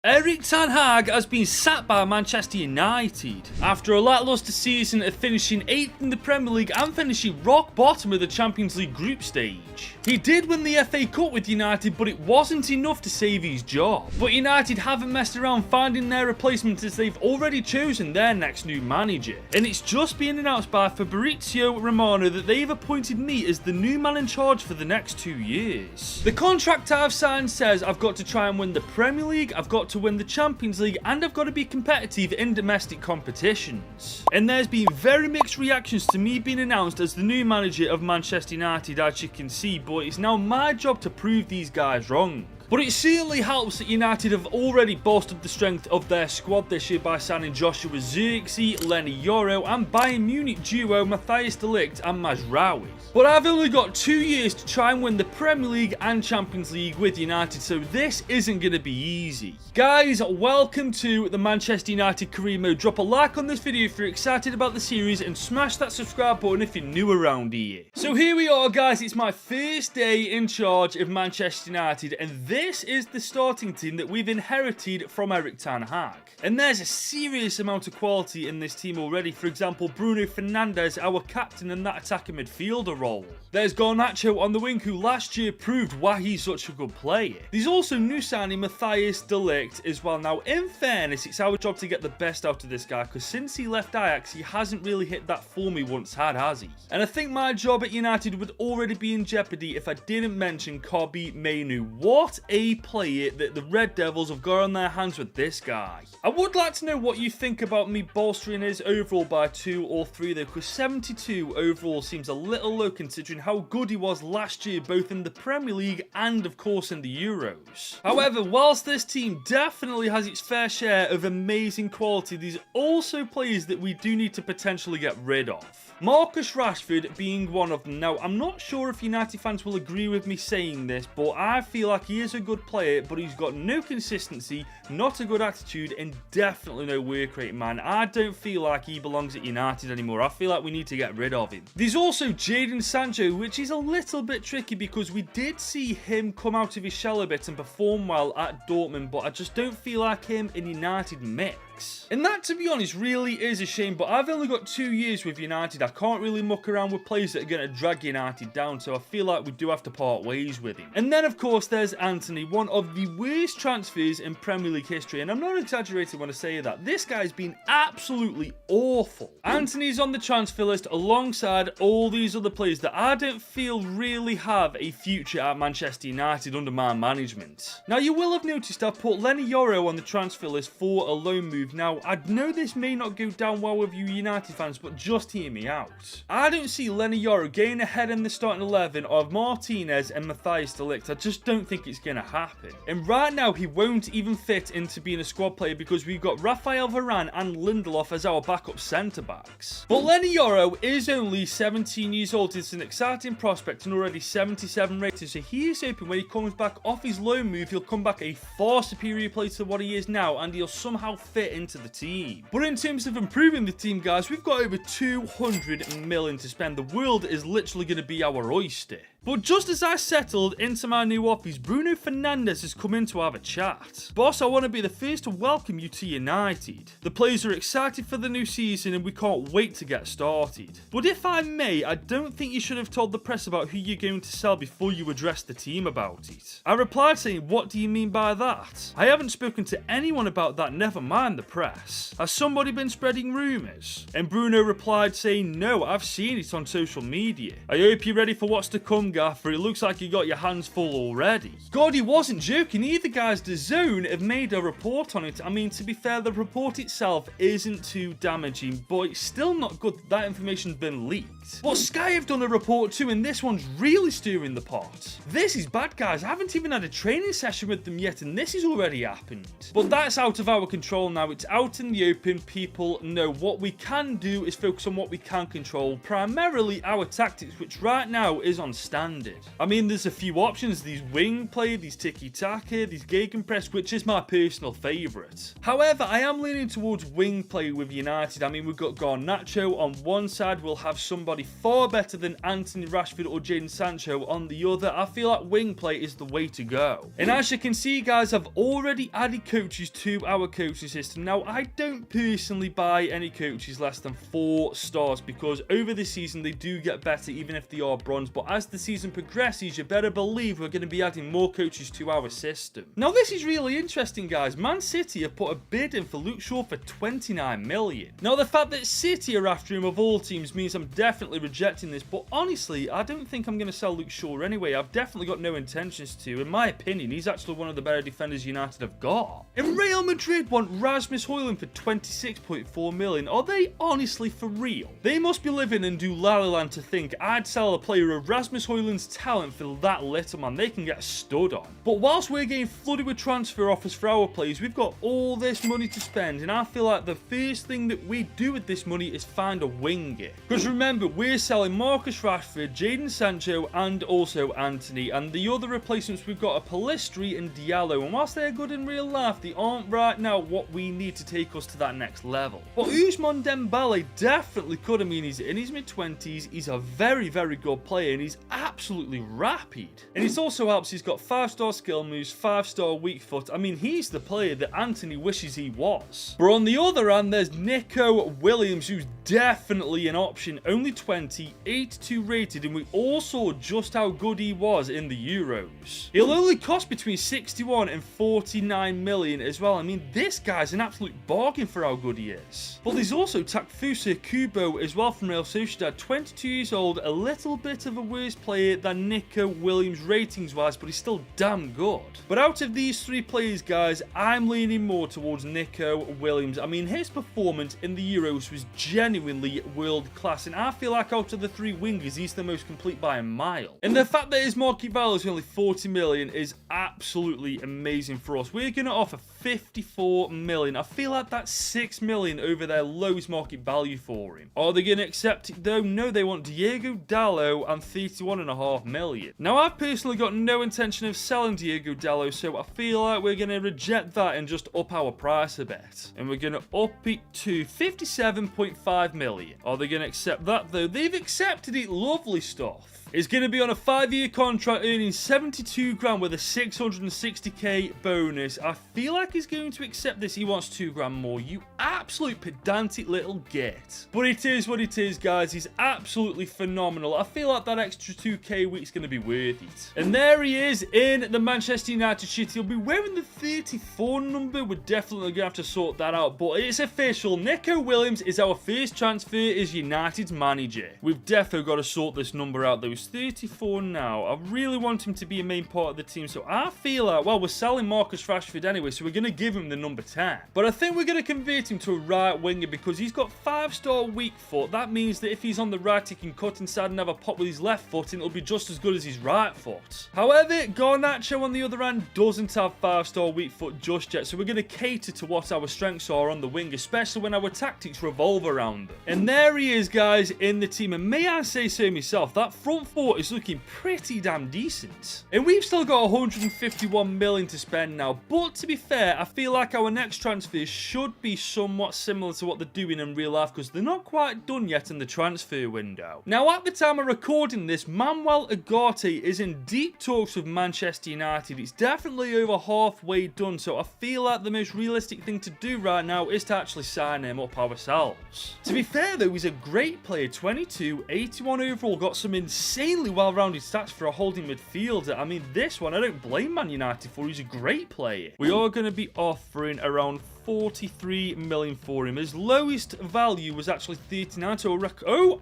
Erik ten Hag has been sacked by Manchester United after a lacklustre season of finishing 8th in the Premier League and finishing rock bottom of the Champions League group stage. He did win the FA Cup with United, but it wasn't enough to save his job. But United haven't messed around finding their replacement, as they've already chosen their next new manager. And it's just been announced by Fabrizio Romano that they've appointed me as the new man in charge for the next 2 years. The contract I've signed says I've got to try and win the Premier League, I've got to win the Champions League, and I've got to be competitive in domestic competitions. And there's been very mixed reactions to me being announced as the new manager of Manchester United, as you can see, but it's now my job to prove these guys wrong. But it certainly helps that United have already bolstered the strength of their squad this year by signing Joshua Zirkzee, Leny Yoro, and Bayern Munich duo Matthijs de Ligt and Mazraoui. But I've only got 2 years to try and win the Premier League and Champions League with United, so this isn't going to be easy. Guys, welcome to the Manchester United career mode. Drop a like on this video if you're excited about the series, and smash that subscribe button if you're new around here. So here we are, guys. It's my first day in charge of Manchester United, and this is the starting team that we've inherited from Erik ten Hag. And there's a serious amount of quality in this team already. For example, Bruno Fernandes, our captain in that attacking midfielder role. There's Garnacho on the wing, who last year proved why he's such a good player. There's also new signing Matthijs de Ligt as well. Now, in fairness, it's our job to get the best out of this guy, because since he left Ajax, he hasn't really hit that form he once had, has he? And I think my job at United would already be in jeopardy if I didn't mention Kobbie Mainoo. What a player that the Red Devils have got on their hands with this guy. I would like to know what you think about me bolstering his overall by 2 or 3 though, because 72 overall seems a little low considering how good he was last year, both in the Premier League and of course in the Euros. However, whilst this team definitely has its fair share of amazing quality, there's also players that we do need to potentially get rid of. Marcus Rashford being one of them. Now, I'm not sure if United fans will agree with me saying this, but I feel like he is a good player, but he's got no consistency, not a good attitude, and definitely no work rate, man. I don't feel like he belongs at United anymore. I feel like we need to get rid of him. There's also Jadon Sancho, which is a little bit tricky because we did see him come out of his shell a bit and perform well at Dortmund, but I just don't feel like him in United mix. And that, to be honest, really is a shame, but I've only got 2 years with United. I can't really muck around with players that are going to drag United down, so I feel like we do have to part ways with him. And then, of course, there's Antony, one of the worst transfers in Premier League history, and I'm not exaggerating when I say that. This guy's been absolutely awful. Antony's on the transfer list alongside all these other players that I don't feel really have a future at Manchester United under my management. Now, you will have noticed I've put Leny Yoro on the transfer list for a loan move. Now, I know this may not go down well with you United fans, but just hear me out. I don't see Leny Yoro getting ahead in the starting 11 of Martinez and Matthijs de Ligt. I just don't think it's going to happen. And right now, he won't even fit into being a squad player because we've got Rafael Varane and Lindelof as our backup centre-backs. But Leny Yoro is only 17 years old. It's an exciting prospect and already 77 rated, so he is hoping when he comes back off his loan move, he'll come back a far superior player to what he is now, and he'll somehow fit into the team. But in terms of improving the team, guys, we've got over 200 million to spend. The world is literally going to be our oyster. But just as I settled into my new office, Bruno Fernandes has come in to have a chat. Boss, I want to be the first to welcome you to United. The players are excited for the new season and we can't wait to get started. But if I may, I don't think you should have told the press about who you're going to sell before you addressed the team about it. I replied saying, what do you mean by that? I haven't spoken to anyone about that, never mind the press. Has somebody been spreading rumours? And Bruno replied saying, no, I've seen it on social media. I hope you're ready for what's to come, Gaffer. It looks like you got your hands full already. God, he wasn't joking either, guys. The Zone have made a report on it. I mean, to be fair, the report itself isn't too damaging, but it's still not good that information's been leaked. But Sky have done a report too, and this one's really stirring the pot. This is bad, guys. I haven't even had a training session with them yet, and this has already happened. But that's out of our control now. It's out in the open. People know what we can do is focus on what we can control, primarily our tactics, which right now is on standard. standard. I mean, there's a few options, these wing play, these tiki-taka, these gegenpress, which is my personal favourite. However, I am leaning towards wing play with United. I mean, we've got Garnacho on one side, we'll have somebody far better than Anthony Rashford or Jadon Sancho on the other. I feel like wing play is the way to go. And as you can see, guys, I've already added coaches to our coaching system. Now, I don't personally buy any coaches less than 4 stars because over the season they do get better even if they are bronze, but as the season progresses, you better believe we're going to be adding more coaches to our system. Now, this is really interesting, guys. Man City have put a bid in for Luke Shaw for 29 million. Now, the fact that City are after him of all teams means I'm definitely rejecting this, but honestly, I don't think I'm going to sell Luke Shaw anyway. I've definitely got no intentions to. In my opinion, he's actually one of the better defenders United have got. And Real Madrid want Rasmus Højlund for 26.4 million. Are they honestly for real? They must be living in Dulali land to think I'd sell a player of Rasmus Højlund's talent for that little, man. They can get stood on. But whilst we're getting flooded with transfer offers for our players, we've got all this money to spend, and I feel like the first thing that we do with this money is find a winger. Because remember, we're selling Marcus Rashford, Jadon Sancho, and also Anthony, and the other replacements we've got are Pellistri and Diallo, and whilst they're good in real life, they aren't right now what we need to take us to that next level. But Ousmane Dembele definitely could. I mean, he's in his mid-20s, he's a very, very good player, and he's absolutely rapid. And it also helps he's got 5-star skill moves, 5-star weak foot. I mean, he's the player that Anthony wishes he was. But on the other hand, there's Nico Williams, who's definitely an option. Only 20, 82 rated, and we all saw just how good he was in the Euros. He'll only cost between 61 and 49 million as well. I mean, this guy's an absolute bargain for how good he is. But there's also Takfusa Kubo as well from Real Sociedad, 22 years old, a little bit of a worse player than Nico Williams ratings-wise, but he's still damn good. But out of these 3 players, guys, I'm leaning more towards Nico Williams. I mean, his performance in the Euros was genuinely world-class, and I feel like out of the 3 wingers, he's the most complete by a mile. And the fact that his market value is only 40 million is absolutely amazing for us. We're going to offer 54 million. I feel like that's 6 million over their lowest market value for him. Are they going to accept it though? No, they want Diego Dallo and 31.5 million. Now, I've personally got no intention of selling Diego Dallo, so I feel like we're going to reject that and just up our price a bit. And we're going to up it to 57.5 million. Are they going to accept that though? They've accepted it. Lovely stuff. Is going to be on a 5-year contract earning 72 grand with a 660k bonus. I feel like he's going to accept this. He wants 2 grand more. You absolute pedantic little git. But it is what it is, guys. He's absolutely phenomenal. I feel like that extra 2k a week's going to be worth it. And there he is in the Manchester United shit. He'll be wearing the 34 number. We're definitely going to have to sort that out. But it's official. Nico Williams is our first transfer as United's manager. We've definitely got to sort this number out though. 34 now. I really want him to be a main part of the team, so I feel like, well, we're selling Marcus Rashford anyway, so we're going to give him the number 10. But I think we're going to convert him to a right winger because he's got 5-star weak foot. That means that if he's on the right, he can cut inside and have a pop with his left foot, and it'll be just as good as his right foot. However, Garnacho, on the other hand, doesn't have 5-star weak foot just yet, so we're going to cater to what our strengths are on the wing, especially when our tactics revolve around them. And there he is, guys, in the team, and may I say so myself, that front four is looking pretty damn decent. And we've still got 151 million to spend now, but to be fair, I feel like our next transfers should be somewhat similar to what they're doing in real life because they're not quite done yet in the transfer window. Now, at the time of recording this, Manuel Ugarte is in deep talks with Manchester United. It's definitely over halfway done, so I feel like the most realistic thing to do right now is to actually sign him up ourselves. To be fair though, he's a great player, 22, 81 overall, got some insanely well-rounded stats for a holding midfielder. I mean, this one I don't blame Man United for. He's a great player. We are going to be offering around 43 million for him. His lowest value was actually 39 to a record.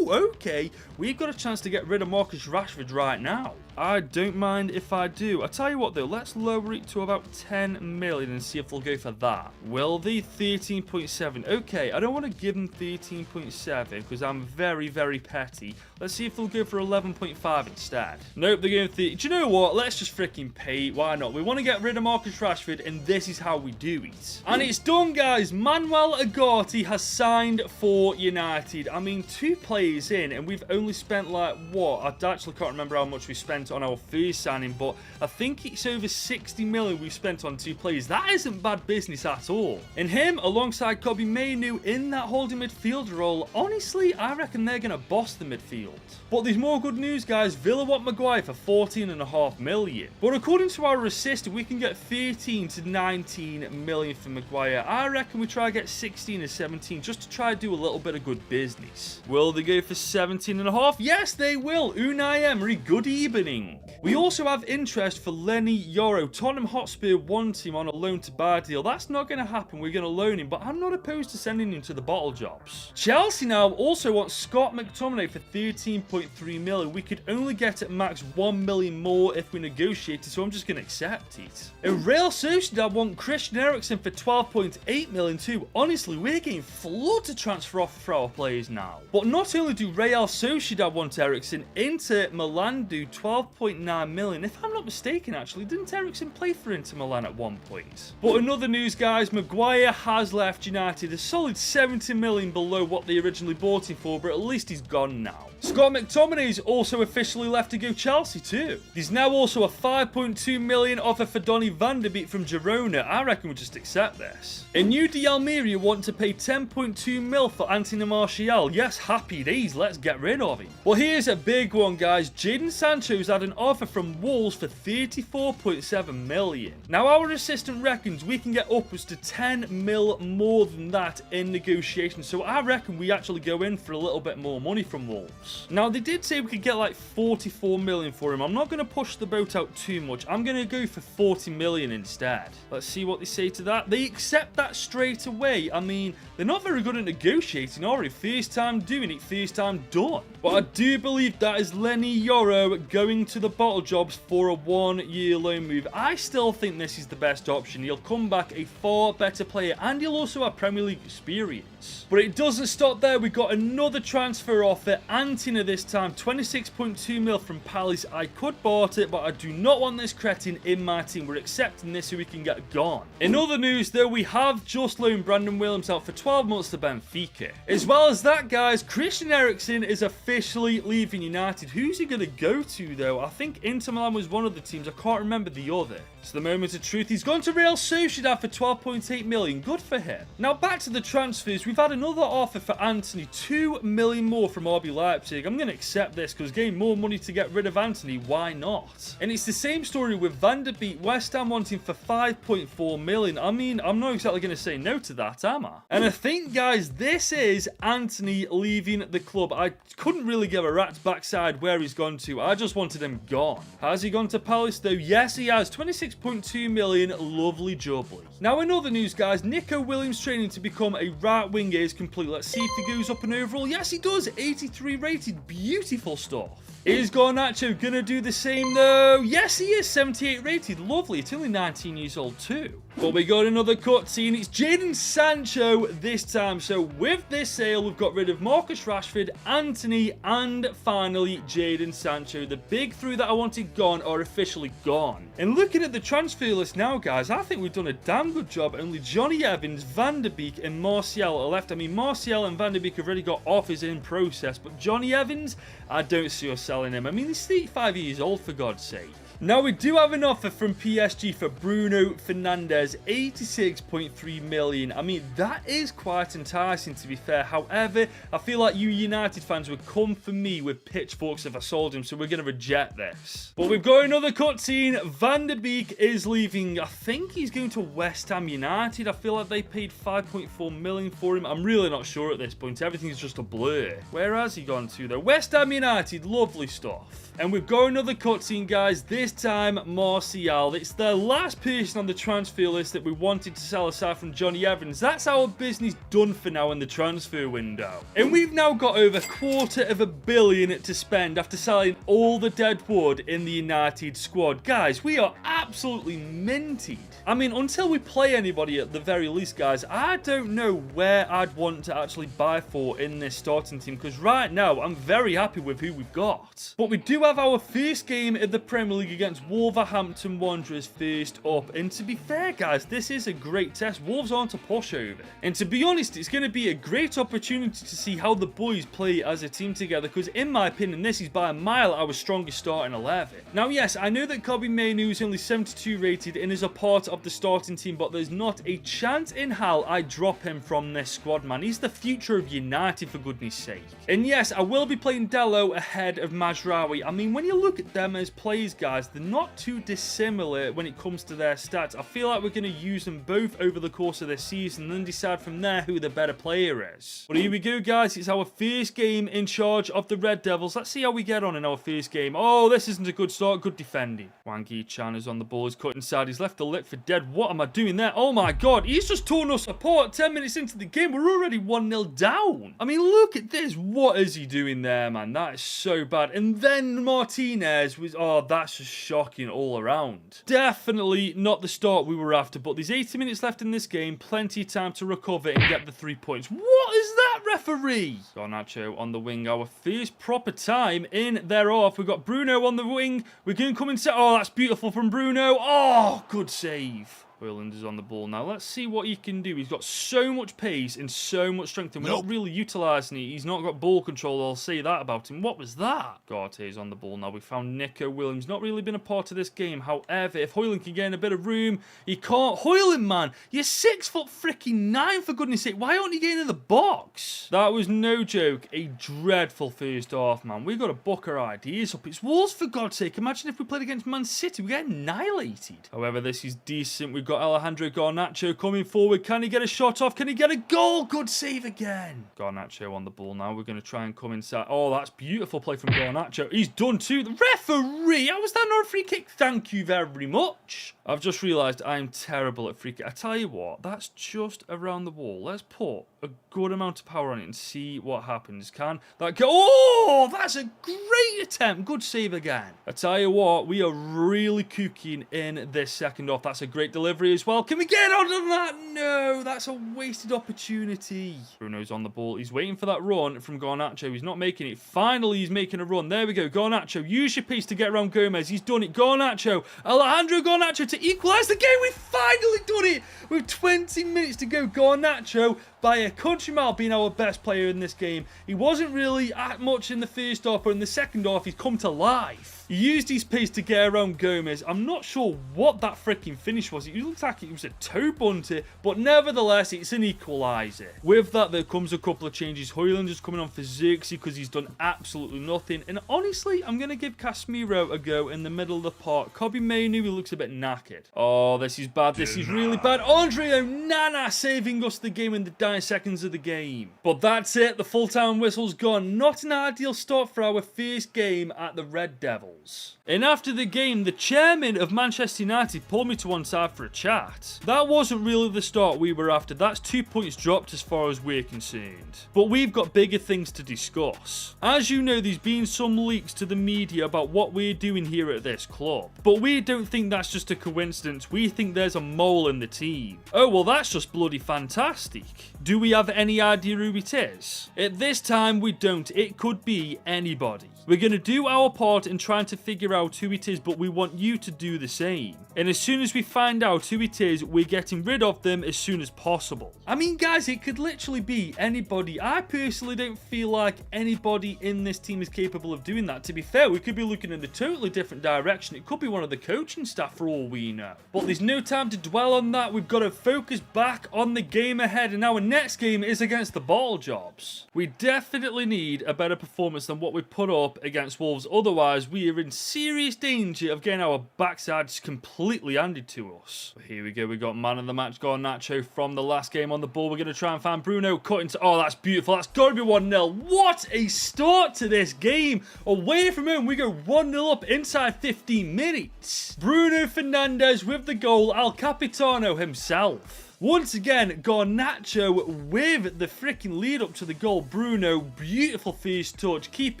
Okay. We've got a chance to get rid of Marcus Rashford right now. I don't mind if I do. I tell you what though, let's lower it to about 10 million and see if they'll go for that. Will they? 13.7. Okay, I don't want to give them 13.7 because I'm very, very petty. Let's see if they'll go for 11.5 instead. Nope, they're going 30. Do you know what? Let's just freaking pay it. Why not? We want to get rid of Marcus Rashford, and this is how we do it. And it's done, guys. Manuel Ugarte has signed for United. I mean, 2 players in, and we've only spent like, what? I actually can't remember how much we spent on our first signing, but I think it's over 60 million we've spent on 2 players. That isn't bad business at all. And him, alongside Kobbie Mainoo in that holding midfielder role, honestly, I reckon they're going to boss the midfield. But there's more good news, guys. Villa want Maguire for 14.5 million. But according to our assistant, we can get 13 to 19 million for Maguire. I reckon we try to get 16 or 17 just to try to do a little bit of good business. Will they go for 17.5? Yes, they will. Unai Emery, good evening. We also have interest for Lenny Yoro. Tottenham Hotspur want him on a loan to buy deal. That's not going to happen. We're going to loan him, but I'm not opposed to sending him to the bottle jobs. Chelsea now also want Scott McTominay for 13.3 million. We could only get at max 1 million more if we negotiated, so I'm just going to accept it. And Real Sociedad want Christian Eriksen for 12.8 million too. Honestly, we're getting floods of transfer offers for our players now. But not only do Real Sociedad want Eriksen, Inter Milan do 12.9 million. If I'm not mistaken, actually, didn't Eriksen play for Inter Milan at one point? But in other news, guys, Maguire has left United, a solid 70 million below what they originally bought him for, but at least he's gone now. Scott McTominay's also officially left to go Chelsea too. There's now also a 5.2 million offer for Donny van de Beek from Girona. I reckon we'll just accept this. And New de Almeria want to pay 10.2 mil for Anthony Martial. Yes, happy days, let's get rid of him. Well, here's a big one, guys. Jadon Sancho's had an offer from Wolves for 34.7 million. Now, our assistant reckons we can get upwards to 10 mil more than that in negotiations. So I reckon we actually go in for a little bit more money from Wolves. Now, they did say we could get like 44 million for him. I'm not going to push the boat out too much. I'm going to go for 40 million instead. Let's see what they say to that. They accept that straight away. I mean, they're not very good at negotiating, are they? First time doing it, first time done. But I do believe that is Lenny Yoro going to the bottle jobs for a 1-year loan move. I still think this is the best option. He'll come back a far better player, and he'll also have Premier League experience. But it doesn't stop there. We got another transfer offer, Antina this time, 26.2 mil from Palace. I could bought it, but I do not want this cretin in my team. We're accepting this so we can get gone. In other news, though, we have just loaned Brandon Williams out for 12 months to Benfica. As well as that, guys, Christian Eriksen is officially leaving United. Who's he going to go to, though? I think Inter Milan was one of the teams. I can't remember the other. So the moment of truth, he's gone to Real Sociedad for 12.8 million. Good for him. Now, back to the transfers. We've had another offer for Anthony, 2 million more from RB Leipzig. I'm going to accept this because getting more money to get rid of Anthony, why not? And it's the same story with Van der Beek. West Ham wanting for 5.4 million. I mean, I'm not exactly going to say no to that, am I? And I think, guys, this is Anthony leaving the club. I couldn't really give a rat's backside where he's gone to. I just wanted him gone. Has he gone to Palace, though? Yes, he has. 26.2 million. Lovely jubbly. Now, in other news, guys, Nico Williams training to become a right winger is complete. Let's see if he goes up an overall. Yes, he does. 83 rated. Beautiful stuff. Is Garnacho going to do the same, though? Yes, he is. 78 rated. Lovely. It's only 19 years old, too. But we got another cutscene. It's Jadon Sancho this time. So with this sale, we've got rid of Marcus Rashford, Anthony, and finally Jadon Sancho. The big three that I wanted gone are officially gone. And looking at the transfer list now, guys, I think we've done a damn good job. Only Johnny Evans, Van der Beek, and Martial are left. I mean, Martial and Van der Beek have already got offers in process, but Johnny Evans, I don't see us selling him. I mean, he's 35 years old, for God's sake. Now, we do have an offer from PSG for Bruno Fernandes, 86.3 million. I mean, that is quite enticing, to be fair. However, I feel like you United fans would come for me with pitchforks if I sold him, so we're going to reject this. But we've got another cutscene. Van der Beek is leaving. I think he's going to West Ham United. I feel like they paid 5.4 million for him. I'm really not sure at this point. Everything's just a blur. Where has he gone to, though? West Ham United. Lovely stuff. And we've got another cutscene, guys. This this time Martial. It's the last person on the transfer list that we wanted to sell aside from Johnny Evans. That's our business done for now in the transfer window. And we've now got over $250 million to spend after selling all the dead wood in the United squad. Guys, we are absolutely minted. I mean, until we play anybody at the very least, guys, I don't know where I'd want to actually buy for in this starting team, because right now I'm very happy with who we've got. But we do have our first game in the Premier League against Wolverhampton Wanderers first up. And to be fair, guys, this is a great test. Wolves aren't a pushover. And to be honest, it's going to be a great opportunity to see how the boys play as a team together, because in my opinion, this is by a mile our strongest starting 11. Now, yes, I know that Kobbie Mainoo is only 72 rated and is a part of the starting team, but there's not a chance in hell I drop him from this squad, man. He's the future of United, for goodness sake. And yes, I will be playing Dello ahead of Mazraoui. I mean, when you look at them as players, guys, they're not too dissimilar when it comes to their stats. I feel like we're going to use them both over the course of this season and then decide from there who the better player is. But here we go, guys. It's our first game in charge of the Red Devils. Let's see how we get on in our first game. Oh, this isn't a good start. Good defending. Wang Yi-chan is on the ball. He's cut inside. He's left the lip for dead. What am I doing there? Oh my god. He's just torn us apart. 10 minutes into the game, we're already 1-0 down. I mean, look at this. What is he doing there, man? That is so bad. And then Martinez was... Oh, that's just shocking all around. Definitely not the start we were after, but there's 80 minutes left in this game. Plenty of time to recover and get the 3 points. What is that, referee? Garnacho on the wing. Our first proper time in their off. We've got Bruno on the wing. We're going to come and set... Oh, that's beautiful from Bruno. Oh, good save. Hojlund is on the ball now. Let's see what he can do. He's got so much pace and so much strength, and we're not really utilising it. He's not got ball control, I'll say that about him. What was that? Garte is on the ball now. We found Nico Williams. Not really been a part of this game. However, if Hojlund can get in a bit of room, he can't. Hojlund, man, you're 6'9", for goodness sake. Why aren't you getting in the box? That was no joke. A dreadful first half, man. We've got to book our ideas up. It's Wolves, for God's sake. Imagine if we played against Man City. We get annihilated. However, this is decent. We've got Alejandro Garnacho coming forward. Can he get a shot off? Can he get a goal? Good save again. Garnacho on the ball now. We're going to try and come inside. Oh, that's beautiful play from Garnacho. He's done too. The referee. How was that not a free kick? Thank you very much. I've just realised I'm terrible at free kick. I tell you what, that's just around the wall. Let's put a good amount of power on it and see what happens. Can that go? Oh, that's a great attempt. Good save again. I tell you what, we are really cooking in this second half. That's a great delivery as well. Can we get out of that? No, that's a wasted opportunity. Bruno's on the ball. He's waiting for that run from Garnacho. He's not making it. Finally, he's making a run. There we go. Garnacho, use your pace to get around Gomez. He's done it. Garnacho, Alejandro Garnacho to equalise the game. We've finally done it with 20 minutes to go. Garnacho, by a country mile, being our best player in this game. He wasn't really at much in the first half, but in the second half, he's come to life. He used his pace to get around Gomez. I'm not sure what that freaking finish was. It looked like it was a toe bunter, but nevertheless, it's an equaliser. With that, there comes a couple of changes. Hojlund is coming on for Zirkzee because he's done absolutely nothing. And honestly, I'm going to give Casemiro a go in the middle of the park. Kobbie Mainoo, he looks a bit knackered. Oh, this is bad. This is really bad. Andre Onana saving us the game in the dying seconds of the game. But that's it. The full-time whistle's gone. Not an ideal start for our first game at the Red Devils. And after the game, the chairman of Manchester United pulled me to one side for a chat. That wasn't really the start we were after. That's 2 points dropped as far as we're concerned. But we've got bigger things to discuss. As you know, there's been some leaks to the media about what we're doing here at this club. But we don't think that's just a coincidence. We think there's a mole in the team. Oh, well, that's just bloody fantastic. Do we have any idea who it is? At this time, we don't. It could be anybody. We're going to do our part in trying to figure out who it is, but we want you to do the same. And as soon as we find out who it is, we're getting rid of them as soon as possible. I mean, guys, it could literally be anybody. I personally don't feel like anybody in this team is capable of doing that. To be fair, we could be looking in a totally different direction. It could be one of the coaching staff for all we know. But there's no time to dwell on that. We've got to focus back on the game ahead, and our next game is against the ball jobs. We definitely need a better performance than what we put up against Wolves. Otherwise, we are we're in serious danger of getting our backsides completely handed to us. But here we go. We got man of the match, Garnacho from the last game on the ball. We're going to try and find Bruno cutting to... Oh, that's beautiful. That's got to be 1-0. What a start to this game. Away from home, we go 1-0 up inside 15 minutes. Bruno Fernandes with the goal. El Capitano himself. Once again, Garnacho with the freaking lead up to the goal. Bruno, beautiful first touch. Keep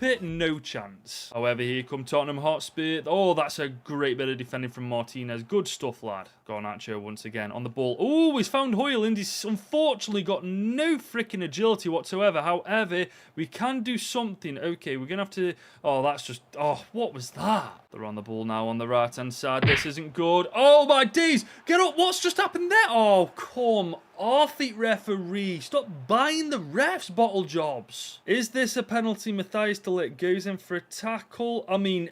it, no chance. However, here come Tottenham Hotspur. Oh, that's a great bit of defending from Martinez. Good stuff, lad. Garnacho once again on the ball. Oh, he's found Højlund. He's unfortunately got no freaking agility whatsoever. However, we can do something. Okay, we're going to have to... Oh, that's just... Oh, what was that? They're on the ball now on the right-hand side. This isn't good. Oh, my days. Get up. What's just happened there? Oh, come off it, referee. Stop buying the refs bottle jobs. Is this a penalty? Matthias de Ligt goes in for a tackle. I mean,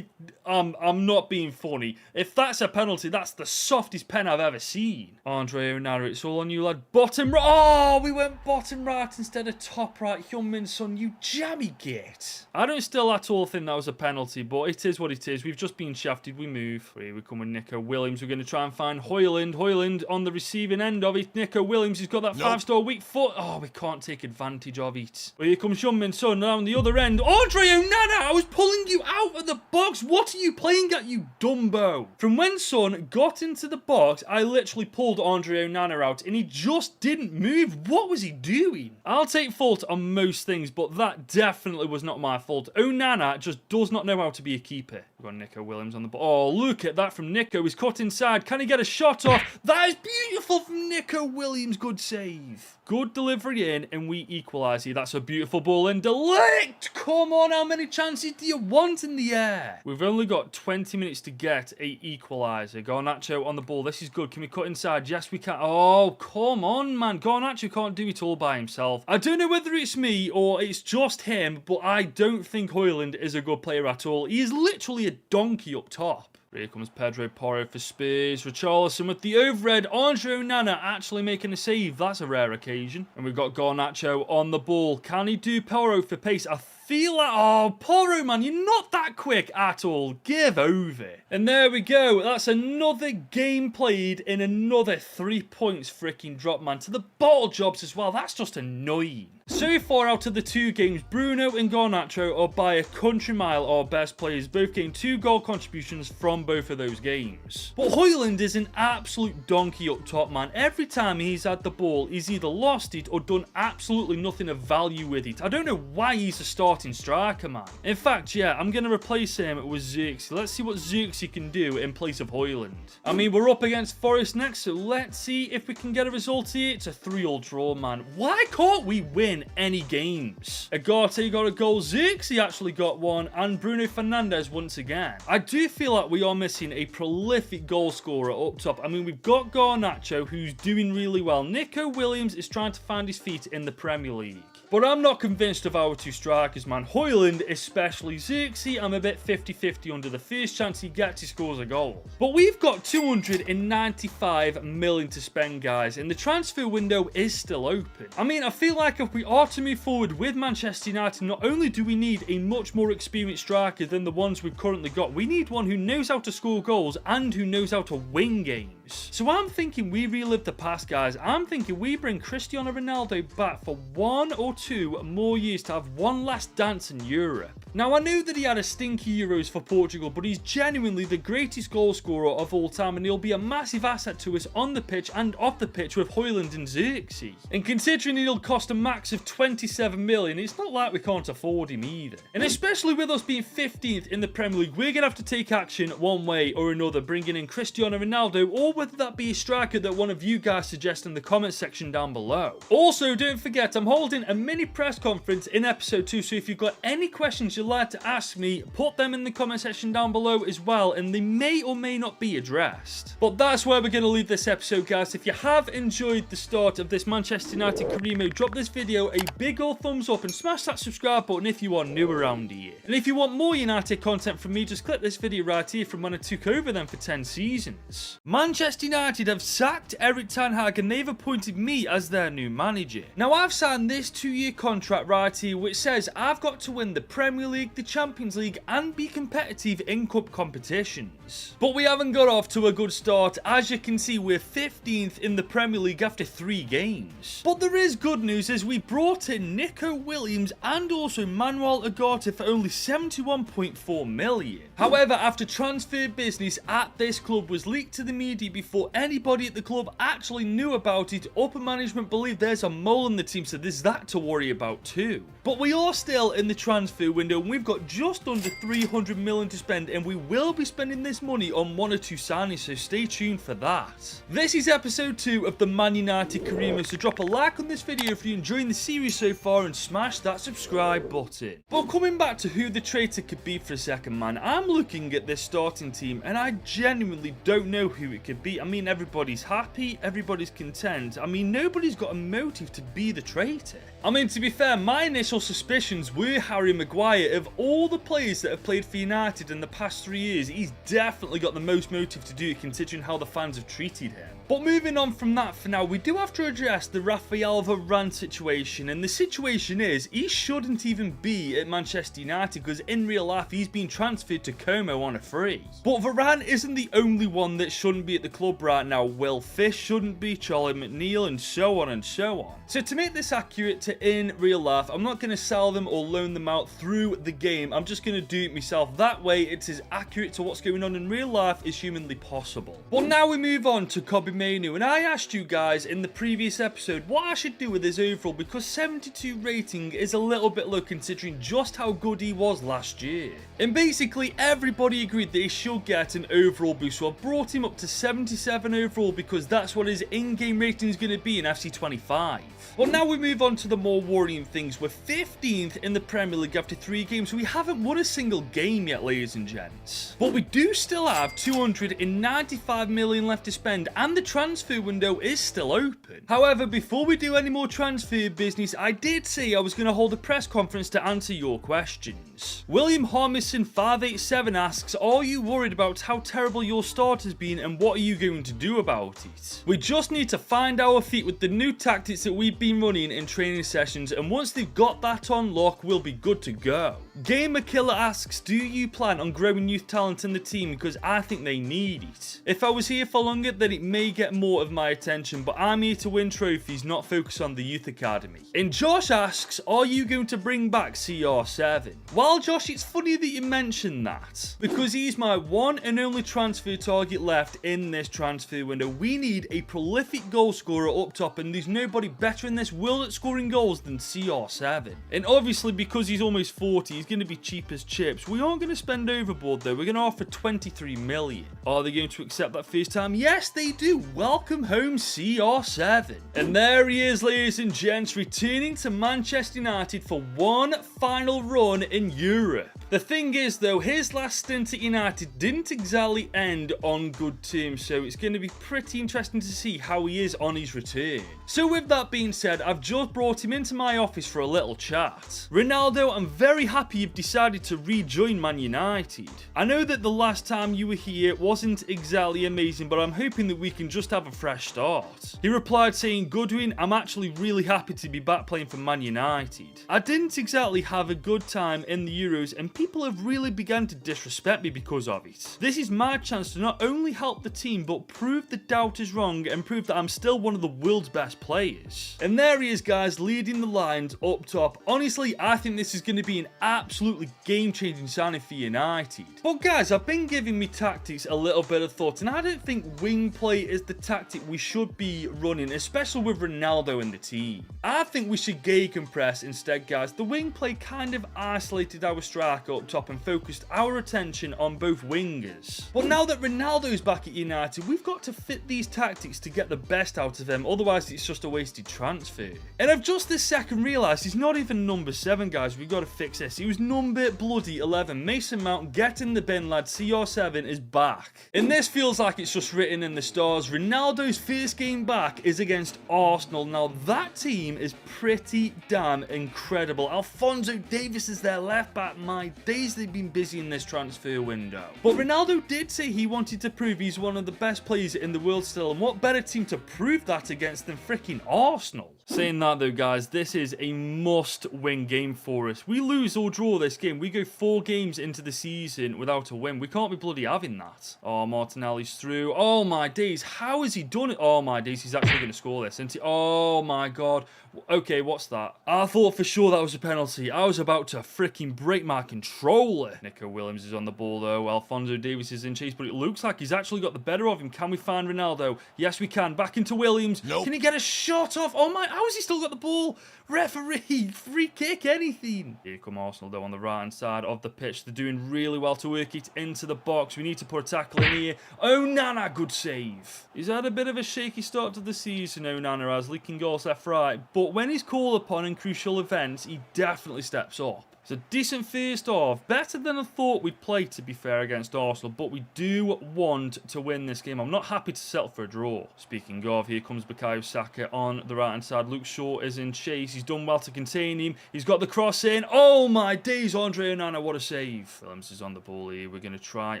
I'm not being funny. If that's a penalty, that's the softest pen I've ever seen. Andre Onana, it's all on you, lad. Bottom right. Oh, we went bottom right instead of top right. Hyun-Min Son, you jammy git. I don't still at all think that was a penalty, but it is what it is. We've just been shafted. We move. Here we come with Nico Williams. We're going to try and find Højlund. Højlund on the receiving end of it. Nico Williams, he's got that 5-star weak foot. Oh, we can't take advantage of it. Well, here comes Hyun-Min Son down the other end. Andre Onana, I was pulling you out of the box. What are you playing at, you dumbo? From when Son got into the box, I literally pulled Andre Onana out and he just didn't move. What was he doing? I'll take fault on most things, but that definitely was not my fault. Onana just does not know how to be a keeper. We've got Nico Williams on the ball. Oh, look at that from Nico. He's cut inside. Can he get a shot off? That is beautiful from Nico Williams. Good save. Good delivery in, and we equalise here. That's a beautiful ball in. De Ligt! Come on, how many chances do you want in the air? We've only got 20 minutes to get a equaliser. Garnacho on the ball. This is good. Can we cut inside? Yes, we can. Oh, come on, man. Garnacho can't do it all by himself. I don't know whether it's me or it's just him, but I don't think Højlund is a good player at all. He is literally a donkey up top. Here comes Pedro Porro for Spurs. Richarlison with the overhead. Andre Onana actually making a save. That's a rare occasion. And we've got Garnacho on the ball. Can he do Porro for pace? I feel like... Oh, Porro, man, you're not that quick at all. Give over. And there we go. That's another game played in another 3 points freaking drop, man. To the bottle jobs as well. That's just annoying. So far out of the 2 games, Bruno and Garnacho are by a country mile our best players. Both gained 2 goal contributions from both of those games. But Højlund is an absolute donkey up top, man. Every time he's had the ball, he's either lost it or done absolutely nothing of value with it. I don't know why he's a starting striker, man. In fact, yeah, I'm going to replace him with Zirkzee. Let's see what Zirkzee can do in place of Højlund. I mean, we're up against Forest next, so let's see if we can get a result here. It's a 3-all draw, man. Why can't we win any games? Agate got a goal, Zirkzee actually got one, and Bruno Fernandes once again. I do feel like we are missing a prolific goal scorer up top. I mean, we've got Garnacho, who's doing really well. Nico Williams is trying to find his feet in the Premier League. But I'm not convinced of our 2 strikers, man. Højlund, especially. Zirkzee, I'm a bit 50-50 under. The first chance he gets, he scores a goal. But we've got 295 million to spend, guys, and the transfer window is still open. I mean, I feel like if we are to move forward with Manchester United, not only do we need a much more experienced striker than the ones we've currently got, we need one who knows how to score goals and who knows how to win games. So I'm thinking we relive the past, guys. I'm thinking we bring Cristiano Ronaldo back for 1 or 2 more years to have one last dance in Europe. Now, I knew that he had a stinky Euros for Portugal, but he's genuinely the greatest goal scorer of all time, and he'll be a massive asset to us on the pitch and off the pitch with Højlund and Zirkzee. And considering he'll cost a max of 27 million, it's not like we can't afford him either. And especially with us being 15th in the Premier League, we're going to have to take action one way or another, bringing in Cristiano Ronaldo, or whether that be a striker that one of you guys suggest in the comment section down below. Also, don't forget, I'm holding a mini press conference in episode 2, so if you've got any questions you'd like to ask me, put them in the comment section down below as well, and they may or may not be addressed. But that's where we're going to leave this episode, guys. If you have enjoyed the start of this Manchester United career mode, drop this video a big old thumbs up and smash that subscribe button if you are new around here. And if you want more United content from me, just click this video right here from when I took over them for 10 seasons. Manchester United have sacked Erik ten Hag and they've appointed me as their new manager. Now, I've signed this 2-year contract right here which says I've got to win the Premier Premier League, the Champions League, and be competitive in cup competitions. But we haven't got off to a good start. As you can see, we're 15th in the Premier League after 3 games. But there is good news, as we brought in Nico Williams and also Manuel Ugarte for only 71.4 million. However, after transfer business at this club was leaked to the media before anybody at the club actually knew about it, upper management believe there's a mole in the team, so there's that to worry about too. But we are still in the transfer window and we've got just under 300 million to spend, and we will be spending this money on 1 or 2 signings, so stay tuned for that. This is episode 2 of the Man United career, so drop a like on this video if you're enjoying the series so far and smash that subscribe button. But coming back to who the traitor could be for a second, man, I'm looking at this starting team and I genuinely don't know who it could be. I mean, everybody's happy, everybody's content. I mean, nobody's got a motive to be the traitor. I mean, to be fair, my initial suspicions were Harry Maguire. Of all the players that have played for United in the past 3 years, he's definitely got the most motive to do it, considering how the fans have treated him. But moving on from that for now, we do have to address the Rafael Varane situation, and the situation is he shouldn't even be at Manchester United because in real life he's been transferred to Como on a free. But Varane isn't the only one that shouldn't be at the club right now. Will Fish shouldn't be, Charlie McNeil, and so on and so on. So to make this accurate to in real life, I'm not going to sell them or loan them out through the game. I'm just going to do it myself. That way it's as accurate to what's going on in real life as humanly possible. But now we move on to Kobbie Mainoo, and I asked you guys in the previous episode what I should do with his overall, because 72 rating is a little bit low considering just how good he was last year. And basically everybody agreed that he should get an overall boost, so I brought him up to 77 overall because that's what his in-game rating is going to be in FC 25. Well, now we move on to the more worrying things. We're 15th in the Premier League after 3 games. We haven't won a single game yet, ladies and gents. But we do still have 295 million left to spend, and the transfer window is still open. However, before we do any more transfer business, I did say I was going to hold a press conference to answer your questions. William Harmison 587 asks, are you worried about how terrible your start has been and what are you going to do about it? We just need to find our feet with the new tactics that we've been running in training sessions, and once they've got that on lock, we'll be good to go. Gamer Killer asks, do you plan on growing youth talent in the team, because I think they need it. If I was here for longer, then it may get more of my attention, but I'm here to win trophies, not focus on the youth academy. And Josh asks, are you going to bring back CR7? Well, Josh, it's funny that you mentioned that, because he's my one and only transfer target left in this transfer window. We need a prolific goal scorer up top, and there's nobody better in this world at scoring goals than CR7. And obviously, because he's almost 40, he's going to be cheap as chips. We aren't going to spend overboard though. We're going to offer 23 million. Are they going to accept that first time? Yes, they do. Welcome home, CR7. And there he is, ladies and gents, returning to Manchester United for one final run in Europe. The thing is though, his last stint at United didn't exactly end on good terms, so it's going to be pretty interesting to see how he is on his return. So with that being said, I've just brought him into my office for a little chat. Ronaldo, I'm very happy you've decided to rejoin Man United. I know that the last time you were here wasn't exactly amazing, but I'm hoping that we can just have a fresh start. He replied saying, Goodwin, I'm actually really happy to be back playing for Man United. I didn't exactly have a good time in the Euros, and people have really begun to disrespect me because of it. This is my chance to not only help the team, but prove the doubters wrong and prove that I'm still one of the world's best players. And there he is, guys, leading the lines up top. Honestly, I think this is going to be an absolutely game-changing signing for United. But guys, I've been giving me tactics a little bit of thought, and I don't think wing play is the tactic we should be running, especially with Ronaldo in the team. I think we should gegenpress instead, guys. The wing play kind of isolated our striker up top and focused our attention on both wingers. But now that Ronaldo's back at United, we've got to fit these tactics to get the best out of him, otherwise it's just a wasted transfer. And I've just this second realised he's not even number 7, guys. We've got to fix this. He was number bloody 11. Mason Mount, get in the bin, lad. CR7 is back. And this feels like it's just written in the stars. Ronaldo's first game back is against Arsenal. Now that team is pretty damn incredible. Alphonso Davies is their left back, my days they've been busy in this transfer window. But Ronaldo did say he wanted to prove he's one of the best players in the world still, and what better team to prove that against than freaking Arsenal? Saying that though, guys, this is a must-win game for us. We lose or draw this game, we go 4 games into the season without a win. We can't be bloody having that. Oh, Martinelli's through. Oh my days, how has he done it? Oh my days, he's actually going to score this, isn't he? Oh my god. Okay, what's that? I thought for sure that was a penalty. I was about to freaking break my controller. Nico Williams is on the ball though. Alphonso Davies is in chase, but it looks like he's actually got the better of him. Can we find Ronaldo? Yes, we can. Back into Williams. Nope. Can he get a shot off? Oh my, how has he still got the ball? Referee, free kick, anything. Here come Arsenal though on the right hand side of the pitch. They're doing really well to work it into the box. We need to put a tackle in here. Onana, good save. He's had a bit of a shaky start to the season, Onana has, leaking goals left, right. But when he's called upon in crucial events, he definitely steps up. It's a decent first half. Better than I thought we'd play, to be fair, against Arsenal. But we do want to win this game. I'm not happy to settle for a draw. Speaking of, here comes Bukayo Saka on the right-hand side. Luke Shaw is in chase. He's done well to contain him. He's got the cross in. Oh, my days, Andre Onana. What a save. Williams is on the ball here. We're going to try.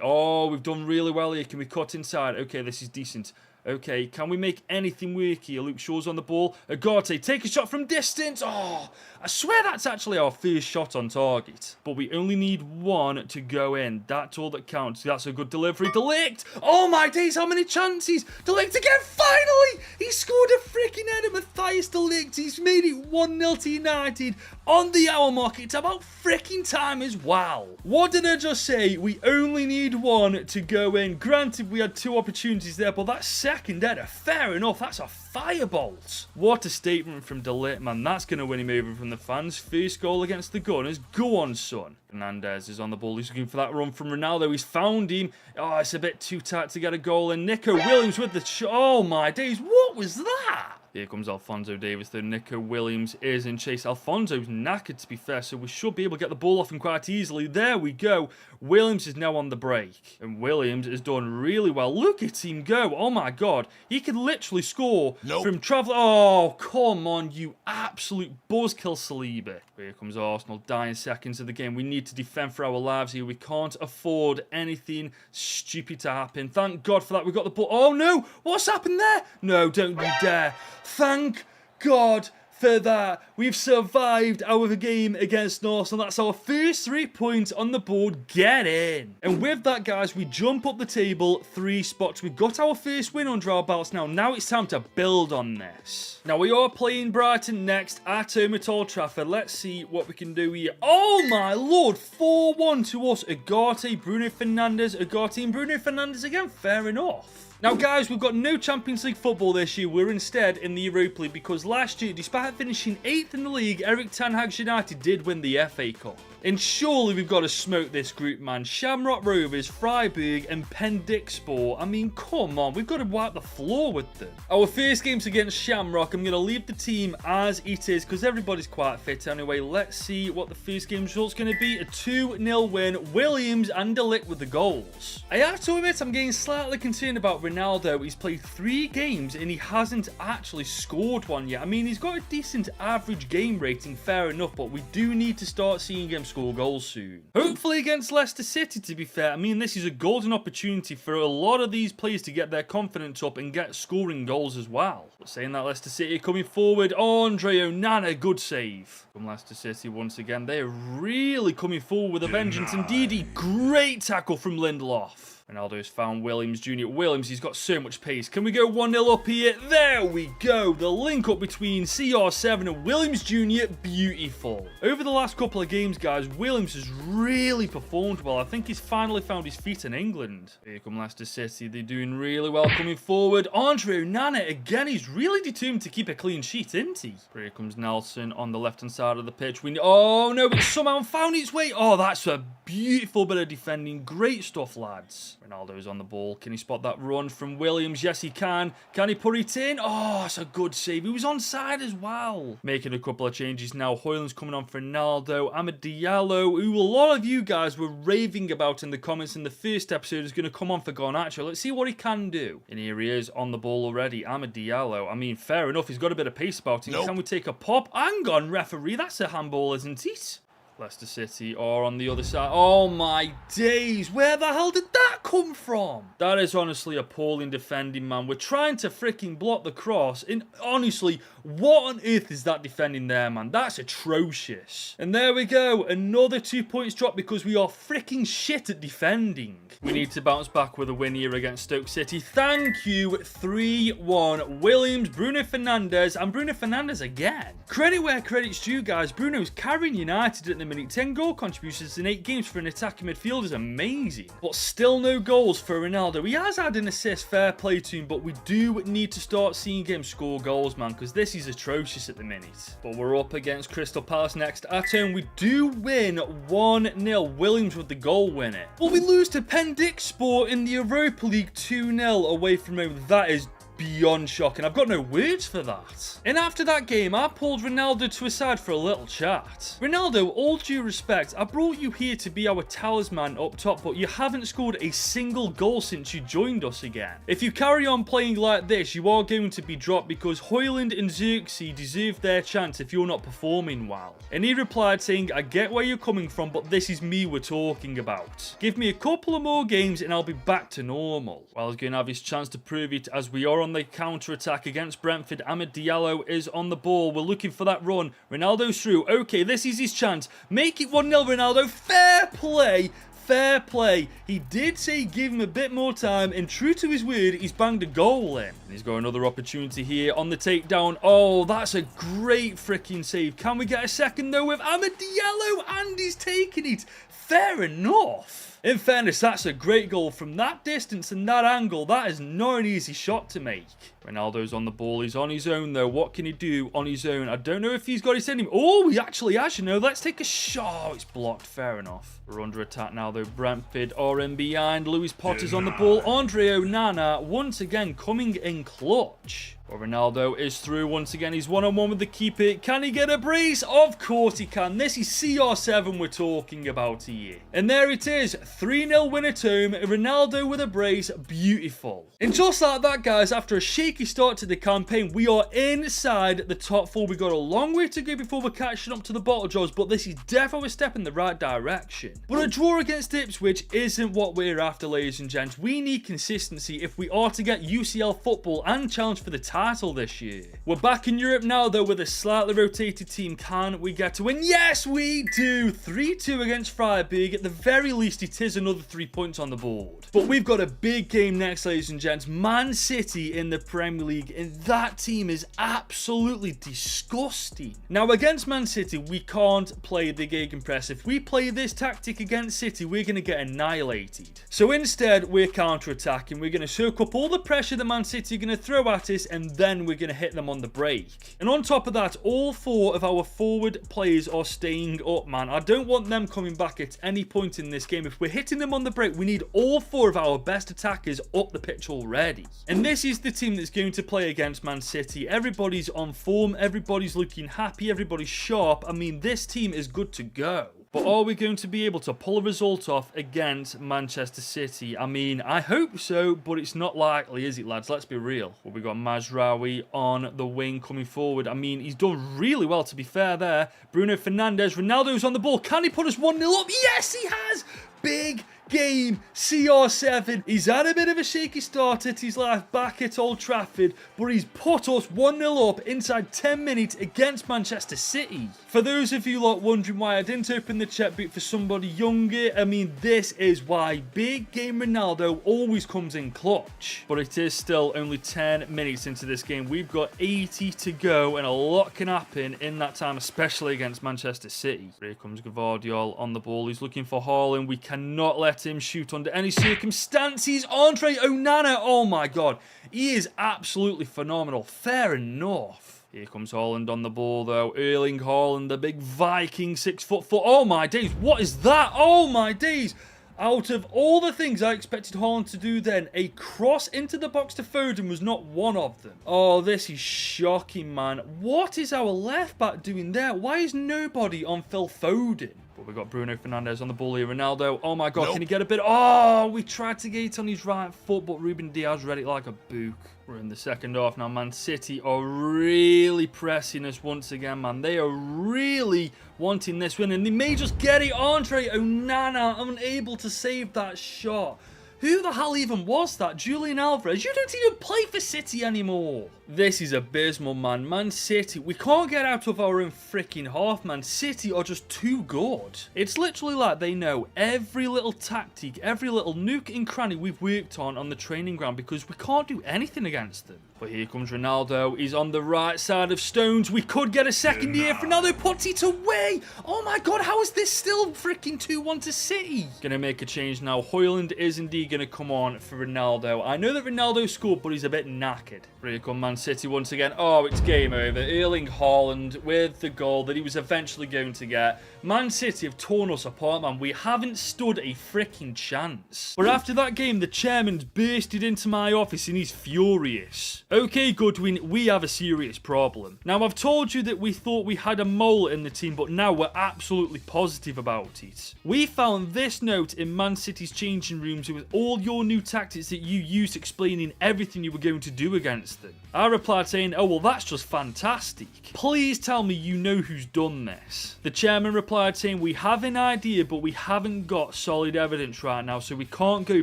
Oh, we've done really well here. Can we cut inside? Okay, this is decent. Okay, can we make anything work here? Luke Shaw's on the ball. Agate, take a shot from distance. Oh, I swear that's actually our first shot on target. But we only need 1 to go in. That's all that counts. That's a good delivery. De Ligt. Oh my days, how many chances? De Ligt again, finally! He scored a freaking header, Matthias De Ligt. He's made it 1-0 to United on the hour mark. It's about freaking time as well. What did I just say? We only need 1 to go in. Granted, we had 2 opportunities there, but that's second header, fair enough, that's a firebolt. What a statement from De Ligt, man. That's going to win him over from the fans. First goal against the Gunners. Go on, son. Fernandes is on the ball. He's looking for that run from Ronaldo. He's found him. Oh, it's a bit too tight to get a goal. And Nico Williams with the shot. Oh, my days. What was that? Here comes Alphonso Davies, though. Nico Williams is in chase. Alphonso's knackered, to be fair, so we should be able to get the ball off him quite easily. There we go. Williams is now on the break. And Williams has done really well. Look at him go. Oh, my God. He could literally score from travel. Oh, come on, you absolute buzzkill, Saliba. Here comes Arsenal, dying seconds of the game. We need to defend for our lives here. We can't afford anything stupid to happen. Thank God for that. We got the ball. Oh, no. What's happened there? No, don't you dare. Thank God for that. We've survived our game against Arsenal. That's our first 3 points on the board. Get in. And with that, guys, we jump up the table 3 spots. We've got our first win under our belts now. Now it's time to build on this. Now we are playing Brighton next at home at Old Trafford. Let's see what we can do here. Oh my lord, 4-1 to us. Agate, Bruno Fernandes, Agate and Bruno Fernandes again. Fair enough. Now, guys, we've got no Champions League football this year. We're instead in the Europa League because last year, despite finishing 8th in the league, Erik ten Hag's United did win the FA Cup. And surely we've got to smoke this group, man. Shamrock Rovers, Freiburg and Pendixspor. I mean, come on. We've got to wipe the floor with them. Our first game's against Shamrock. I'm going to leave the team as it is because everybody's quite fit anyway. Let's see what the first game result's going to be. A 2-0 win. Williams and De Ligt with the goals. I have to admit, I'm getting slightly concerned about Ronaldo. He's played 3 games and he hasn't actually scored one yet. I mean, he's got a decent average game rating, fair enough, but we do need to start seeing him score goals soon. Hopefully against Leicester City, to be fair. I mean, this is a golden opportunity for a lot of these players to get their confidence up and get scoring goals as well. But saying that, Leicester City coming forward. Andre Onana, good save from Leicester City once again. They're really coming forward with a vengeance. Indeed, great tackle from Lindelof. Ronaldo's found Williams Jr. Williams, he's got so much pace. Can we go 1-0 up here? There we go. The link up between CR7 and Williams Jr. Beautiful. Over the last couple of games, guys, Williams has really performed well. I think he's finally found his feet in England. Here come Leicester City. They're doing really well coming forward. Andre Onana, again, he's really determined to keep a clean sheet, isn't he? Here comes Nelson on the left-hand side of the pitch. Oh, no, but somehow found its way. Oh, that's a beautiful bit of defending. Great stuff, lads. Ronaldo's on the ball. Can he spot that run from Williams? Yes, he can. Can he put it in? Oh, that's a good save. He was onside as well. Making a couple of changes now. Højlund's coming on for Ronaldo. Amad Diallo, who a lot of you guys were raving about in the comments in the first episode, is going to come on for Garnacho. Let's see what he can do. And here he is on the ball already. Amad Diallo. I mean, fair enough. He's got a bit of pace about him. Nope. Can we take a pop? Hang on, referee. That's a handball, isn't it? Leicester City are on the other side. Oh my days, where the hell did that come from? That is honestly appalling defending, man. We're trying to freaking block the cross, and honestly, what on earth is that defending there, man? That's atrocious. And there we go, another 2 points drop because we are freaking shit at defending. We need to bounce back with a win here against Stoke City. Thank you, 3-1. Williams, Bruno Fernandes, and Bruno Fernandes again. Credit where credit's due, guys. Bruno's carrying United at the minute. 10 goal contributions in 8 games for an attacking midfield is amazing. But still no goals for Ronaldo. He has had an assist, fair play to him, but we do need to start seeing him score goals, man, because this is atrocious at the minute. But we're up against Crystal Palace next at home. We do win 1-0. Williams with the goal winner. But we lose to Pendikspor in the Europa League 2-0 away from home. That is beyond shocking. I've got no words for that. And after that game, I pulled Ronaldo to a side for a little chat. Ronaldo, all due respect, I brought you here to be our talisman up top, but you haven't scored a single goal since you joined us again. If you carry on playing like this, you are going to be dropped because Højlund and Zirkzee deserve their chance if you're not performing well. And he replied saying, I get where you're coming from, but this is me we're talking about. Give me a couple of more games and I'll be back to normal. Well, he's going to have his chance to prove it as we are on the counter-attack against Brentford. Amad Diallo is on the ball. We're looking for that run. Ronaldo's through. Okay, this is his chance. Make it 1-0, Ronaldo. Fair play. Fair play. He did say give him a bit more time, and true to his word, he's banged a goal in. And he's got another opportunity here on the takedown. Oh, that's a great freaking save. Can we get a second, though, with Amad Diallo? And he's taking it. Fair enough. In fairness, that's a great goal from that distance and that angle. That is not an easy shot to make. Ronaldo's on the ball. He's on his own, though. What can he do on his own? I don't know if he's got it in him. Oh, he actually has, you know. Let's take a shot. Oh, it's blocked. Fair enough. We're under attack now, though. Brentford are in behind. Lewis Potter's on the ball. Onana once again coming in clutch. Well, Ronaldo is through once again. He's one-on-one with the keeper. Can he get a brace? Of course he can. This is CR7 we're talking about here. And there it is. 3-0 win at home. Ronaldo with a brace. Beautiful. And just like that, guys, after a shaky start to the campaign, we are inside the top 4. We've got a long way to go before we're catching up to the bottle jobs, but this is definitely a step in the right direction. But a draw against Ipswich isn't what we're after, ladies and gents. We need consistency if we are to get UCL football and challenge for the title this year. We're back in Europe now, though, with a slightly rotated team. Can we get to win? Yes, we do. 3-2 against Freiburg. At the very least, it is another 3 points on the board. But we've got a big game next, ladies and gents. Man City in the Premier League, and that team is absolutely disgusting. Now, against Man City, we can't play the gegenpress. If we play this tactic against City, we're going to get annihilated. So instead, we're counter-attacking. We're going to soak up all the pressure that Man City are going to throw at us, and then we're going to hit them on the break. And on top of that, all 4 of our forward players are staying up, man. I don't want them coming back at any point in this game. If we're hitting them on the break, we need all 4 of our best attackers up the pitch already. And this is the team that's going to play against Man City. Everybody's on form. Everybody's looking happy. Everybody's sharp. I mean, this team is good to go. But are we going to be able to pull a result off against Manchester City? I mean, I hope so, but it's not likely, is it, lads? Let's be real. Well, we've got Mazraoui on the wing coming forward. I mean, he's done really well, to be fair there. Bruno Fernandes. Ronaldo's on the ball. Can he put us 1-0 up? Yes, he has! Big game, CR7. He's had a bit of a shaky start at his life back at Old Trafford, but he's put us 1-0 up inside 10 minutes against Manchester City. For those of you lot wondering why I didn't open the checkbook for somebody younger, I mean, this is why big game Ronaldo always comes in clutch. But it is still only 10 minutes into this game. We've got 80 to go, and a lot can happen in that time, especially against Manchester City. Here comes Gvardiol on the ball. He's looking for Haaland. We cannot let him shoot under any circumstances. Onana, oh my god, he is absolutely phenomenal. Fair enough. Here comes Haaland on the ball, though. Erling Haaland, the big Viking 6'4". Oh my days, what is that? Oh my days. Out of all the things I expected Haaland to do then, a cross into the box to Foden was not one of them. Oh, this is shocking, man. What is our left back doing there? Why is nobody on Phil Foden? But we've got Bruno Fernandes on the ball here. Ronaldo. Oh my God, can he get a bit? Oh, we tried to get it on his right foot, but Ruben Diaz read it like a book. We're in the second half now. Man City are really pressing us once again, man. They are really wanting this win, and they may just get it. Andre Onana unable to save that shot. Who the hell even was that? Julian Alvarez? You don't even play for City anymore. This is abysmal, man. Man City, we can't get out of our own freaking half, man. City are just too good. It's literally like they know every little tactic, every little nook and cranny we've worked on the training ground, because we can't do anything against them. But here comes Ronaldo. He's on the right side of Stones. We could get a second here. Ronaldo puts it away. Oh my God, how is this still freaking 2-1 to City? Gonna make a change now. Højlund is indeed gonna come on for Ronaldo. I know that Ronaldo scored, but he's a bit knackered. Here come Man City once again. Oh, it's game over. Erling Haaland with the goal that he was eventually going to get. Man City have torn us apart, man. We haven't stood a freaking chance. But after that game, the chairman's bursted into my office and he's furious. Okay, Goodwin, we have a serious problem. Now, I've told you that we thought we had a mole in the team, but now we're absolutely positive about it. We found this note in Man City's changing rooms with all your new tactics that you used, explaining everything you were going to do against them. I replied saying, oh, well, that's just fantastic. Please tell me you know who's done this. The chairman replied saying, we have an idea, but we haven't got solid evidence right now, so we can't go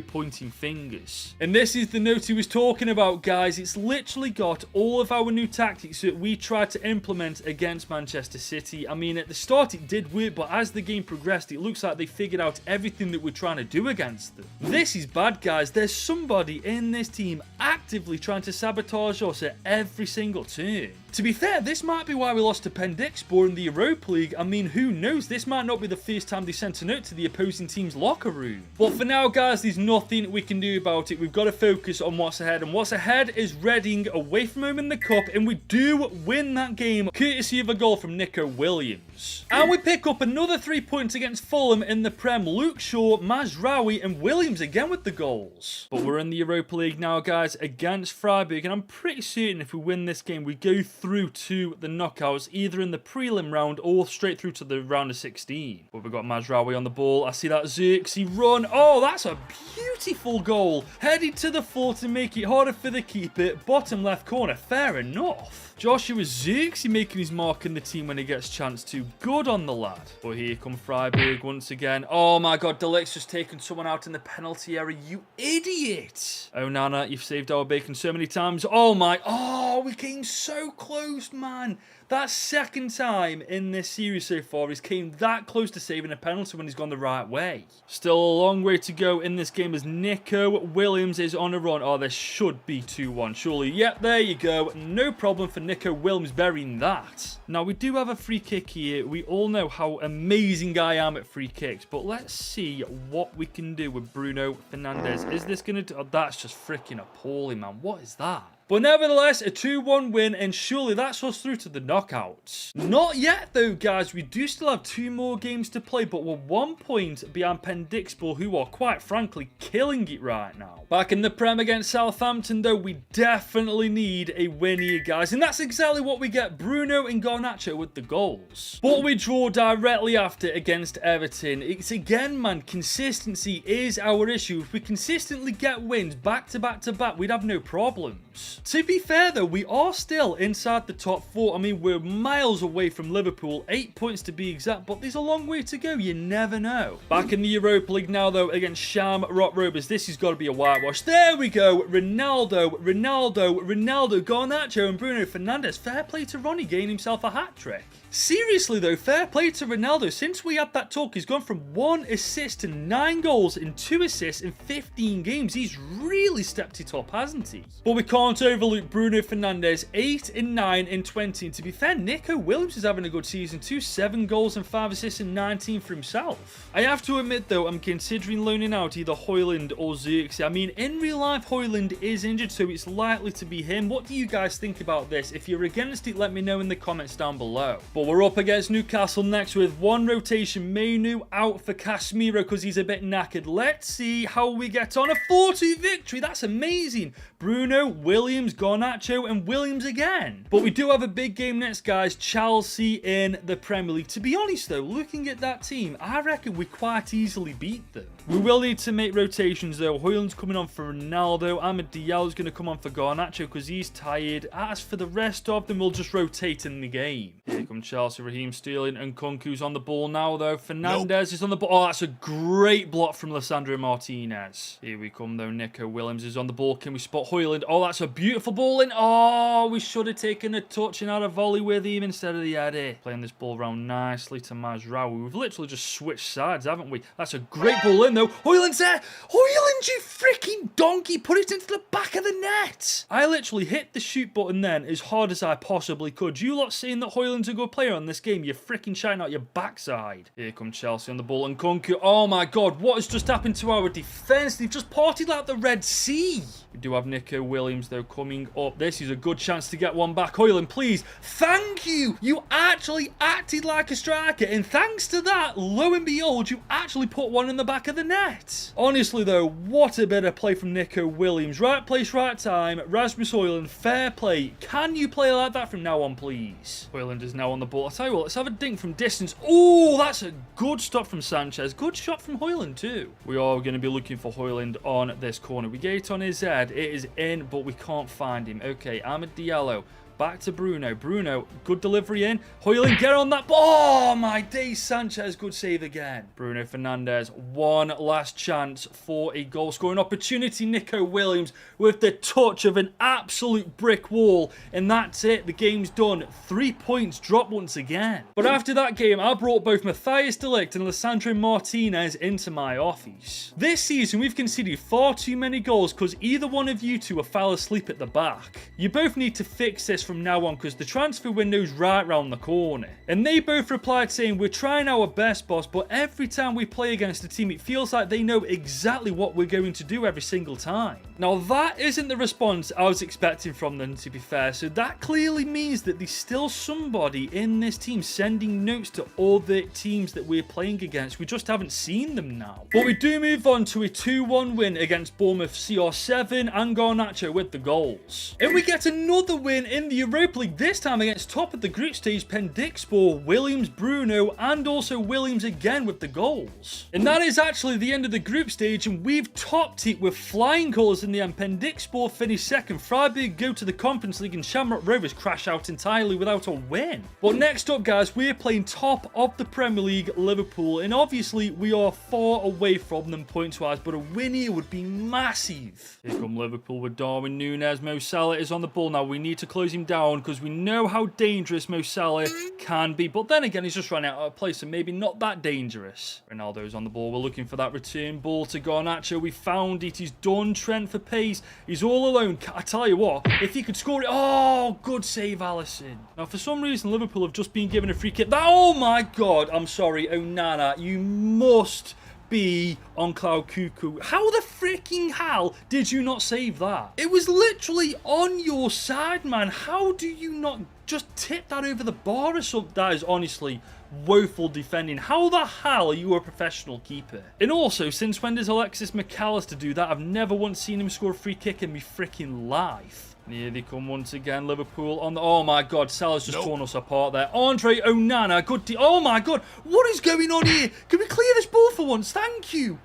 pointing fingers. And this is the note he was talking about, guys. It's literally got all of our new tactics that we tried to implement against Manchester City. I mean, at the start it did work, but as the game progressed, it looks like they figured out everything that we're trying to do against them. This is bad, guys. There's somebody in this team actively trying to sabotage us at every single turn. To be fair, this might be why we lost to Pendixspor in the Europa League. I mean, who knows? This might not be the first time they sent a note to the opposing team's locker room. But for now, guys, there's nothing we can do about it. We've got to focus on what's ahead. And what's ahead is Reading away from home in the Cup. And we do win that game, courtesy of a goal from Nico Williams. And we pick up another 3 points against Fulham in the Prem. Luke Shaw, Mazraoui, and Williams again with the goals. But we're in the Europa League now, guys, against Freiburg. And I'm pretty certain if we win this game, we go through to the knockouts, either in the prelim round or straight through to the round of 16. But we've got Mazraoui on the ball. I see that Zirkzee run. Oh, that's a beautiful goal. Headed to the floor to make it harder for the keeper. Bottom left corner. Fair enough. Joshua Zirkzee making his mark in the team when he gets chance to. Good on the lad. But here come Freiburg once again. Oh my God, De Ligt's just taken someone out in the penalty area. You idiot. Onana, you've saved our bacon so many times. Oh my. Oh, we came so close, man. That second time in this series so far, he's came that close to saving a penalty when he's gone the right way. Still a long way to go in this game as Nico Williams is on a run. Oh, this should be 2-1, surely. Yep, there you go. No problem for Nico Williams burying that. Now, we do have a free kick here. We all know how amazing I am at free kicks, but let's see what we can do with Bruno Fernandes. Is this going to do... Oh, that's just freaking appalling, man. What is that? But nevertheless, a 2-1 win, and surely that's us through to the knockouts. Not yet, though, guys. We do still have 2 more games to play, but we're 1 point behind Pendixspor, who are, quite frankly, killing it right now. Back in the Prem against Southampton, though, we definitely need a win here, guys. And that's exactly what we get. Bruno and Garnacho with the goals. But we draw directly after against Everton. It's, again, man, consistency is our issue. If we consistently get wins back to back to back, we'd have no problems. To be fair, though, we are still inside the top 4. I mean, we're miles away from Liverpool, 8 points to be exact, but there's a long way to go. You never know. Back in the Europa League now, though, against Shamrock Rovers. This has got to be a whitewash. There we go. Ronaldo, Garnacho, and Bruno Fernandes. Fair play to Ronnie, getting himself a hat-trick. Seriously, though, fair play to Ronaldo. Since we had that talk, he's gone from 1 assist to 9 goals and 2 assists in 15 games. He's really stepped it up, hasn't he? But we can't overlook Bruno Fernandes, 8 and 9 in 20. And to be fair, Nico Williams is having a good season too. 7 goals and 5 assists and 19 for himself. I have to admit, though, I'm considering loaning out either Højlund or Zirkzee. I mean, in real life, Højlund is injured, so it's likely to be him. What do you guys think about this? If you're against it, let me know in the comments down below. But we're up against Newcastle next with 1 rotation. Mainoo out for Casemiro because he's a bit knackered. Let's see how we get on. A 4-2 victory. That's amazing. Bruno, Williams, Williams, Garnacho, and Williams again. But we do have a big game next, guys. Chelsea in the Premier League. To be honest, though, looking at that team, I reckon we quite easily beat them. We will need to make rotations, though. Højlund's coming on for Ronaldo. Amad Diallo's going to come on for Garnacho because he's tired. As for the rest of them, we'll just rotate in the game. Here come Chelsea, Raheem Sterling, and Kunku's on the ball now, though. Fernandes is on the ball. Oh, that's a great block from Lisandro Martinez. Here we come, though. Nico Williams is on the ball. Can we spot Højlund? Oh, that's a beautiful ball in. Oh, we should have taken a touch and had a volley with him instead of the header. Playing this ball around nicely to Mazraoui. We've literally just switched sides, haven't we? That's a great ball in, though. Højlund's there. Højlund, you freaking donkey. Put it into the back of the net. I literally hit the shoot button then as hard as I possibly could. You lot saying that Højlund's a good player on this game, you're freaking shouting out your backside. Here come Chelsea on the ball and Kunku. Oh my God, what has just happened to our defence? They've just partied like the Red Sea. We do have Nico Williams, though, coming up. This is a good chance to get one back. Højlund, please. Thank you. You actually acted like a striker. And thanks to that, lo and behold, you actually put one in the back of the net. Honestly, though, what a better play from Nico Williams. Right place, right time. Rasmus Højlund, fair play. Can you play like that from now on, please? Højlund is now on the ball. I'll tell you what, let's have a dink from distance. Oh, that's a good stop from Sanchez. Good shot from Højlund, too. We are going to be looking for Højlund on this corner. We get it on his head. It is in, but we can't find him. Okay, Amad Diallo. Back to Bruno. Bruno, good delivery in. Højlund, get on that ball. Oh, my days. Sanchez, good save again. Bruno Fernandes, one last chance for a goal-scoring opportunity. Nico Williams with the touch of an absolute brick wall. And that's it. The game's done. 3 points dropped once again. But after that game, I brought both Matthijs de Ligt and Lisandro Martinez into my office. This season, we've conceded far too many goals because either one of you two are fell asleep at the back. You both need to fix this from now on because the transfer window's right round the corner. And they both replied saying, we're trying our best, boss, but every time we play against a team, it feels like they know exactly what we're going to do every single time. Now, that isn't the response I was expecting from them, to be fair, so that clearly means that there's still somebody in this team sending notes to other teams that we're playing against. We just haven't seen them now. But we do move on to a 2-1 win against Bournemouth. CR7 and Garnacho with the goals. And we get another win in the Europa League, this time against top of the group stage Pendikspor, Williams, Bruno, and also Williams again with the goals. And that is actually the end of the group stage, and we've topped it with flying colours in the end. Pendikspor finished second, Freiburg go to the Conference League, and Shamrock Rovers crash out entirely without a win. But next up, guys, we're playing top of the Premier League, Liverpool, and obviously we are far away from them points-wise, but a win here would be massive. Here come Liverpool with Darwin Núñez. Mo Salah is on the ball now. We need to close him down because we know how dangerous Mo Salah can be. But then again, he's just run out of place, so maybe not that dangerous. Ronaldo's on the ball. We're looking for that return ball to Garnacho. We found it. He's done Trent for pace. He's all alone. I tell you what, if he could score it... Oh, good save, Alisson. Now, for some reason, Liverpool have just been given a free kick. Oh, my God. I'm sorry, Onana. You must... be on cloud cuckoo. How the freaking hell did you not save that? It was literally on your side, man. How do you not just tip that over the bar or something? That is honestly woeful defending. How the hell are you a professional keeper? And also, since when does Alexis McAllister do that? I've never once seen him score a free kick in my freaking life. And here they come once again, Liverpool on the... Oh my God, Salah's just torn us apart there. Andre Onana, good... Oh my God, what is going on here? Can we clear this ball for once? Thank you.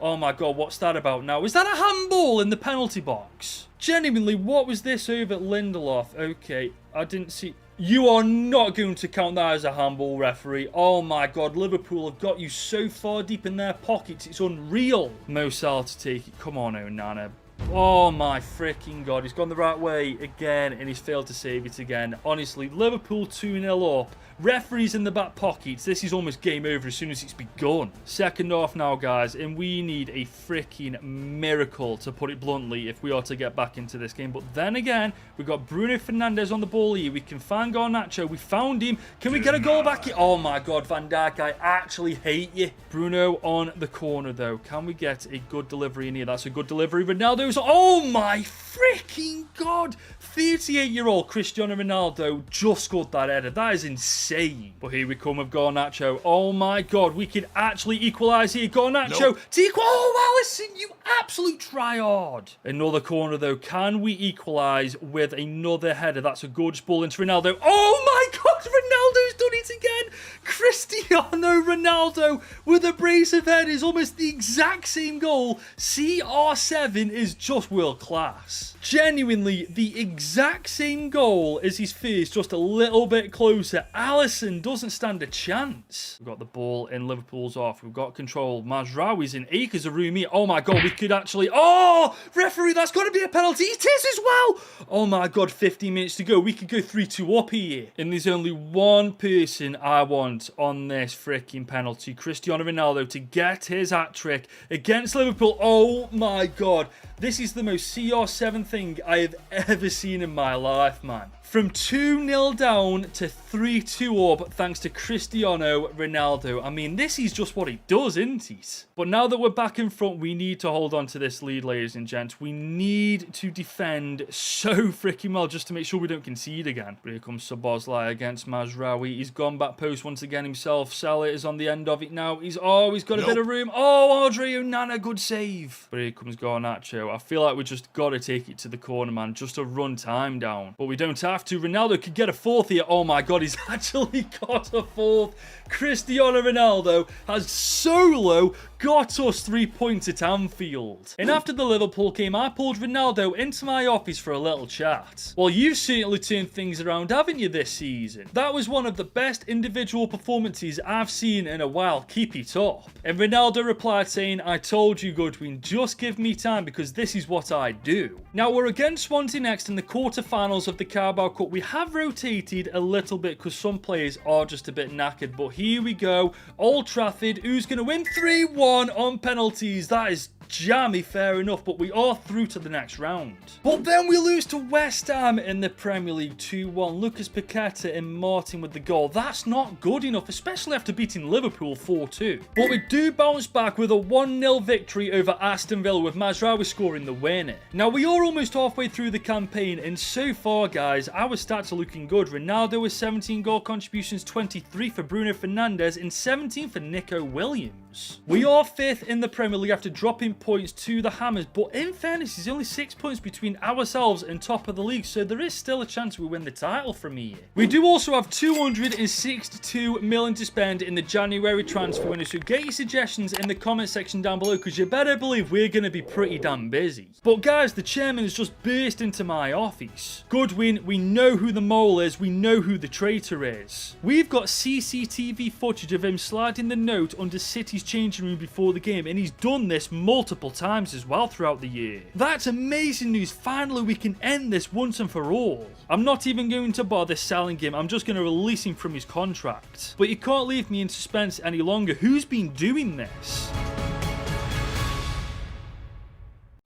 Oh my God, what's that about now? Is that a handball in the penalty box? Genuinely, what was this over at Lindelof? Okay, I didn't see... You are not going to count that as a handball, referee. Oh my God, Liverpool have got you so far deep in their pockets. It's unreal. Mo Salah to take it. Come on, Onana. Oh my freaking God, he's gone the right way again and he's failed to save it again. Honestly, Liverpool 2-0 up. Referees in the back pockets. This is almost game over as soon as it's begun. Second half now, guys, and we need a freaking miracle, to put it bluntly, if we are to get back into this game. But then again, we've got Bruno Fernandes on the ball here. We can find Garnacho. We found him. Can we get a goal back here? Oh my God, Van Dijk, I actually hate you. Bruno on the corner, though. Can we get a good delivery in here? That's a good delivery. Ronaldo Ronaldo's... Oh my freaking God! 38-year-old Cristiano Ronaldo just scored that header. That is insane. But here we come with Garnacho. Oh my God, we can actually equalise here. Garnacho to equal. Oh, Alisson, you absolute tryhard. Another corner though. Can we equalise with another header? That's a good ball into Ronaldo. Oh my God, Ronaldo's done it again. Cristiano Ronaldo with a brace of headers. Almost the exact same goal. CR7 is just world class. Genuinely, the exact same goal as his first, just a little bit closer. Alisson doesn't stand a chance. We've got the ball in Liverpool's off. We've got control. Mazraoui's in acres of room here. Oh my God, we could actually... Oh, referee, that's got to be a penalty. It is as well. Oh my God, 15 minutes to go. We could go 3-2 up here. And there's only one person I want on this freaking penalty. Cristiano Ronaldo to get his hat-trick against Liverpool. Oh my God. This is the most CR7 thing I have ever seen in my life, man. From 2-0 down to 3-2 up thanks to Cristiano Ronaldo. I mean, this is just what he does, isn't it? But now that we're back in front, we need to hold on to this lead, ladies and gents. We need to defend so freaking well just to make sure we don't concede again. But here comes Szoboszlai against Mazraoui. He's gone back post once again himself. Salah is on the end of it now. He's got a bit of room. Oh, Unmasking, good save. But here comes Garnacho. I feel like we just got to take it to the corner, man, just to run time down. But we don't have to. Ronaldo could get a fourth here. Oh my God, he's actually got a fourth. Cristiano Ronaldo has solo got us 3 points at Anfield. And after the Liverpool game, I pulled Ronaldo into my office for a little chat. Well, you've certainly turned things around, haven't you, this season? That was one of the best individual performances I've seen in a while. Keep it up. And Ronaldo replied saying, I told you, Goodwin, just give me time because this is what I do. Now, we're against Swansea next in the quarterfinals of the Carabao Cup. We have rotated a little bit because some players are just a bit knackered, but here we go. Old Trafford, who's going to win 3-1 on penalties? That is jammy, fair enough, but we are through to the next round. But then we lose to West Ham in the Premier League 2-1. Lucas Paqueta and Martin with the goal. That's not good enough, especially after beating Liverpool 4-2. But we do bounce back with a 1-0 victory over Aston Villa with Mazraoui scoring the winner. Now, we are almost halfway through the campaign, and so far, guys, our stats are looking good. Ronaldo with 17 goal contributions, 23 for Bruno Fernandes, and 17 for Nico Williams. We are 5th in the Premier League after dropping points to the Hammers, but in fairness, there's only 6 points between ourselves and top of the league, so there is still a chance we win the title from here. We do also have 262 million to spend in the January transfer window, so get your suggestions in the comment section down below, because you better believe we're going to be pretty damn busy. But guys, the chairman has just burst into my office. Goodwin, we know who the mole is, we know who the traitor is. We've got CCTV footage of him sliding the note under City's changing room before the game, and he's done this multiple times as well throughout the year. That's amazing news. Finally, we can end this once and for all. I'm not even going to bother selling him. I'm just going to release him from his contract. But you can't leave me in suspense any longer. Who's been doing this?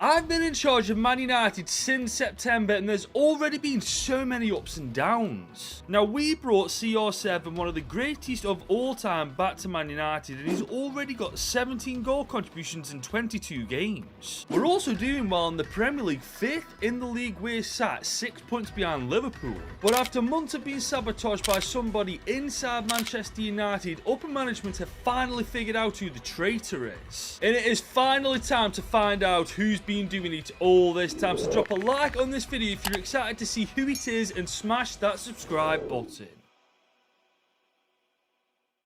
I've been in charge of Man United since September, and there's already been so many ups and downs. Now, we brought CR7, one of the greatest of all time, back to Man United, and he's already got 17 goal contributions in 22 games. We're also doing well in the Premier League. 5th in the league, we're sat 6 points behind Liverpool. But after months of being sabotaged by somebody inside Manchester United, upper management have finally figured out who the traitor is. And it is finally time to find out who's been doing it all this time. So drop a like on this video if you're excited to see who it is, and smash that subscribe button.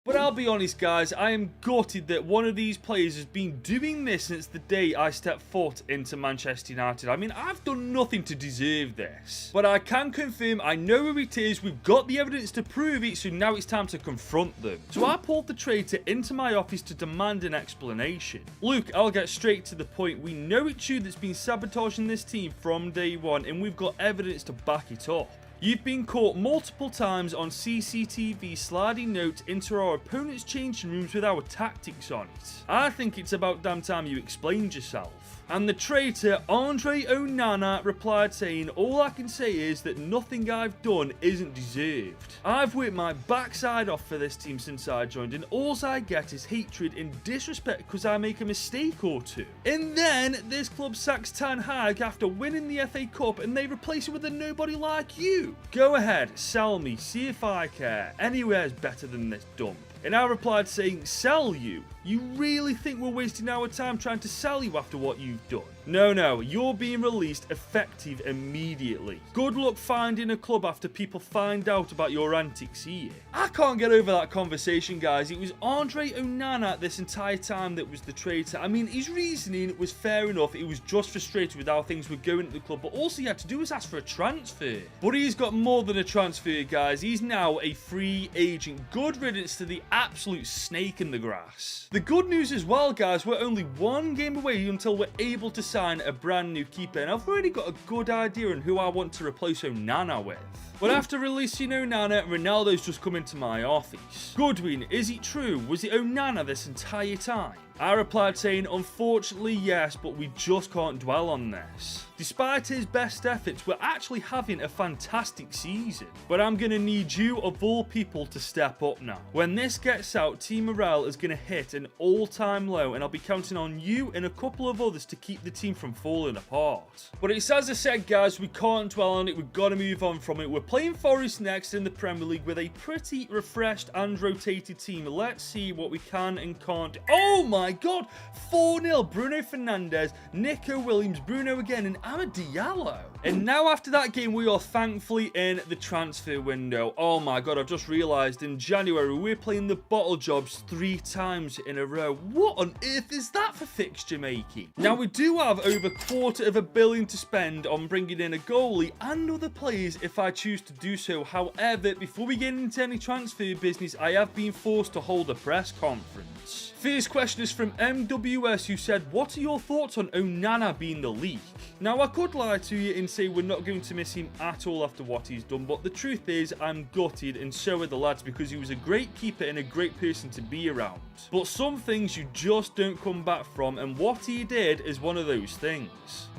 But I'll be honest, guys, I am gutted that one of these players has been doing this since the day I stepped foot into Manchester United. I mean, I've done nothing to deserve this. But I can confirm I know who it is, we've got the evidence to prove it, so now it's time to confront them. So I pulled the traitor into my office to demand an explanation. Look, I'll get straight to the point. We know it's you that's been sabotaging this team from day one, and we've got evidence to back it up. You've been caught multiple times on CCTV sliding notes into our opponent's changing rooms with our tactics on it. I think it's about damn time you explained yourself. And the traitor Andre Onana replied saying, all I can say is that nothing I've done isn't deserved. I've worked my backside off for this team since I joined, and all I get is hatred and disrespect because I make a mistake or two. And then this club sacks Ten Hag after winning the FA Cup and they replace it with a nobody like you. Go ahead, sell me, see if I care. Anywhere's better than this dump. And I replied saying, sell you? You really think we're wasting our time trying to sell you after what you've done? No, you're being released effective immediately. Good luck finding a club after people find out about your antics here. I can't get over that conversation, guys. It was Andre Onana this entire time that was the traitor. I mean, his reasoning was fair enough. He was just frustrated with how things were going at the club, but all he had to do was ask for a transfer. But he's got more than a transfer, guys. He's now a free agent. Good riddance to the absolute snake in the grass. The good news as well, guys, we're only one game away until we're able to sign a brand new keeper, and I've already got a good idea on who I want to replace Onana with. But after releasing Onana, Ronaldo's just come into my office. Goodwin, is it true? Was it Onana this entire time? I replied saying, unfortunately yes, but we just can't dwell on this. Despite his best efforts, we're actually having a fantastic season. But I'm going to need you, of all people, to step up now. When this gets out, team morale is going to hit an all-time low, and I'll be counting on you and a couple of others to keep the team from falling apart. But it's as I said, guys, we can't dwell on it. We've got to move on from it. We're playing Forest next in the Premier League with a pretty refreshed and rotated team. Let's see what we can and can't do. Oh my God, 4-0, Bruno Fernandes, Nico Williams, Bruno again, and Amad Diallo. And now after that game, we are thankfully in the transfer window. Oh my God, I've just realised in January, we're playing the bottle jobs 3 times in a row. What on earth is that for fixture making? Now, we do have over $250 million to spend on bringing in a goalie and other players if I choose to do so. However, before we get into any transfer business, I have been forced to hold a press conference. First question is from MWS, who said, what are your thoughts on Onana being the leak? Now, I could lie to you and say we're not going to miss him at all after what he's done, but the truth is I'm gutted, and so are the lads, because he was a great keeper and a great person to be around. But some things you just don't come back from, and what he did is one of those things.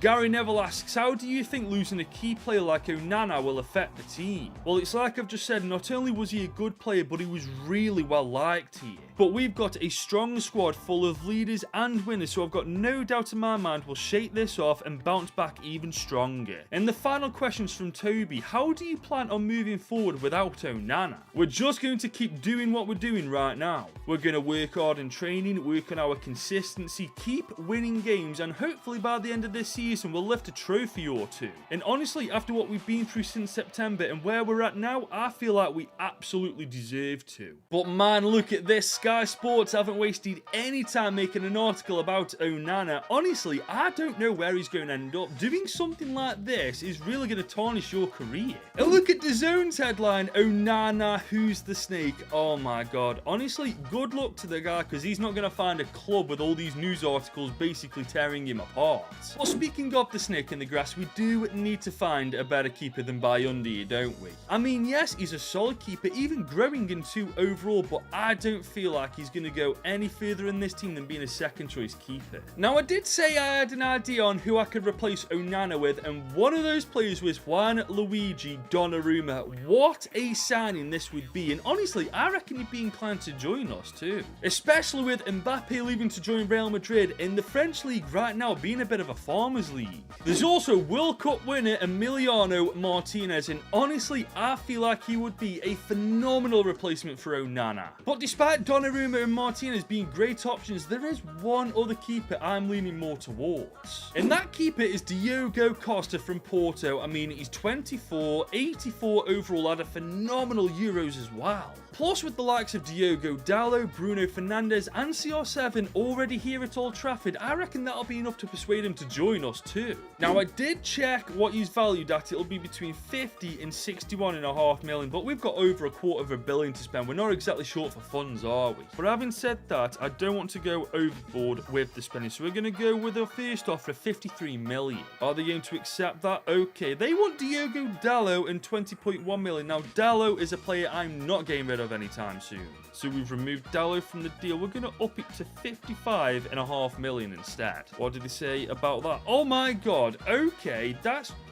Gary Neville asks, how do you think losing a key player like Onana will affect the team? Well, it's like I've just said, not only was he a good player, but he was really well liked here. But we've got a strong squad full of leaders and winners, so I've got no doubt in my mind we'll shake this off and bounce back even stronger. And the final question's from Toby. How do you plan on moving forward without Onana? We're just going to keep doing what we're doing right now. We're going to work hard in training, work on our consistency, keep winning games, and hopefully by the end of this season we'll lift a trophy or two. And honestly, after what we've been through since September and where we're at now, I feel like we absolutely deserve to. But man, look at this. Sky Sports haven't wasted any time making an article about Onana. Honestly, I don't know where he's going to end up. Doing something like this is really going to tarnish your career. And look at DAZN's headline, Onana, who's the snake? Oh my God. Honestly, good luck to the guy, because he's not going to find a club with all these news articles basically tearing him apart. Well, speaking of the snake in the grass, we do need to find a better keeper than Bayundi, don't we? I mean, yes, he's a solid keeper, even growing in 2 overall, but I don't feel like he's going to go any further in this team than being a second choice keeper. Now, I did say I had an idea on who I could replace Onana with, and one of those players was Gianluigi Donnarumma. What a signing this would be, and honestly, I reckon he'd be inclined to join us too. Especially with Mbappe leaving to join Real Madrid, in the French league right now being a bit of a farmers league. There's also World Cup winner Emiliano Martinez, and honestly, I feel like he would be a phenomenal replacement for Onana. But despite Donnarumma and Martinez being great options, there is one other keeper I'm leaning more towards. And that keeper is Diogo Costa from Porto. I mean, he's 24, 84 overall, had a phenomenal Euros as well. Plus, with the likes of Diogo Dalot, Bruno Fernandes and CR7 already here at Old Trafford, I reckon that'll be enough to persuade him to join us too. Now, I did check what he's valued at. It'll be between 50 and 61.5 million, but we've got over $250 million to spend. We're not exactly short for funds, are we? But having said that, I don't want to go overboard with the spending. So we're going to go with our first offer of 53 million. Are they going to accept that? Okay, they want Diogo Dalot and 20.1 million. Now, Dalot is a player I'm not getting rid of anytime soon. So we've removed Dalot from the deal. We're going to up it to 55.5 million instead. What did they say about that? Oh my god. Okay,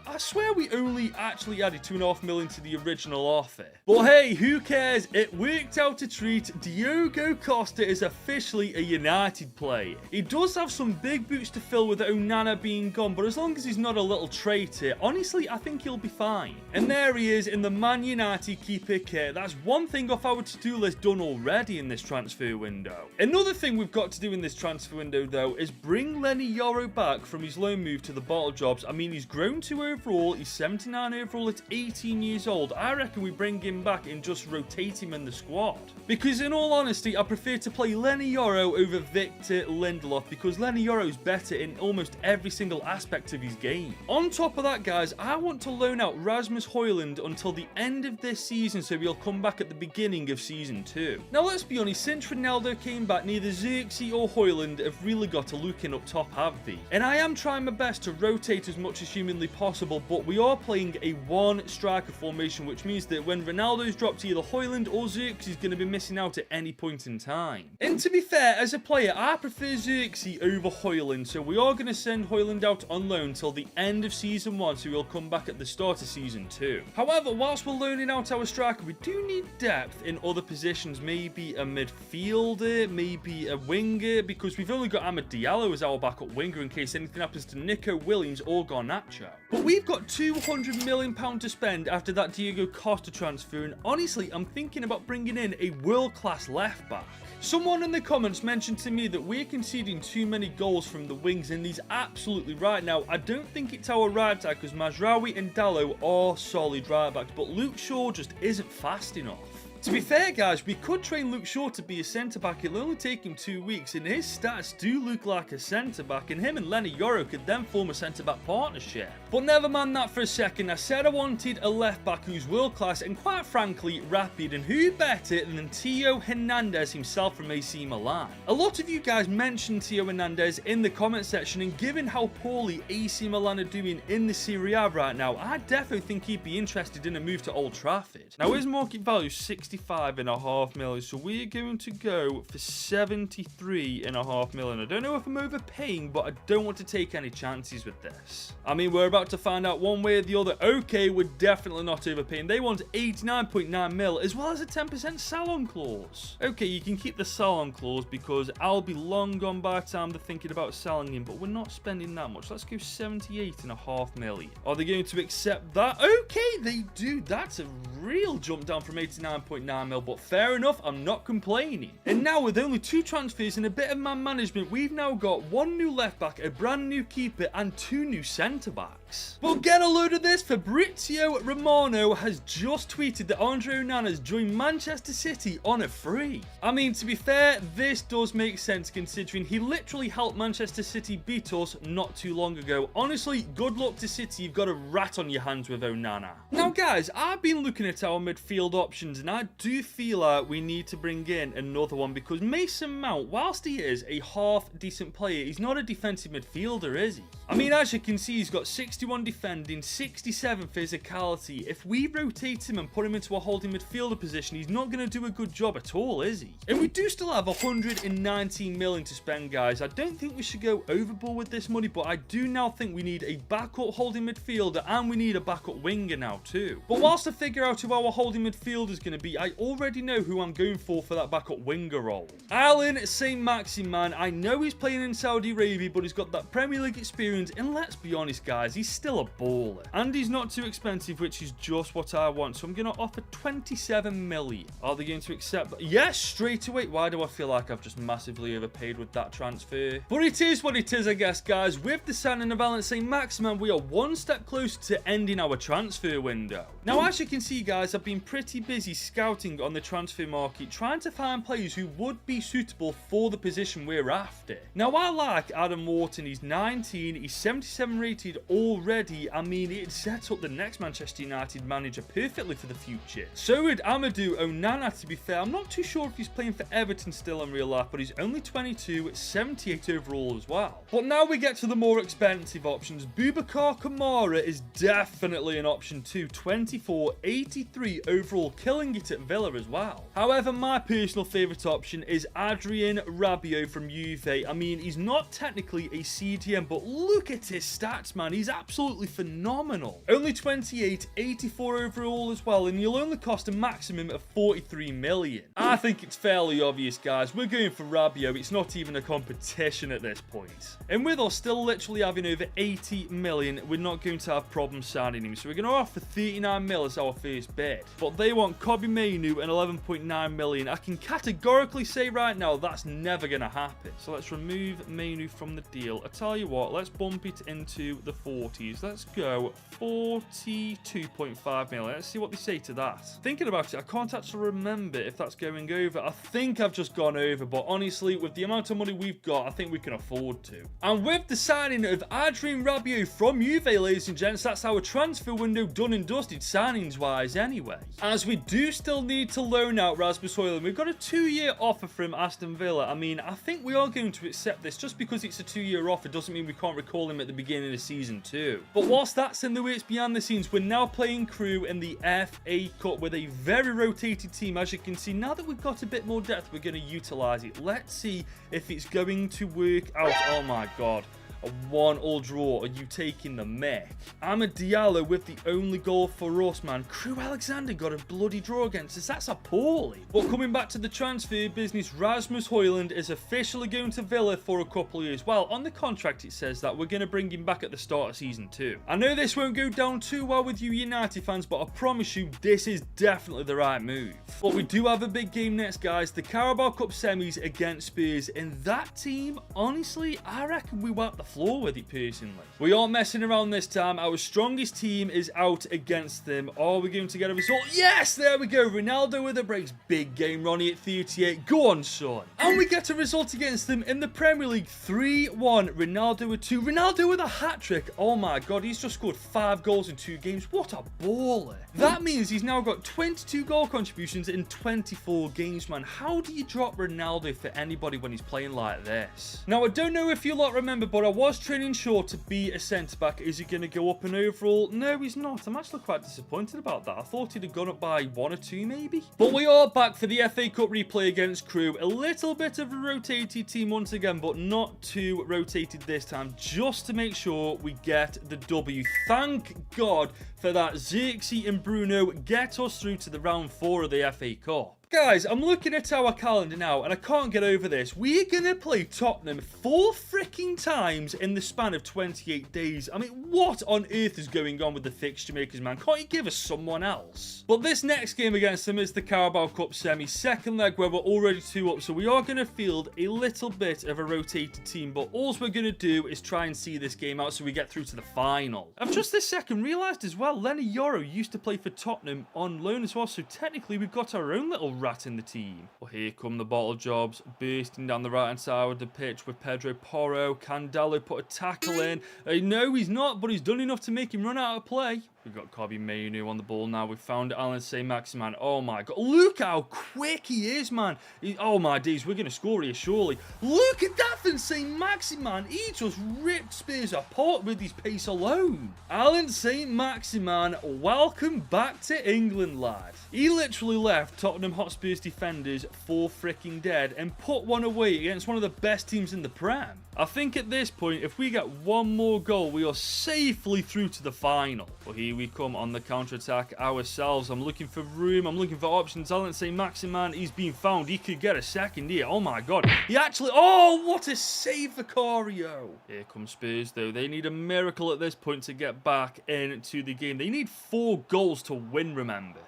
I swear we only actually added 2.5 million to the original offer. But hey, who cares? It worked out a treat. Diogo Costa is officially a United player. He does have some big boots to fill with Onana being gone, but as long as he's not a little traitor, honestly, I think he'll be fine. And there he is in the Man United keeper kit. That's one thing off our to-do list done already in this transfer window. Another thing we've got to do in this transfer window, though, is bring Lenny Yoro back from his loan move to the bottle jobs. I mean, he's grown to overall. He's 79 overall at 18 years old. I reckon we bring him back and just rotate him in the squad. Because in all honesty, I prefer to play Lenny Yoro over Victor Lindelof because Lenny Yoro is better in almost every single aspect of his game. On top of that, guys, I want to loan out Rasmus Højlund until the end of this season, so he'll come back at the beginning of season 2. Now, let's be honest, since Ronaldo came back, neither Zirkzee or Højlund have really got a looking up top, have they? And I am trying my best to rotate as much as humanly possible, but we are playing a one striker formation, which means that when Ronaldo's dropped, either Højlund or Zirkzee is going to be missing out at any point in time. And to be fair, as a player, I prefer Zirkzee over Højlund, so we are going to send Højlund out on loan till the end of season 1, so he'll come back at the start of season 2. However, whilst we're loaning out our striker, we do need depth in other positions, maybe a midfielder, maybe a winger, because we've only got Amad Diallo as our backup winger in case anything happens to Nico Williams or Garnacho. But we've got £200 million to spend after that Diogo Costa transfer, and honestly, I'm thinking about bringing in a world-class left-back. Someone in the comments mentioned to me that we're conceding too many goals from the wings, and he's absolutely right. Now, I don't think it's our right back because Mazraoui and Dalot are solid right backs, but Luke Shaw just isn't fast enough. To be fair, guys, we could train Luke Shaw to be a centre-back. It'll only take him 2 weeks, and his stats do look like a centre-back, and him and Lenny Yoro could then form a centre-back partnership. But never mind that for a second. I said I wanted a left-back who's world-class and, quite frankly, rapid, and who better than Theo Hernandez himself from AC Milan? A lot of you guys mentioned Theo Hernandez in the comment section, and given how poorly AC Milan are doing in the Serie A right now, I definitely think he'd be interested in a move to Old Trafford. Now, his market value is 65.5 million, so we're going to go for 73.5 million. I don't know if I'm overpaying, but I don't want to take any chances with this. I mean, we're about to find out one way or the other. Okay, we're definitely not overpaying. They want 89.9 mil as well as a 10% sell-on clause. Okay, you can keep the sell-on clause because I'll be long gone by the time they're thinking about selling him, but we're not spending that much. Let's go 78.5 million. Are they going to accept that? Okay, they do. That's a real jump down from 89.9 mil, but fair enough, I'm not complaining. And now with only 2 transfers and a bit of man management, we've now got 1 new left back, a brand new keeper, and 2 new centre backs. But get a load of this, Fabrizio Romano has just tweeted that Andre Onana's joined Manchester City on a free. I mean, to be fair, this does make sense considering he literally helped Manchester City beat us not too long ago. Honestly, good luck to City, you've got a rat on your hands with Onana. Now guys, I've been looking at our midfield options, and I do feel like we need to bring in another one because Mason Mount, whilst he is a half decent player, he's not a defensive midfielder, is he? I mean, as you can see, he's got 61 defending, 67 physicality. If we rotate him and put him into a holding midfielder position, he's not going to do a good job at all, is he? And we do still have 119 million to spend, guys. I don't think we should go overboard with this money, but I do now think we need a backup holding midfielder and we need a backup winger now too. But whilst I figure out who our holding midfielder is going to be, I already know who I'm going for that backup winger role. Alan St. Maximan, I know he's playing in Saudi Arabia, but he's got that Premier League experience, and let's be honest guys, he's still a baller. And he's not too expensive, which is just what I want, so I'm going to offer 27 million. Are they going to accept that? Yes, straight away. Why do I feel like I've just massively overpaid with that transfer? But it is what it is, I guess, guys. With the signing of Alan St. Maximan, we are one step closer to ending our transfer window. Now, as you can see, guys, I've been pretty busy scouting scouting on the transfer market, trying to find players who would be suitable for the position we're after. Now, I like Adam Wharton. He's 19, he's 77 rated already. I mean, it sets up the next Manchester United manager perfectly for the future. So would Amadou Onana, to be fair. I'm not too sure if he's playing for Everton still in real life, but he's only 22, 78 overall as well. But now we get to the more expensive options. Boubacar Kamara is definitely an option too. 24, 83 overall, killing it at Villa as well. However, my personal favourite option is Adrien Rabiot from Juve. I mean, he's not technically a CDM, but look at his stats, man. He's absolutely phenomenal. Only 28, 84 overall as well, and he'll only cost a maximum of 43 million. I think it's fairly obvious, guys. We're going for Rabiot. It's not even a competition at this point. And with us still literally having over 80 million, we're not going to have problems signing him. So we're going to offer 39 mil as our first bid. But they want Kobbie Mainoo and 11.9 million. I can categorically say right now that's never going to happen. So let's remove Mainoo from the deal. I tell you what, let's bump it into the 40s. Let's go 42.5 million. Let's see what they say to that. Thinking about it, I can't actually remember if that's going over. I think I've just gone over, but honestly, with the amount of money we've got, I think we can afford to. And with the signing of Adrien Rabiot from Juve, ladies and gents, that's our transfer window done and dusted, signings-wise anyway. As we do still need to loan out Rasmus Højlund. We've got a 2-year offer from Aston Villa. I mean, I think we are going to accept this. Just because it's a 2-year offer doesn't mean we can't recall him at the beginning of season 2. But whilst that's in the works behind the scenes, we're now playing Crew in the FA Cup with a very rotated team. As you can see, now that we've got a bit more depth, we're going to utilise it. Let's see if it's going to work out. Oh my god. A 1-1 draw. Are you taking the mech? Amad Diallo with the only goal for us, man. Crew Alexander got a bloody draw against us. That's appalling. But coming back to the transfer business, Rasmus Højlund is officially going to Villa for a couple of years. Well, on the contract it says that we're going to bring him back at the start of season 2. I know this won't go down too well with you United fans, but I promise you this is definitely the right move. But we do have a big game next, guys. The Carabao Cup semis against Spurs. And that team, honestly, I reckon we wipe the floor with it personally. We aren't messing around this time. Our strongest team is out against them. Are we going to get a result? Yes, there we go. Ronaldo with a brace. Big game, Ronnie at 38. Go on, son. And we get a result against them in the Premier League. 3-1. Ronaldo with 2. Ronaldo with a hat-trick. Oh my god, he's just scored 5 goals in 2 games. What a baller. That means he's now got 22 goal contributions in 24 games, man. How do you drop Ronaldo for anybody when he's playing like this? Now, I don't know if you lot remember, but I was training Shaw to be a centre-back. Is he going to go up in overall? No, he's not. I'm actually quite disappointed about that. I thought he'd have gone up by 1 or 2 maybe. But we are back for the FA Cup replay against Crew. A little bit of a rotated team once again, but not too rotated this time, just to make sure we get the W. Thank God for that. Zirkzee and Bruno get us through to the round 4 of the FA Cup. Guys, I'm looking at our calendar now, and I can't get over this. We're going to play Tottenham 4 freaking times in the span of 28 days. I mean, what on earth is going on with the fixture makers, man? Can't you give us someone else? But this next game against them is the Carabao Cup semi. Second leg where we're already 2 up, so we are going to field a little bit of a rotated team, but all we're going to do is try and see this game out so we get through to the final. I've just this second realised as well, Lenny Yoro used to play for Tottenham on loan as well, so technically we've got our own little rat in the team. Well, here come the bottle jobs, bursting down the right-hand side of the pitch with Pedro Porro. Candelo put a tackle in. No, he's not, but he's done enough to make him run out of play. We've got Kobbie Mainoo on the ball now. We've found Alan Saint-Maximin. Oh my god. Look how quick he is, man. Oh my days. We're going to score here, surely. Look at that from Saint-Maximin. He just ripped Spurs apart with his pace alone. Alan Saint-Maximin, welcome back to England, lad. He literally left Tottenham Hotspur's defenders for freaking dead and put one away against one of the best teams in the Prem. I think at this point, if we get one more goal, we are safely through to the final. But here we come on the counter-attack ourselves. I'm looking for room. I'm looking for options. Alan Saint-Maximin, he's been found. He could get a second here. Oh my god. He actually... Oh, what a save for Cario. Here comes Spurs, though. They need a miracle at this point to get back into the game. They need 4 goals to win, remember.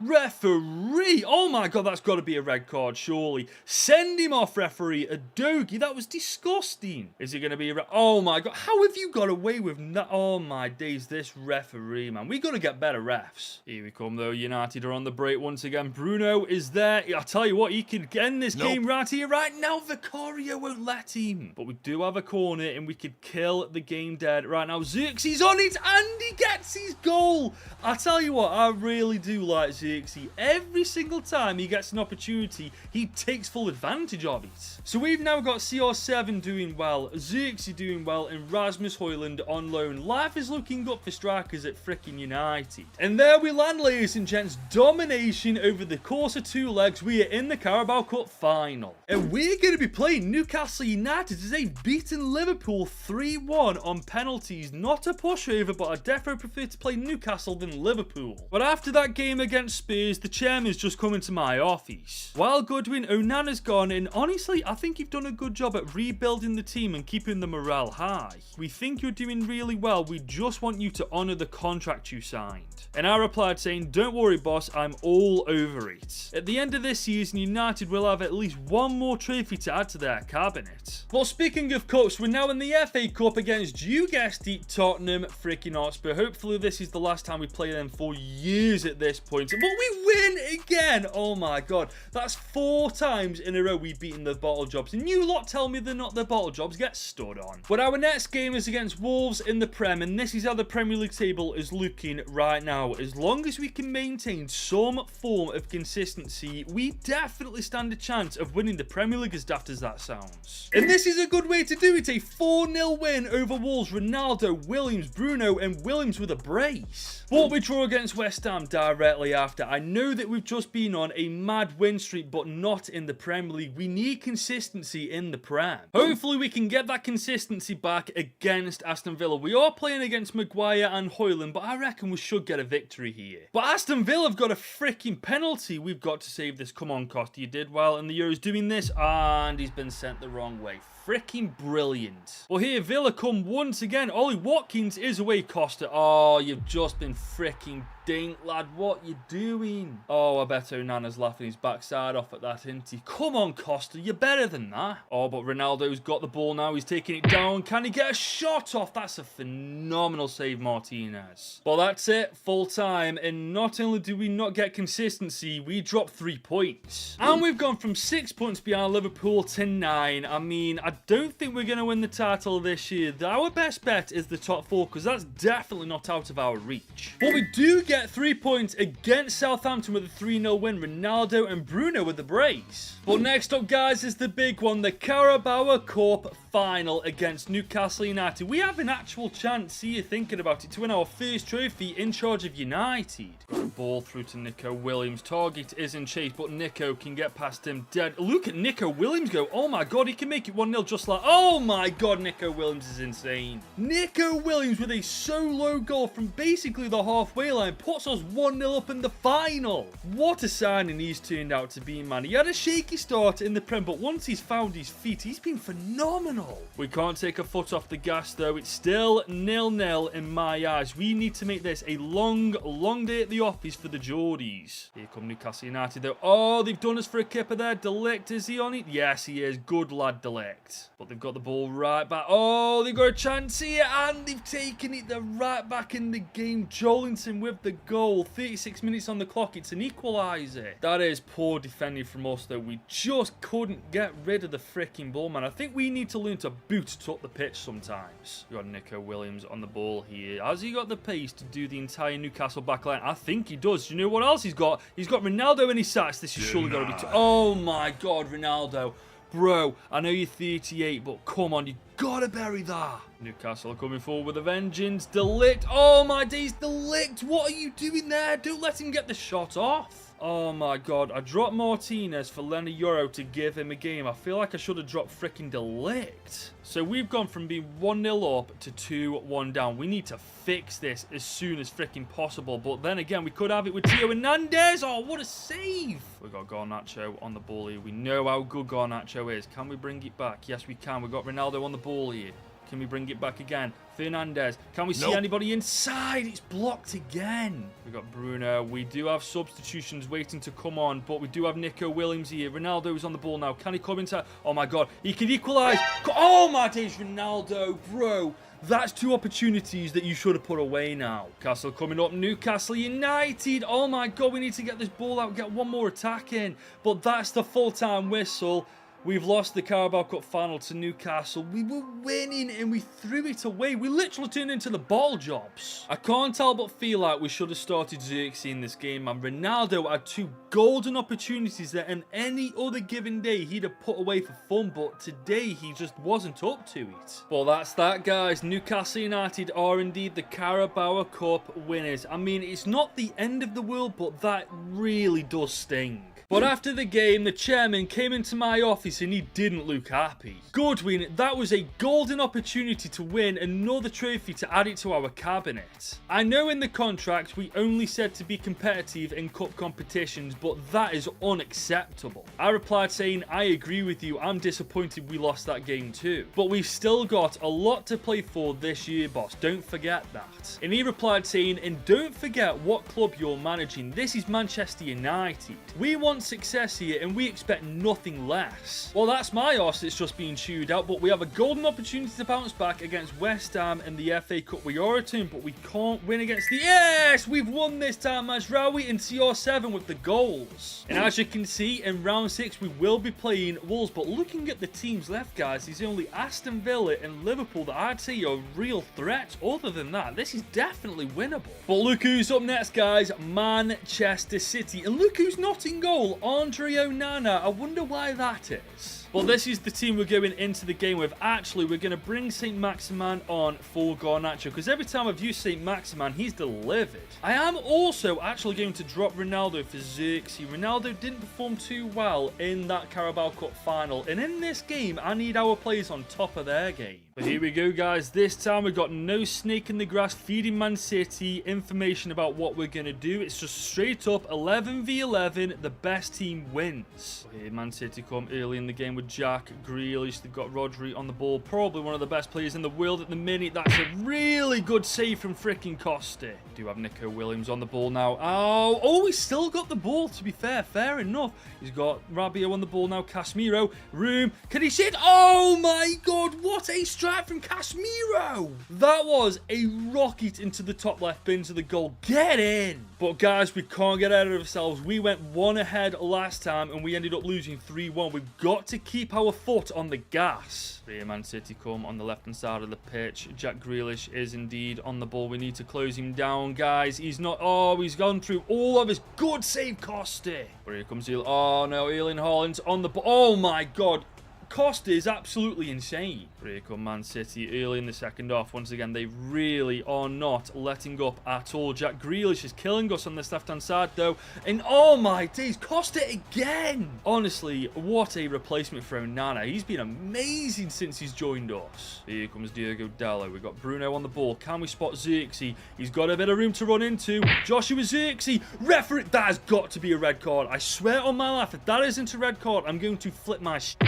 Referee! Oh my god, that's got to be a red card, surely. Send him off, referee. Adogi, that was disgusting. Is it going to be a red? Oh my god, how have you got away with that? Oh my days, this referee, man. We got to get better refs. Here we come, though. United are on the break once again. Bruno is there. I tell you what, he can end this game right here, right now. Vicario won't let him. But we do have a corner, and we could kill the game dead right now. Zirkzee's on it, and he gets his goal. I tell you what, I really do like Zirkzee. Every single time he gets an opportunity, he takes full advantage of it. So we've now got CR7 doing well, Zirkzee doing well, and Rasmus Højlund on loan. Life is looking up for strikers at frickin' United. And there we land, ladies and gents. Domination over the course of 2 legs. We are in the Carabao Cup final. And we're going to be playing Newcastle United as they've beaten Liverpool 3-1 on penalties. Not a pushover, but I definitely prefer to play Newcastle than Liverpool. But after that game against Spurs, the chairman's just come into my office. While Goodwin, Onana's gone, and honestly, I think you've done a good job at rebuilding the team and keeping the morale high. We think you're doing really well. We just want you to honour the contract you signed. And I replied saying, don't worry boss, I'm all over it. At the end of this season, United will have at least one more trophy to add to their cabinet. Well, speaking of cups, we're now in the FA Cup against, you guessed it, Tottenham freaking Hotspur. Hopefully this is the last time we play them for years at this point. But we win again. Oh my god, that's 4 times in a row we've beaten the bottle jobs. And you lot tell me they're not the bottle jobs, get stood on. But our next game is against Wolves in the Prem, and this is how the Premier League table is looking right now. As long as we can maintain some form of consistency, we definitely stand a chance of winning the Premier League, as daft as that sounds. And this is a good way to do it. A 4-0 win over Wolves. Ronaldo, Williams, Bruno, and Williams with a brace. But we draw against West Ham directly after. I know that we've just been on a mad win streak, but not in the Premier League. We need consistency in the Prem. Hopefully we can get that consistency back against Aston Villa. We are playing against Maguire and Højlund, but I reckon we should get a victory here. But Aston Villa have got a freaking penalty. We've got to save this. Come on, Costa. You did well in the Euros doing this, and he's been sent the wrong way. Freaking brilliant. Well, here Villa come once again. Ollie Watkins is away, Costa. Oh, you've just been freaking dink, lad. What you doing? Oh, I bet Onana's laughing his backside off at that, isn't he? Come on, Costa. You're better than that. Oh, but Ronaldo's got the ball now. He's taking it down. Can he get a shot off? That's a phenomenal save, Martinez. Well, that's it. Full time. And not only do we not get consistency, we drop 3 points. And we've gone from 6 points behind Liverpool to 9. I mean, I don't think we're going to win the title this year. Our best bet is the top 4, because that's definitely not out of our reach. But we do get 3 points against Southampton with a 3-0 win. Ronaldo and Bruno with the brace. But next up, guys, is the big one, the Carabao Cup final against Newcastle United. We have an actual chance here, thinking about it, to win our first trophy in charge of United. Got a ball through to Nico Williams. Target is in chase, but Nico can get past him dead. Look at Nico Williams go. Oh my god, he can make it 1-0 just like... Oh my god, Nico Williams is insane. Nico Williams with a solo goal from basically the halfway line puts us 1-0 up in the final. What a signing he's turned out to be, man. He had a shaky start in the Prem, but once he's found his feet, he's been phenomenal. We can't take a foot off the gas, though. It's still 0-0 in my eyes. We need to make this a long day at the office for the Geordies. Here come Newcastle United, though. Oh, they've done us for a kipper there. De Ligt, is he on it? Yes, he is. Good lad, De Ligt. But they've got the ball right back. Oh, they've got a chance here, and they've taken it. They're right back in the game. Jolinton with the goal. 36 minutes on the clock. It's an equaliser. That is poor defending from us, though. We just couldn't get rid of the freaking ball, man. I think we need to learn to boot it up the pitch sometimes. You got Nico Williams on the ball here. Has he got the pace to do the entire Newcastle backline? I think he does. Do you know what else he's got? He's got Ronaldo in his sacks. This is surely got to be... Oh my god, Ronaldo. Bro, I know you're 38, but come on, you gotta bury that. Newcastle are coming forward with a vengeance. De Ligt. Oh my days, De Ligt. What are you doing there? Don't let him get the shot off. Oh my god, I dropped Martinez for Lenny Euro to give him a game. I feel like I should have dropped freaking De Ligt. So we've gone from being 1-0 up to 2-1 down. We need to fix this as soon as freaking possible. But then again, we could have it with Theo Hernandez. Oh, what a save. We got Garnacho on the ball here. We know how good Garnacho is. Can we bring it back? Yes, we can. We got Ronaldo on the ball here. Can we bring it back again? Fernandez. Can we see anybody inside? It's blocked again. We got Bruno. We do have substitutions waiting to come on, but we do have Nico Williams here. Ronaldo's on the ball now. Can he come inside? Oh my God. He can equalise. Oh my days, Ronaldo, bro. That's 2 opportunities that you should have put away now. Castle coming up. Newcastle United. Oh my God, we need to get this ball out, get one more attack in. But that's the full-time whistle. We've lost the Carabao Cup final to Newcastle. We were winning and we threw it away. We literally turned into the ball jobs. I can't help but feel like we should have started Zirkzee in this game, man. Ronaldo had 2 golden opportunities there, and any other given day he'd have put away for fun, but today he just wasn't up to it. Well, that's that, guys. Newcastle United are indeed the Carabao Cup winners. I mean, it's not the end of the world, but that really does sting. But after the game, the chairman came into my office and he didn't look happy. Goodwin, that was a golden opportunity to win another trophy to add it to our cabinet. I know in the contract we only said to be competitive in cup competitions, but that is unacceptable. I replied saying, I agree with you, I'm disappointed we lost that game too. But we've still got a lot to play for this year, boss, don't forget that. And he replied saying, and don't forget what club you're managing, this is Manchester United. We want success here and we expect nothing less. Well, that's my arse that's just being chewed out, but we have a golden opportunity to bounce back against West Ham in the FA Cup. We are a team, but we can't win against the... Yes! We've won this time, Mazraoui and CR7 with the goals. And as you can see, in round 6, we will be playing Wolves, but looking at the teams left, guys, there's only Aston Villa and Liverpool that I'd say are real threats. Other than that, this is definitely winnable. But look who's up next, guys. Manchester City. And look who's not in goal. Andre Onana. I wonder why that is. Well, this is the team we're going into the game with. Actually, we're going to bring St. Maximin on for Garnacho, because every time I've used St. Maximin, he's delivered. I am also actually going to drop Ronaldo for Zirkzee. Ronaldo didn't perform too well in that Carabao Cup final, and in this game, I need our players on top of their game. But here we go, guys. This time we've got no snake in the grass feeding Man City information about what we're going to do. It's just straight up 11v11. The best team wins. Here Man City come early in the game with Jack Grealish. They've got Rodri on the ball. Probably one of the best players in the world at the minute. That's a really good save from freaking Costa. Do have Nico Williams on the ball now. Oh, he's still got the ball, to be fair. Fair enough. He's got Rabiot on the ball now. Casemiro. Room. Can he see it? Oh my God. What a strike from Casemiro. That was a rocket into the top left bins of the goal. Get in. But guys, we can't get out of ourselves. We went 1 ahead last time and we ended up losing 3-1. We've got to keep our foot on the gas. Here Man City come on the left hand side of the pitch. Jack Grealish is indeed on the ball. We need to close him down, guys. He's not... Oh, he's gone through all of his... Good save, Costa. But here comes... Oh, no, Erling Haaland's on the ball. Oh, my God. Costa is absolutely insane. Here come Man City early in the second half. Once again, they really are not letting up at all. Jack Grealish is killing us on this left-hand side, though. And oh my days, Costa again. Honestly, what a replacement for Onana. He's been amazing since he's joined us. Here comes Diogo Dalot. We've got Bruno on the ball. Can we spot Zirkzee? He's got a bit of room to run into. Joshua Zirkzee. Referee, that has got to be a red card. I swear on my life, if that isn't a red card, I'm going to flip my shit.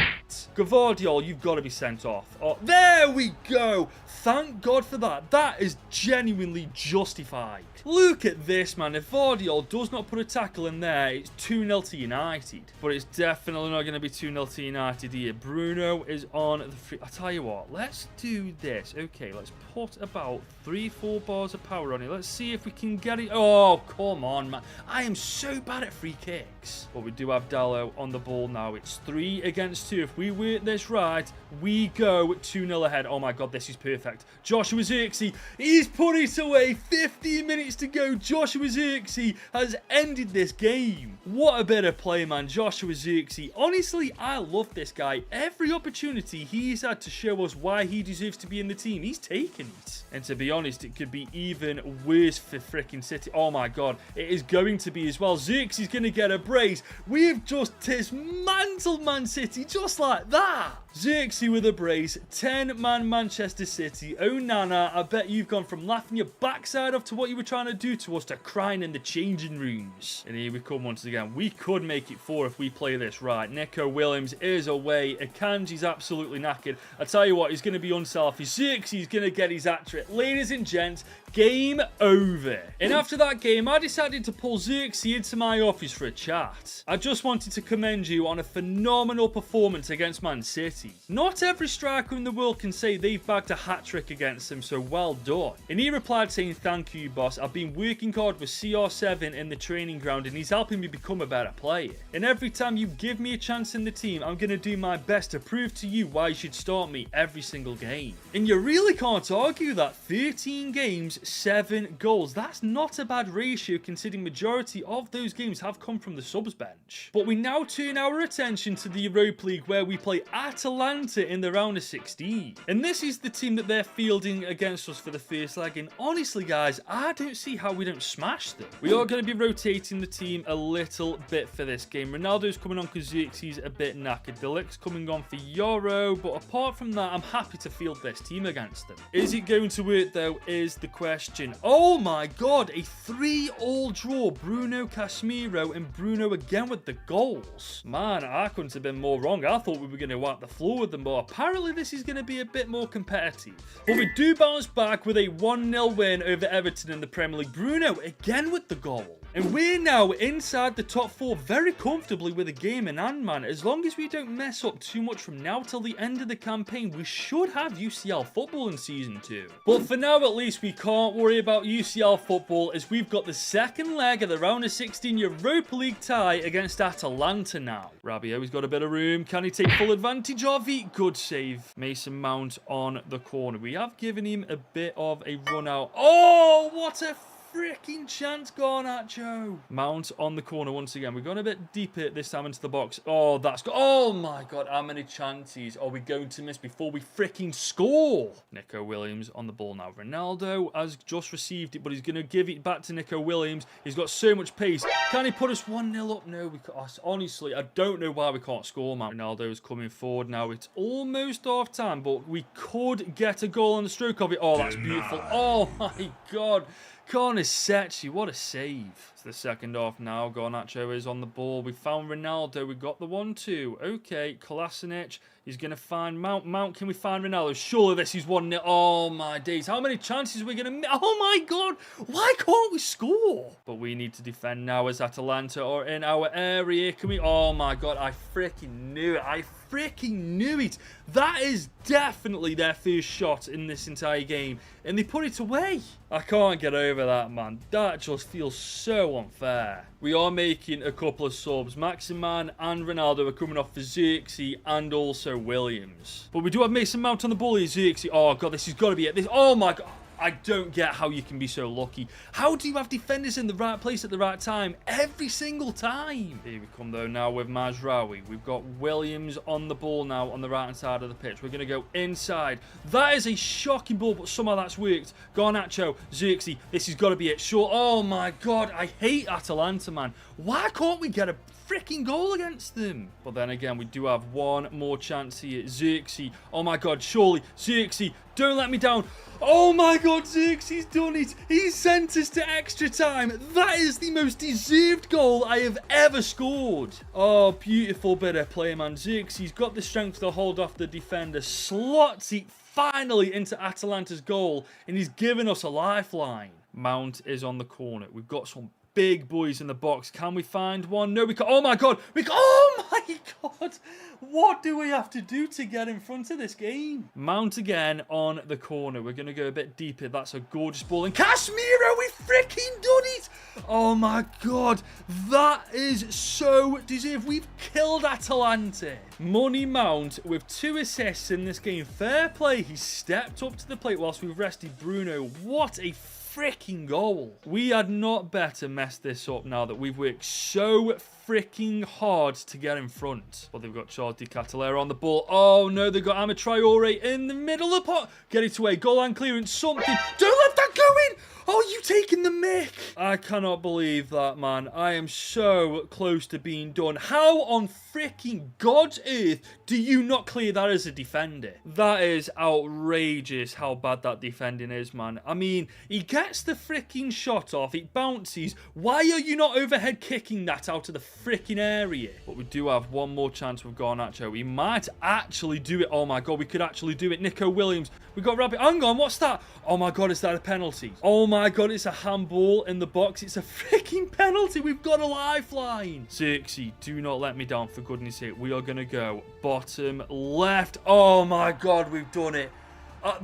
Gavardiol, you've got to be sent off. Oh, there we go. Thank God for that. That is genuinely justified. Look at this, man. If Vardiol does not put a tackle in there, it's 2-0 to United. But it's definitely not going to be 2-0 to United here. Bruno is on the free... I tell you what, let's do this. Okay, let's put about 3-4 bars of power on it. Let's see if we can get it. Oh, come on, man. I am so bad at free kicks. But we do have Dalot on the ball now. It's 3 against 2. If we work this right, we go 2-0 ahead. Oh, my God, this is perfect. Joshua Zirkzee, he's put it away. 15 minutes to go. Joshua Zirkzee has ended this game. What a better play, man. Joshua Zirkzee. Honestly, I love this guy. Every opportunity he's had to show us why he deserves to be in the team, he's taken it. And to be honest, it could be even worse for freaking City. Oh my God, it is going to be as well. Zirkzee's going to get a brace. We've just dismantled Man City just like that. Zirkzee with a brace, 10-man Manchester City. Onana, I bet you've gone from laughing your backside off to what you were trying to do to us to crying in the changing rooms. And here we come once again. We could make it 4 if we play this right. Nico Williams is away. Akanji's absolutely knackered. I tell you what, he's going to be unselfish. Zirkzee's going to get his hat-trick. Ladies and gents, game over. And after that game, I decided to pull Zirkzee into my office for a chat. I just wanted to commend you on a phenomenal performance against Man City. Not every striker in the world can say they've bagged a hat-trick against him, so well done. And he replied saying, thank you, boss. I've been working hard with CR7 in the training ground and he's helping me become a better player. And every time you give me a chance in the team, I'm going to do my best to prove to you why you should start me every single game. And you really can't argue that 13 games, 7 goals. That's not a bad ratio considering majority of those games have come from the subs bench. But we now turn our attention to the Europa League where we play Atalanta in the round of 16. And this is the team that they're fielding against us for the first leg. And honestly, guys, I don't see how we don't smash them. We are going to be rotating the team a little bit for this game. Ronaldo's coming on because Zirkzee's a bit knackered. Delict's coming on for Euro. But apart from that, I'm happy to field this team against them. Is it going to work, though, is the question. Oh my God, a 3-all draw. Bruno, Casemiro, and Bruno again with the goals. Man, I couldn't have been more wrong. I thought we were going to wipe the floor with them, but apparently this is going to be a bit more competitive. But we do bounce back with a 1-0 win over Everton in the Premier League. Bruno again with the goal. And we're now inside the top 4 very comfortably with a game in hand, man. As long as we don't mess up too much from now till the end of the campaign, we should have UCL football in Season 2. But for now, at least, we can't worry about UCL football as we've got the second leg of the round of 16 Europa League tie against Atalanta now. Rabiot's got a bit of room. Can he take full advantage of it? Good save. Mason Mount on the corner. We have given him a bit of a run out. Oh, what a freaking chance gone at Joe. Mount on the corner once again. We're going a bit deeper this time into the box. Oh, that's good. Oh my God, how many chances are we going to miss before we freaking score? Nico Williams on the ball now. Ronaldo has just received it, but he's going to give it back to Nico Williams. He's got so much pace. Can he put us 1-0 up? No, we can't. Honestly, I don't know why we can't score, man. Ronaldo is coming forward now. It's almost half time, but we could get a goal on the stroke of it. Oh, that's beautiful. Oh my God. Carnicetti, what a save. It's the second half now. Garnacho is on the ball. We found Ronaldo. We got the 1-2. Okay, Kolasinac. He's going to find Mount. Mount, can we find Ronaldo? Surely this is 1-0. Oh, my days. How many chances are we going to miss? Oh, my God. Why can't we score? But we need to defend now as Atalanta are in our area. Can we? Oh, my God. I freaking knew it. I freaking knew it. That is definitely their first shot in this entire game. And they put it away. I can't get over that, man. That just feels so unfair. We are making a couple of subs. Maximan and Ronaldo are coming off for Zirkzee and also Williams. But we do have Mason Mount on the ball here. Zirkzee. Oh, God, this has got to be it. Oh, my God. I don't get how you can be so lucky. How do you have defenders in the right place at the right time every single time? Here we come, though, now with Mazraoui. We've got Williams on the ball now on the right-hand side of the pitch. We're going to go inside. That is a shocking ball, but somehow that's worked. Garnacho, Zirkzee. This has got to be it. Sure. Oh, my God. I hate Atalanta, man. Why can't we get a freaking goal against them? But then again, we do have one more chance here. Zirkzee. Oh, my God. Surely. Zirkzee. Don't let me down. Oh my God, Zirkzee's done it. He's sent us to extra time. That is the most deserved goal I have ever scored. Oh, beautiful bit of play, man. Zirkzee's got the strength to hold off the defender. Slots it finally into Atalanta's goal, and he's given us a lifeline. Mount is on the corner. We've got some big boys in the box. Can we find one? No, we can't. Oh my God. Oh my God. What do we have to do to get in front of this game? Mount again on the corner. We're going to go a bit deeper. That's a gorgeous ball. And Casemiro, we freaking done it. Oh my God. That is so deserved. We've killed Atalanta. Money Mount with 2 assists in this game. Fair play. He stepped up to the plate whilst we've rested Bruno. What a freaking goal. We had not better mess this up now that we've worked so freaking hard to get in front. But they've got Charles Di Catalera on the ball. Oh no, they've got Ama Traore in the middle of the pot. Get it away. Goal line clearance, something. Don't let that go in. Oh, you taking the mick? I cannot believe that, man. I am so close to being done. How on freaking God's earth do you not clear that as a defender? That is outrageous how bad that defending is, man. I mean, he gets the freaking shot off. It bounces. Why are you not overhead kicking that out of the freaking area? But we do have one more chance with Garnacho. We might actually do it. Oh my God, we could actually do it. Nico Williams. We got Rabbit. Hang on, what's that? Oh my God, is that a penalty? Oh my God, it's a handball in the box. It's a freaking penalty. We've got a lifeline. Zirkzee, do not let me down, for goodness sake. We are going to go bottom left. Oh my God, we've done it.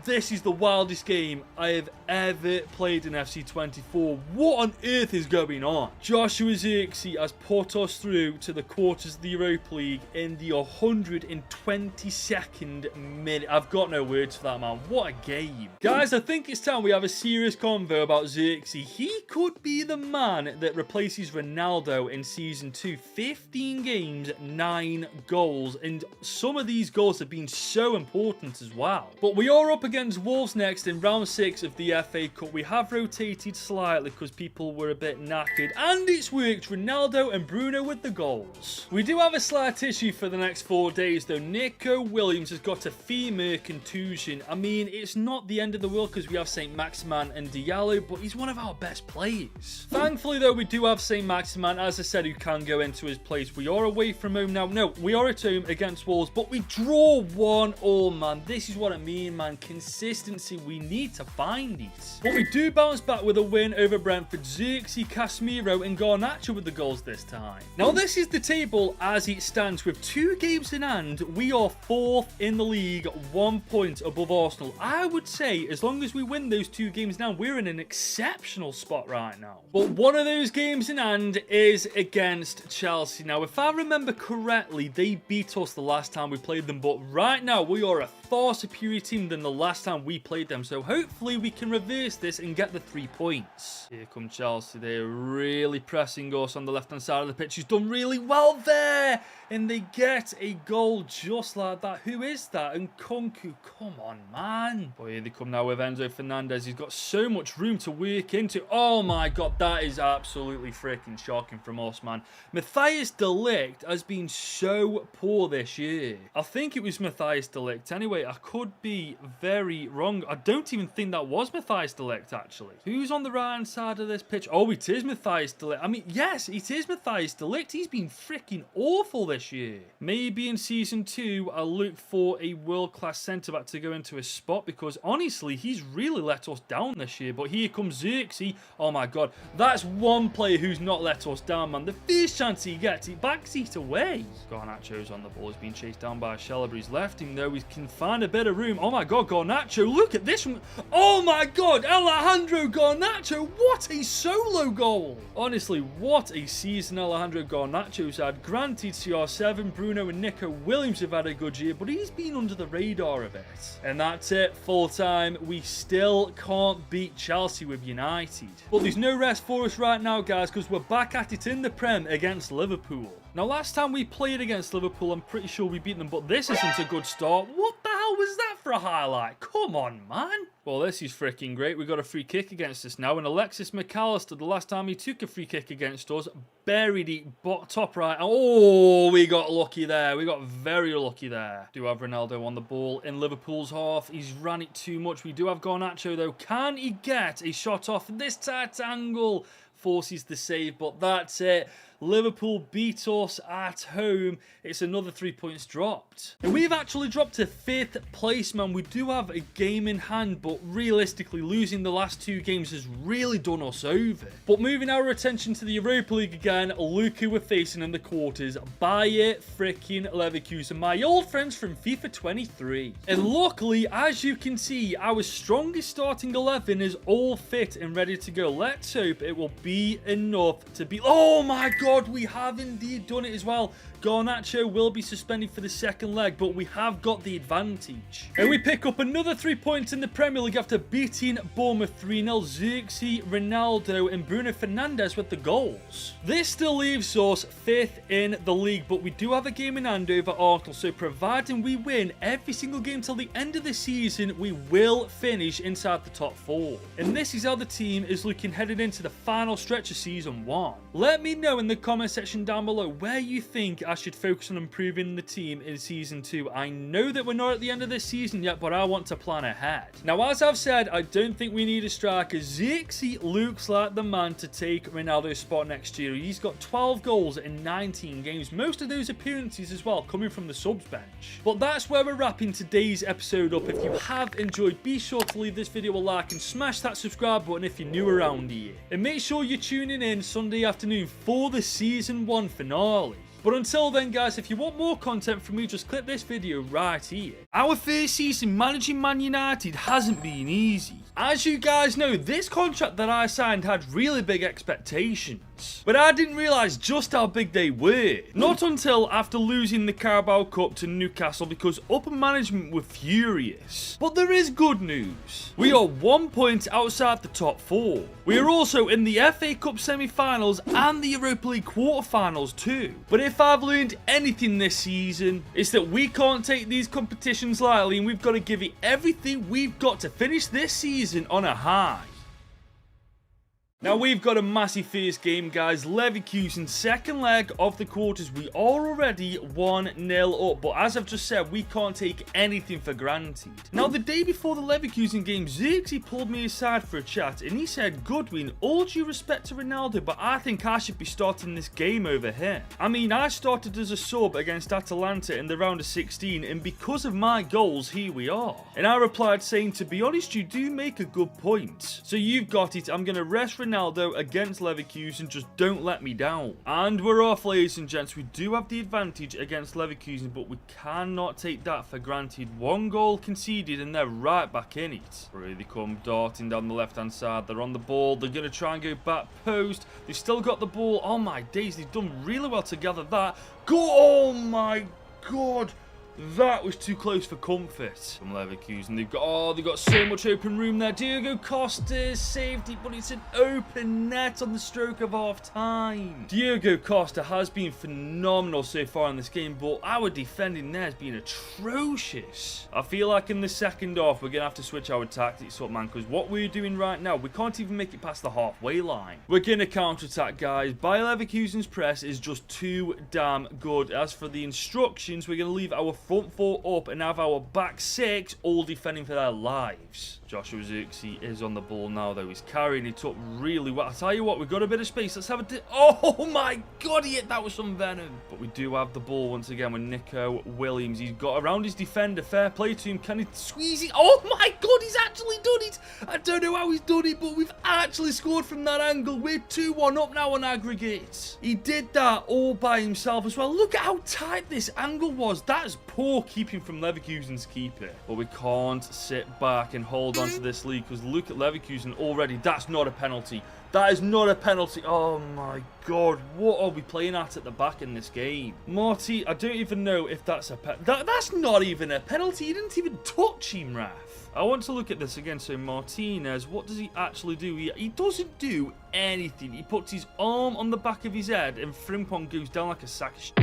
This is the wildest game I have ever played in FC24. What on earth is going on? Joshua Zirkzee has put us through to the quarters of the Europa League in the 122nd minute. I've got no words for that, man. What a game. Guys, I think it's time we have a serious convo about Zirkzee. He could be the man that replaces Ronaldo in Season 2. 15 games, 9 goals. And some of these goals have been so important as well. But we are up against Wolves next in round 6 of the FA Cup. We have rotated slightly because people were a bit knackered, and it's worked. Ronaldo and Bruno with the goals. We do have a slight issue for the next 4 days though. Nico Williams has got a femur contusion. I mean, it's not the end of the world because we have St. Maximin and Diallo, but he's one of our best players. Thankfully though, we do have St. Maximin, as I said, who can go into his place. We are away from home now. No, we are at home against Wolves, but we draw 1-1, man. This is what I mean, man. Consistency, we need to find it. But we do bounce back with a win over Brentford. Zirkzee, Casemiro and Garnacho with the goals this time. Now this is the table as it stands with 2 games in hand. We are 4th in the league, 1 point above Arsenal. I would say as long as we win those 2 games now, we're in an exceptional spot right now. But one of those games in hand is against Chelsea. Now if I remember correctly, they beat us the last time we played them, but right now we are a far superior team than the last time we played them, so hopefully we can reverse this and get the 3 points. Here come Chelsea. They're really pressing us on the left hand side of the pitch. He's done really well there, and they get a goal just like that. Who is that? And Kunku, come on, man. Boy, here they come now with Enzo Fernandez. He's got so much room to work into. Oh my God, that is absolutely freaking shocking from us, man. Matthias de Ligt has been so poor this year. I think it was Matthias de Ligt anyway. I could be very wrong. I don't even think that was Matthias de Ligt, actually. Who's on the right hand side of this pitch? Oh, it is Matthias de Ligt. I mean, yes, it is Matthias de Ligt. He's been freaking awful this year. Maybe in Season 2, I'll look for a world-class centre-back to go into his spot, because honestly, he's really let us down this year. But here comes Zirkzee. Oh my God, that's one player who's not let us down, man. The first chance he gets, he backs it away. Garnacho's on the ball. He's been chased down by Scheller. He's left him, though. He can find a bit of room. Oh my God, Garnacho, look at this one. Oh my God, Alejandro Garnacho, what a solo goal. Honestly, what a season Alejandro Garnacho's had. Granted, CR7, Bruno and Nico Williams have had a good year, but he's been under the radar a bit. And that's it, full time. We still can't beat Chelsea with United. But there's no rest for us right now, guys, because we're back at it in the Prem against Liverpool. Now, last time we played against Liverpool, I'm pretty sure we beat them, but this isn't a good start. What the hell was that for a highlight? Come on, man. Well, this is freaking great. We got a free kick against us now, and Alexis McAllister, the last time he took a free kick against us, buried it top right. Oh, we got lucky there. We got very lucky there. Do have Ronaldo on the ball in Liverpool's half. He's ran it too much. We do have Garnacho, though. Can he get a shot off this tight angle? Forces the save, but that's it. Liverpool beat us at home. It's another 3 points dropped. And we've actually dropped to 5th place, man. We do have a game in hand, but realistically, losing the last 2 games has really done us over. But moving our attention to the Europa League again, look who we're facing in the quarters. Bayer freaking Leverkusen, my old friends from FIFA 23. And luckily, as you can see, our strongest starting 11 is all fit and ready to go. Let's hope it will be enough to be... Oh my God! god, we have indeed done it as well. Garnacho will be suspended for the second leg, but we have got the advantage. And we pick up another 3 points in the Premier League after beating Bournemouth 3-0. Zirkzee, Ronaldo and Bruno Fernandes with the goals. This still leaves us 5th in the league, but we do have a game in hand over Arsenal, so providing we win every single game till the end of the season, we will finish inside the top 4. And this is how the team is looking headed into the final stretch of season 1. Let me know in the comment section down below where you think I should focus on improving the team in season 2. I know that we're not at the end of this season yet, but I want to plan ahead. Now, as I've said, I don't think we need a striker. Zirkzee looks like the man to take Ronaldo's spot next year. He's got 12 goals in 19 games, most of those appearances as well coming from the subs bench. But that's where we're wrapping today's episode up. If you have enjoyed, be sure to leave this video a like and smash that subscribe button if you're new around here. And make sure you're tuning in Sunday afternoon for the season 1 finale. But until then, guys, if you want more content from me, just click this video right here. Our first season managing Man United hasn't been easy. As you guys know, this contract that I signed had really big expectations. But I didn't realise just how big they were. Not until after losing the Carabao Cup to Newcastle, because upper management were furious. But there is good news. We are 1 point outside the top 4. We are also in the FA Cup semi-finals and the Europa League quarter-finals too. But if I've learned anything this season, it's that we can't take these competitions lightly, and we've got to give it everything we've got to finish this season on a high. Now, we've got a massive first game, guys. Leverkusen, second leg of the quarters. We are already 1-0 up, but as I've just said, we can't take anything for granted. Now, the day before the Leverkusen game, Zirkzee pulled me aside for a chat, and he said, "Goodwin, all due respect to Ronaldo, but I think I should be starting this game over him. I mean, I started as a sub against Atalanta in the round of 16, and because of my goals, here we are." And I replied saying, "To be honest, you do make a good point. So you've got it. I'm going to rest Ronaldo against Leverkusen, just don't let me down." And we're off, ladies and gents. We do have the advantage against Leverkusen, but we cannot take that for granted. 1 goal conceded and they're right back in it. Here they come, darting down the left hand side. They're on the ball. They're going to try and go back post. They've still got the ball. Oh my days, they've done really well to gather that. Oh my god. That was too close for comfort from Leverkusen. They've got so much open room there. Diego Costa saved it, but it's an open net on the stroke of half time. Diego Costa has been phenomenal so far in this game, but our defending there has been atrocious. I feel like in the second half, we're going to have to switch our tactics up, man, because what we're doing right now, we can't even make it past the halfway line. We're going to counter-attack, guys. Bayer Leverkusen's press is just too damn good. As for the instructions, we're going to leave our front 4 up and have our back 6 all defending for their lives. Joshua Zirkzee is on the ball now, though. He's carrying it up really well. I tell you what, we've got a bit of space. Let's have a... Oh my god, that was some venom. But we do have the ball once again with Nico Williams. He's got around his defender. Fair play to him. Can he squeeze it? Oh my god, he's actually done it. I don't know how he's done it, but we've actually scored from that angle. We're 2-1 up now on aggregate. He did that all by himself as well. Look at how tight this angle was. That is poor keeping from Leverkusen's keeper. But we can't sit back and hold on to this lead, because look at Leverkusen already. That's not a penalty. That is not a penalty. Oh my god, what are we playing at the back in this game? Marty, I don't even know if that's a that's not even a penalty. He didn't even touch him, Raf. I want to look at this again. So Martinez, what does he actually do? He doesn't do anything. He puts his arm on the back of his head and Frimpong goes down like a sack of shit.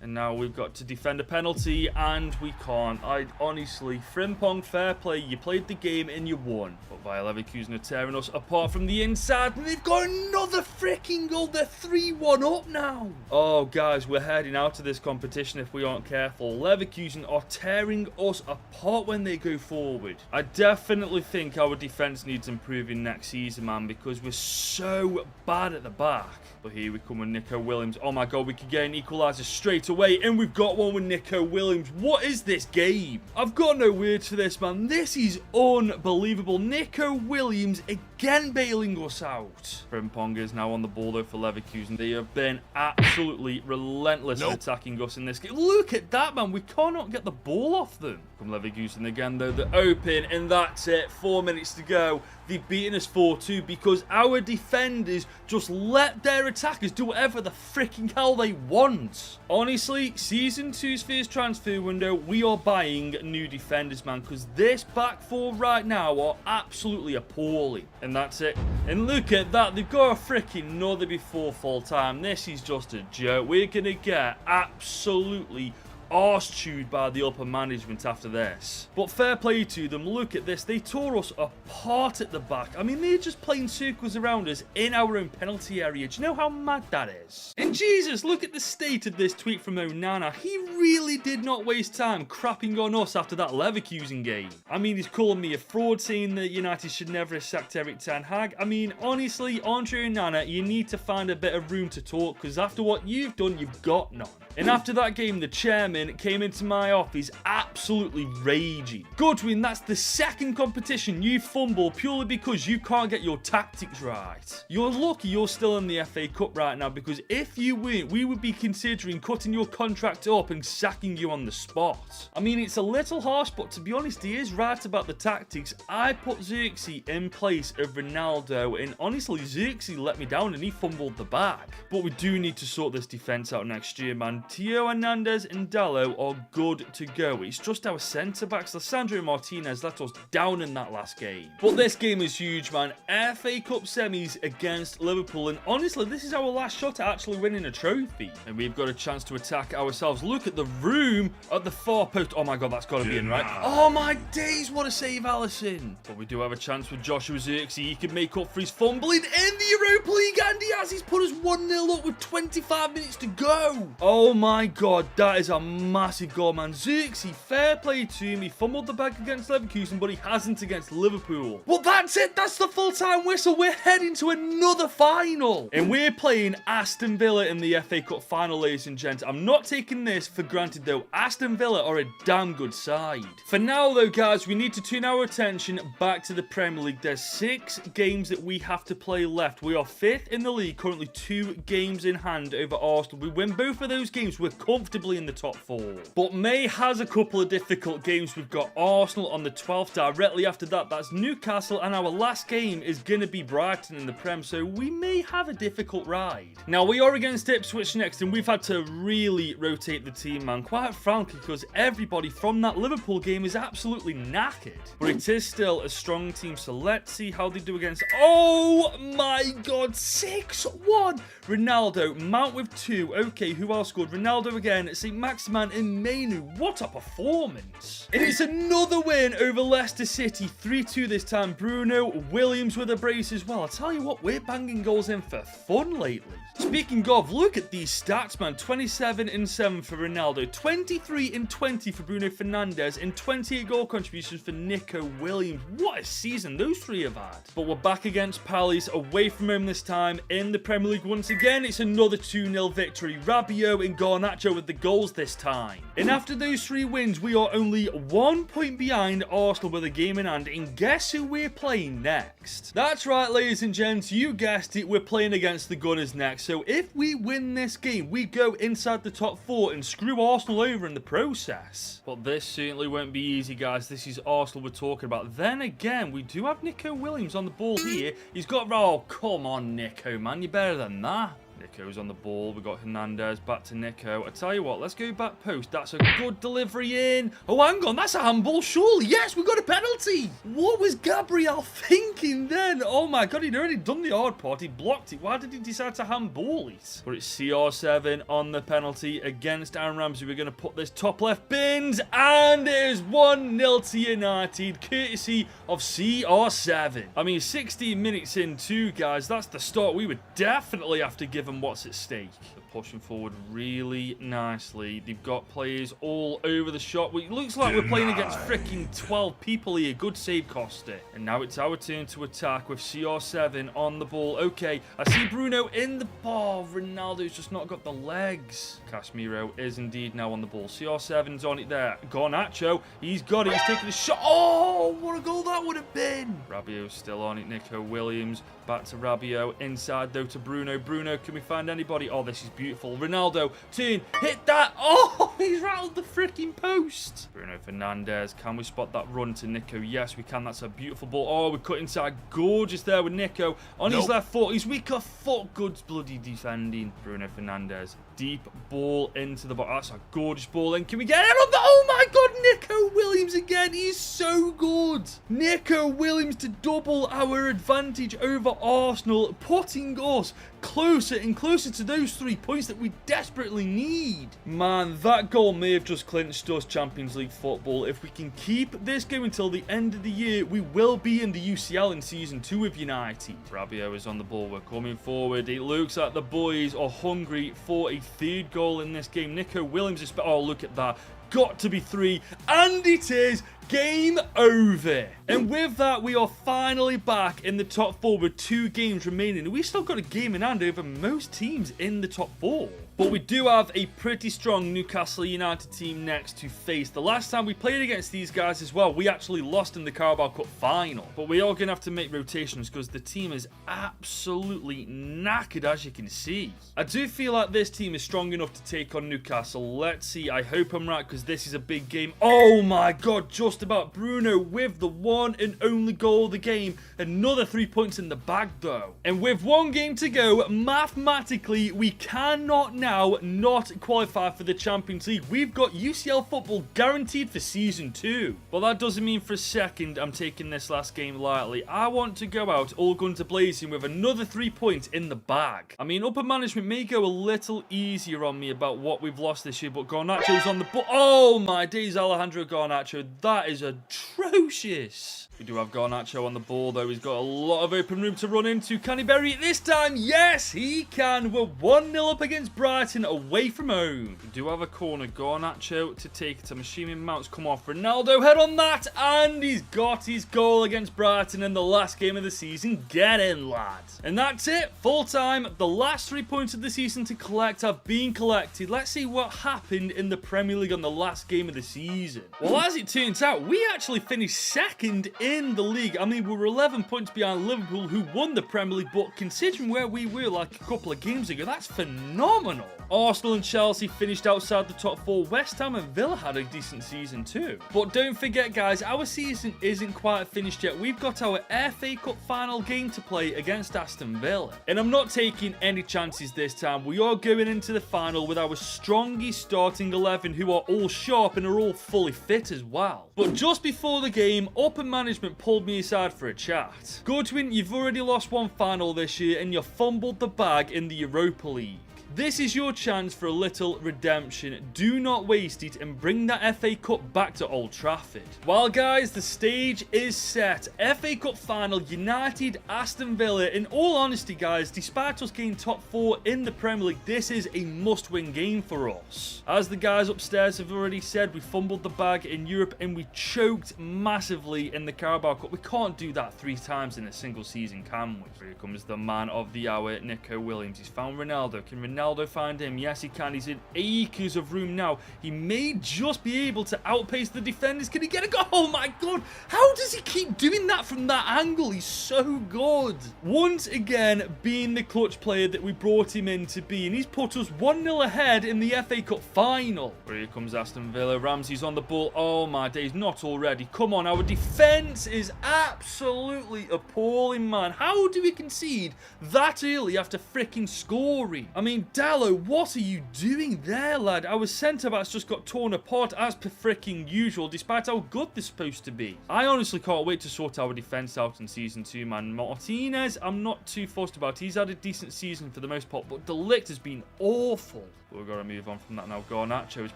And now we've got to defend a penalty, and we can't. Honestly, Frimpong, fair play. You played the game and you won. But Bayer Leverkusen are tearing us apart from the inside, and they've got another freaking goal. They're 3-1 up now. Oh, guys, we're heading out of this competition if we aren't careful. Leverkusen are tearing us apart when they go forward. I definitely think our defense needs improving next season, man, because we're so bad at the back. But here we come with Nico Williams. Oh my god, we could get an equaliser straight straight away, and we've got one with Nico Williams. What is this game? I've got no words for this, man. This is unbelievable. Nico Williams again bailing us out. Frimpong is now on the ball, though, for Leverkusen. They have been absolutely relentless in attacking us in this game. Look at that, man. We cannot get the ball off them. From Leverkusen again, though. They're open, and that's it. 4 minutes to go. They've beaten us 4-2 because our defenders just let their attackers do whatever the freaking hell they want. Honestly, Season 2's first transfer window, we are buying new defenders, man, because this back four right now are absolutely appalling. And that's it. And look at that. They've got a freaking another before full time. This is just a joke. We're going to get absolutely arse-chewed by the upper management after this. But fair play to them. Look at this. They tore us apart at the back. I mean, they're just playing circles around us in our own penalty area. Do you know how mad that is? And Jesus, look at the state of this tweet from Onana. He really did not waste time crapping on us after that Leverkusen game. I mean, he's calling me a fraud, saying that United should never have sacked Erik ten Hag. I mean, honestly, Andre Onana, you need to find a bit of room to talk, because after what you've done, you've got none. And after that game, the chairman came into my office absolutely raging. Goodwin, that's the second competition you fumble purely because you can't get your tactics right. You're lucky you're still in the FA Cup right now, because if you weren't, we would be considering cutting your contract up and sacking you on the spot. I mean, it's a little harsh, but to be honest, he is right about the tactics. I put Zirkzee in place of Ronaldo, and honestly, Zirkzee let me down and he fumbled the bag. But we do need to sort this defense out next year, man. Theo Hernandez and Dallo are good to go. It's just our centre-backs. Lissandro Martinez let us down in that last game. But this game is huge, man. FA Cup semis against Liverpool. And honestly, this is our last shot at actually winning a trophy. And we've got a chance to attack ourselves. Look at the room at the far post. Oh my God, that's got to be in, right? Oh my days, what a save, Alisson. But we do have a chance with Joshua Zirkzee. He can make up for his fumbling in the Europa League. And he has. He's put us 1-0 up with 25 minutes to go. Oh my God, that is a massive goal, man. Zirkzee, fair play to him. He fumbled the bag against Leverkusen, but he hasn't against Liverpool. Well, that's it. That's the full-time whistle. We're heading to another final. And we're playing Aston Villa in the FA Cup final, ladies and gents. I'm not taking this for granted, though. Aston Villa are a damn good side. For now, though, guys, we need to turn our attention back to the Premier League. There's 6 games that we have to play left. We are 5th in the league, currently 2 games in hand over Arsenal. We win both of those games, we're comfortably in the top 4. But May has a couple of difficult games. We've got Arsenal on the 12th. Directly after that, that's Newcastle. And our last game is going to be Brighton in the Prem. So we may have a difficult ride. Now, we are against Ipswich next. And we've had to really rotate the team, man. Quite frankly, because everybody from that Liverpool game is absolutely knackered. But it is still a strong team. So let's see how they do against... Oh my God, 6-1. Ronaldo, Mount with 2. Okay, who else scored? Ronaldo again, St. Maximan and Mainu. What a performance. And it's another win over Leicester City. 3-2 this time. Bruno Williams with a brace as well. I'll tell you what, we're banging goals in for fun lately. Speaking of, look at these stats, man. 27-7 for Ronaldo, 23-20 for Bruno Fernandes, and 28 goal contributions for Nico Williams. What a season those 3 have had. But we're back against Palace, away from home this time in the Premier League once again. It's another 2-0 victory. Rabiot and Garnacho with the goals this time. And after those 3 wins, we are only 1 point behind Arsenal with a game in hand. And guess who we're playing next? That's right, ladies and gents. You guessed it. We're playing against the Gunners next. So if we win this game, we go inside the top 4 and screw Arsenal over in the process. But this certainly won't be easy, guys. This is Arsenal we're talking about. Then again, we do have Nico Williams on the ball here. He's got... Oh, come on, Nico, man. You're better than that. Nico's on the ball. We've got Hernandez back to Nico. I tell you what, let's go back post. That's a good delivery in. Oh, hang on. That's a handball, surely. Yes, we got a penalty. What was Gabriel thinking then? Oh, my God. He'd already done the hard part. He blocked it. Why did he decide to handball it? But it's CR7 on the penalty against Aaron Ramsey. We're going to put this top left bins. And there's 1-0 to United, courtesy of CR7. I mean, 16 minutes in too, guys. That's the start. We would definitely have to give him what's at stake. The pushing forward really nicely. They've got players all over the shop. It looks like we're playing against freaking 12 people here. Good save, Costa. And now it's our turn to attack with CR7 on the ball. Okay, I see Bruno in the ball. Ronaldo's just not got the legs. Casemiro is indeed now on the ball. CR7's on it there. Garnacho, he's got it. He's taking the shot. Oh, what a goal that would have been. Rabiot's still on it. Nico Williams back to Rabiot. Inside though to Bruno. Bruno, can we find anybody? Oh, this is beautiful. Ronaldo, turn, hit that. Oh, he's rattled the freaking post. Bruno Fernandes, can we spot that run to Nico? Yes, we can. That's a beautiful ball. Oh, we cut inside. Gorgeous there with Nico on his left foot. His weaker foot. Good bloody defending. Bruno Fernandes. Deep ball into the box. That's a gorgeous ball in. Can we get it on the... Oh my god, Nico Williams again. He's so good. Nico Williams to double our advantage over Arsenal, putting us closer and closer to those 3 points that we desperately need. Man, that goal may have just clinched us Champions League football. If we can keep this going until the end of the year, we will be in the UCL in Season 2 of United. Rabiot is on the ball. We're coming forward. It looks like the boys are hungry for a third goal in this game. Nico Williams is... Oh, look at that. Got to be 3, and it is. Game over. And with that, we are finally back in the top 4 with 2 games remaining. We still got a game in hand over most teams in the top 4. But we do have a pretty strong Newcastle United team next to face. The last time we played against these guys as well, we actually lost in the Carabao Cup final. But we are going to have to make rotations because the team is absolutely knackered, as you can see. I do feel like this team is strong enough to take on Newcastle. Let's see. I hope I'm right because this is a big game. Oh my god, just about. Bruno with the one and only goal of the game. Another 3 points in the bag though. And with 1 game to go, mathematically, we cannot now not qualify for the Champions League. We've got UCL football guaranteed for Season 2. But that doesn't mean for a second I'm taking this last game lightly. I want to go out all guns a-blazing with another 3 points in the bag. I mean, upper management may go a little easier on me about what we've lost this year, but Garnacho's on the ball. Oh my days, Alejandro Garnacho. That is atrocious. We do have Garnacho on the ball, though. He's got a lot of open room to run into. Can he bury it this time? Yes, he can. We're 1-0 up against Brighton away from home. We do have a corner. Garnacho to take it. I'm assuming Mount's come off. Ronaldo, head on that. And he's got his goal against Brighton in the last game of the season. Get in, lads. And that's it. Full time. The last 3 points of the season to collect have been collected. Let's see what happened in the Premier League on the last game of the season. Well, as it turns out, we actually finished second in the league. I mean, we were 11 points behind Liverpool, who won the Premier League, but considering where we were like a couple of games ago, that's phenomenal. Arsenal and Chelsea finished outside the top 4. West Ham and Villa had a decent season too. But don't forget, guys, our season isn't quite finished yet. We've got our FA Cup final game to play against Aston Villa. And I'm not taking any chances this time. We are going into the final with our strongest starting 11, who are all sharp and are all fully fit as well. But just before the game, upper management pulled me aside for a chat. Goodwin, you've already lost 1 final this year and you fumbled the bag in the Europa League. This is your chance for a little redemption. Do not waste it and bring that FA Cup back to Old Trafford. Well, guys, the stage is set. FA Cup final, United, Aston Villa. In all honesty, guys, despite us getting top 4 in the Premier League, this is a must-win game for us. As the guys upstairs have already said, we fumbled the bag in Europe and we choked massively in the Carabao Cup. We can't do that 3 times in a single season, can we? Here comes the man of the hour, Nico Williams. He's found Ronaldo. Can Ronaldo find him? Yes, he can. He's in acres of room now. He may just be able to outpace the defenders. Can he get a goal? Oh my god, how does he keep doing that from that angle? He's so good. Once again, being the clutch player that we brought him in to be, and he's put us 1-0 ahead in the FA Cup final. Here comes Aston Villa. Ramsey's on the ball. Oh my days, not already. Come on, our defense is absolutely appalling, man. How do we concede that early after freaking scoring? I mean, Dallo, what are you doing there, lad? Our centre-backs just got torn apart as per freaking usual, despite how good they're supposed to be. I honestly can't wait to sort our defence out in Season 2, man. Martinez, I'm not too fussed about. He's had a decent season for the most part, but De Ligt has been awful. But we've got to move on from that now. Garnacho is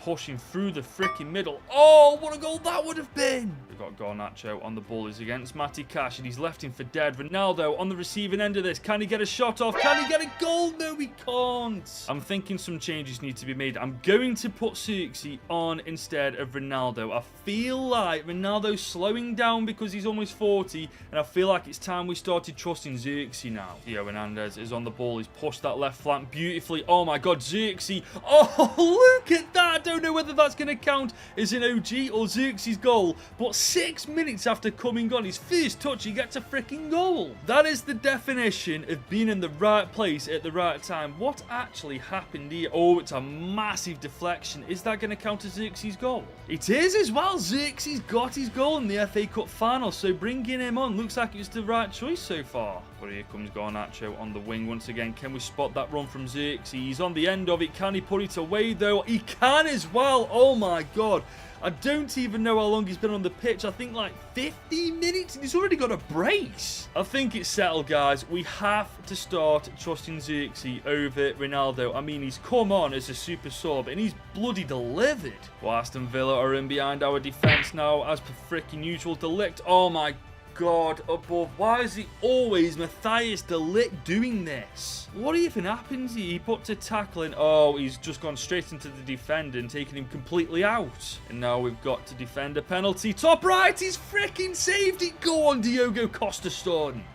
pushing through the freaking middle. Oh, what a goal that would have been. We've got Garnacho on the ball. He's against Matty Cash, and he's left him for dead. Ronaldo on the receiving end of this. Can he get a shot off? Can he get a goal? No, he can't. I'm thinking some changes need to be made. I'm going to put Zirkzee on instead of Ronaldo. I feel like Ronaldo's slowing down because he's almost 40, and I feel like it's time we started trusting Zirkzee now. Theo Hernandez is on the ball. He's pushed that left flank beautifully. Oh my God, Zirkzee. Oh, look at that. I don't know whether that's going to count as an OG or Zirkzee's goal, but 6 minutes after coming on his first touch, he gets a freaking goal. That is the definition of being in the right place at the right time. What actually happened here? Oh, it's a massive deflection. Is that going to count as Zirkzee's goal? It is as well. Zirkzee's got his goal in the FA Cup final, so bringing him on looks like it's the right choice so far. But here comes Garnacho on the wing once again. Can we spot that run from Zirkzee? He's on the end of it. Can he put it away though? He can as well. Oh my God. I don't even know how long he's been on the pitch. I think like 15 minutes, and he's already got a brace. I think it's settled, guys. We have to start trusting Zirkzee over Ronaldo. I mean, he's come on as a super sub, and he's bloody delivered. Well, Aston Villa are in behind our defence now, as per freaking usual. De Ligt, oh my God above. Why is it always Matthias De Ligt doing this? What even happens here? He puts a tackle in. Oh, he's just gone straight into the defender and taken him completely out. And now we've got to defend a penalty. Top right, he's freaking saved it. Go on, Diogo Costa-Stone.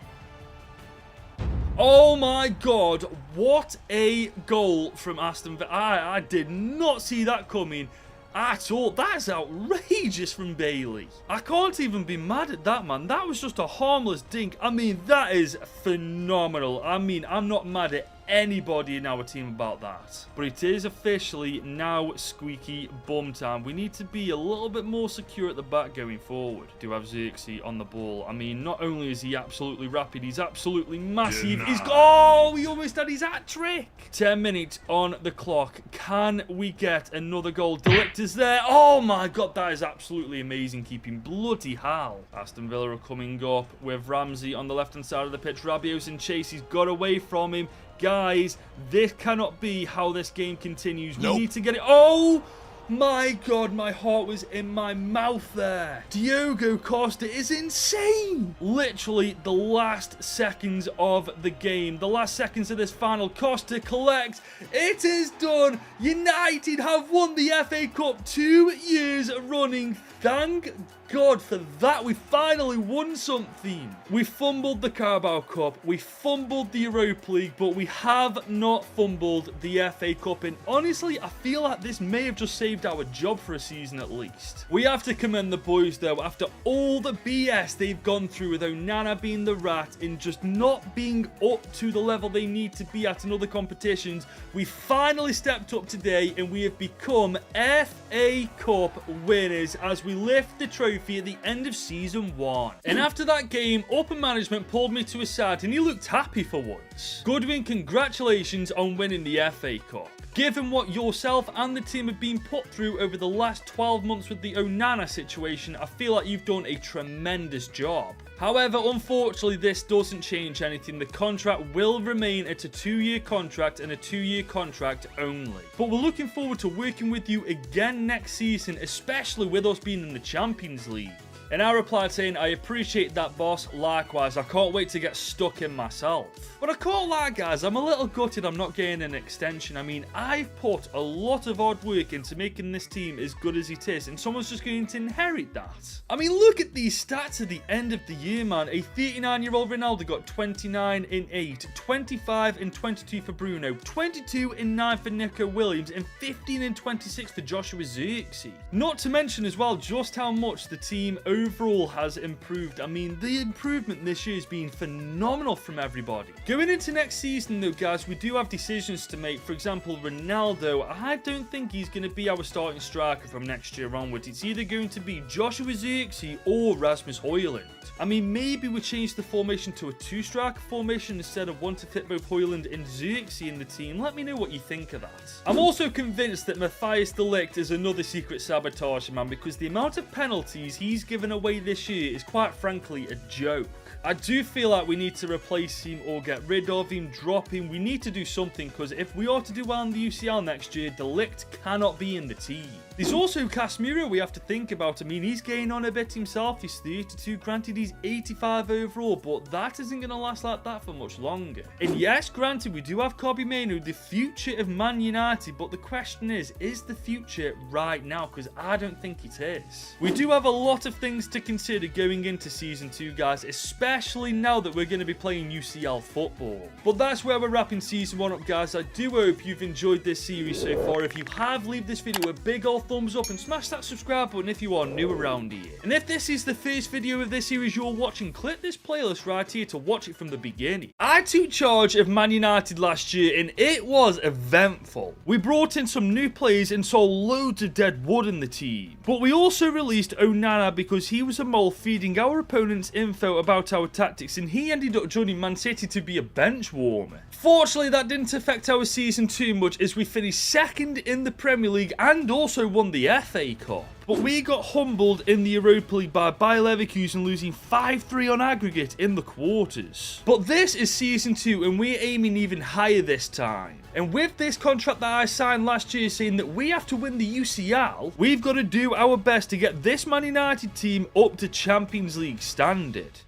Oh my God, what a goal from Aston Villa. I did not see that coming at all. That's outrageous from Bailey. I can't even be mad at that, man. That was just a harmless dink. I mean, that is phenomenal. I mean, I'm not mad at anybody in our team about that. But it is officially now squeaky bum time. We need to be a little bit more secure at the back going forward. Do have Zirkzee on the ball. I mean, not only is he absolutely rapid, he's absolutely massive. Oh, he almost had his hat-trick. 10 minutes on the clock. Can we get another goal? De Ligt is there. Oh my God, that is absolutely amazing keeping. Bloody hell. Aston Villa are coming up with Ramsey on the left-hand side of the pitch. Rabiot's in chase. He's got away from him. Guys, this cannot be how this game continues. We need to get it. Oh my God, my heart was in my mouth there. Diogo Costa is insane. Literally the last seconds of the game. The last seconds of this final. Costa collects. It is done. United have won the FA Cup 2 years running. Thank God for that. We finally won something. We fumbled the Carabao Cup. We fumbled the Europa League, but we have not fumbled the FA Cup. And honestly, I feel like this may have just saved our job for a season at least. We have to commend the boys though. After all the BS they've gone through with Onana being the rat and just not being up to the level they need to be at in other competitions, we finally stepped up today and we have become FA Cup winners as we lift the trophy at the end of season 1. And after that game, upper management pulled me to a side and he looked happy for once. Goodwin, congratulations on winning the FA Cup. Given what yourself and the team have been put through over the last 12 months with the Onana situation, I feel like you've done a tremendous job. However, unfortunately, this doesn't change anything. The contract will remain at a 2-year contract and a 2-year contract only. But we're looking forward to working with you again next season, especially with us being in the Champions League. And I replied saying, I appreciate that, boss. Likewise, I can't wait to get stuck in myself. But I can't lie, guys, I'm a little gutted I'm not getting an extension. I mean, I've put a lot of hard work into making this team as good as it is, and someone's just going to inherit that. I mean, look at these stats at the end of the year, man. A 39-year-old Ronaldo got 29 in 8, 25 in 22 for Bruno, 22 in 9 for Nico Williams, and 15 in 26 for Joshua Zirkzee. Not to mention as well just how much the team overall has improved. I mean, the improvement this year has been phenomenal from everybody. Going into next season though, guys, we do have decisions to make. For example, Ronaldo, I don't think he's going to be our starting striker from next year onwards. It's either going to be Joshua Zirkzee or Rasmus Højlund. I mean, maybe we change the formation to a 2-striker formation instead of one to fit both Højlund and Zirkzee in the team. Let me know what you think of that. I'm also convinced that Matthias De Ligt is another secret sabotage man, because the amount of penalties he's given given away this year is quite frankly a joke. I do feel like we need to replace him or get rid of him, drop him. We need to do something, because if we are to do well in the UCL next year, De Ligt cannot be in the team. There's also Casemiro we have to think about. I mean, he's getting on a bit himself. He's 32, granted he's 85 overall, but that isn't going to last like that for much longer. And yes, granted, we do have Kobbie Mainoo, the future of Man United, but the question is the future right now? Because I don't think it is. We do have a lot of things to consider going into Season 2, guys, especially now that we're going to be playing UCL football. But that's where we're wrapping Season 1 up, guys. I do hope you've enjoyed this series so far. If you have, leave this video a big old thumbs up and smash that subscribe button if you are new around here. And if this is the first video of this series you're watching, click this playlist right here to watch it from the beginning. I took charge of Man United last year and it was eventful. We brought in some new players and saw loads of dead wood in the team. But we also released Onana because he was a mole feeding our opponents info about our tactics, and he ended up joining Man City to be a bench warmer. Fortunately, that didn't affect our season too much, as we finished second in the Premier League and also won the FA Cup. But we got humbled in the Europa League by Bayer Leverkusen, losing 5-3 on aggregate in the quarters. But this is Season 2 and we're aiming even higher this time. And with this contract that I signed last year saying that we have to win the UCL, we've got to do our best to get this Man United team up to Champions League standard.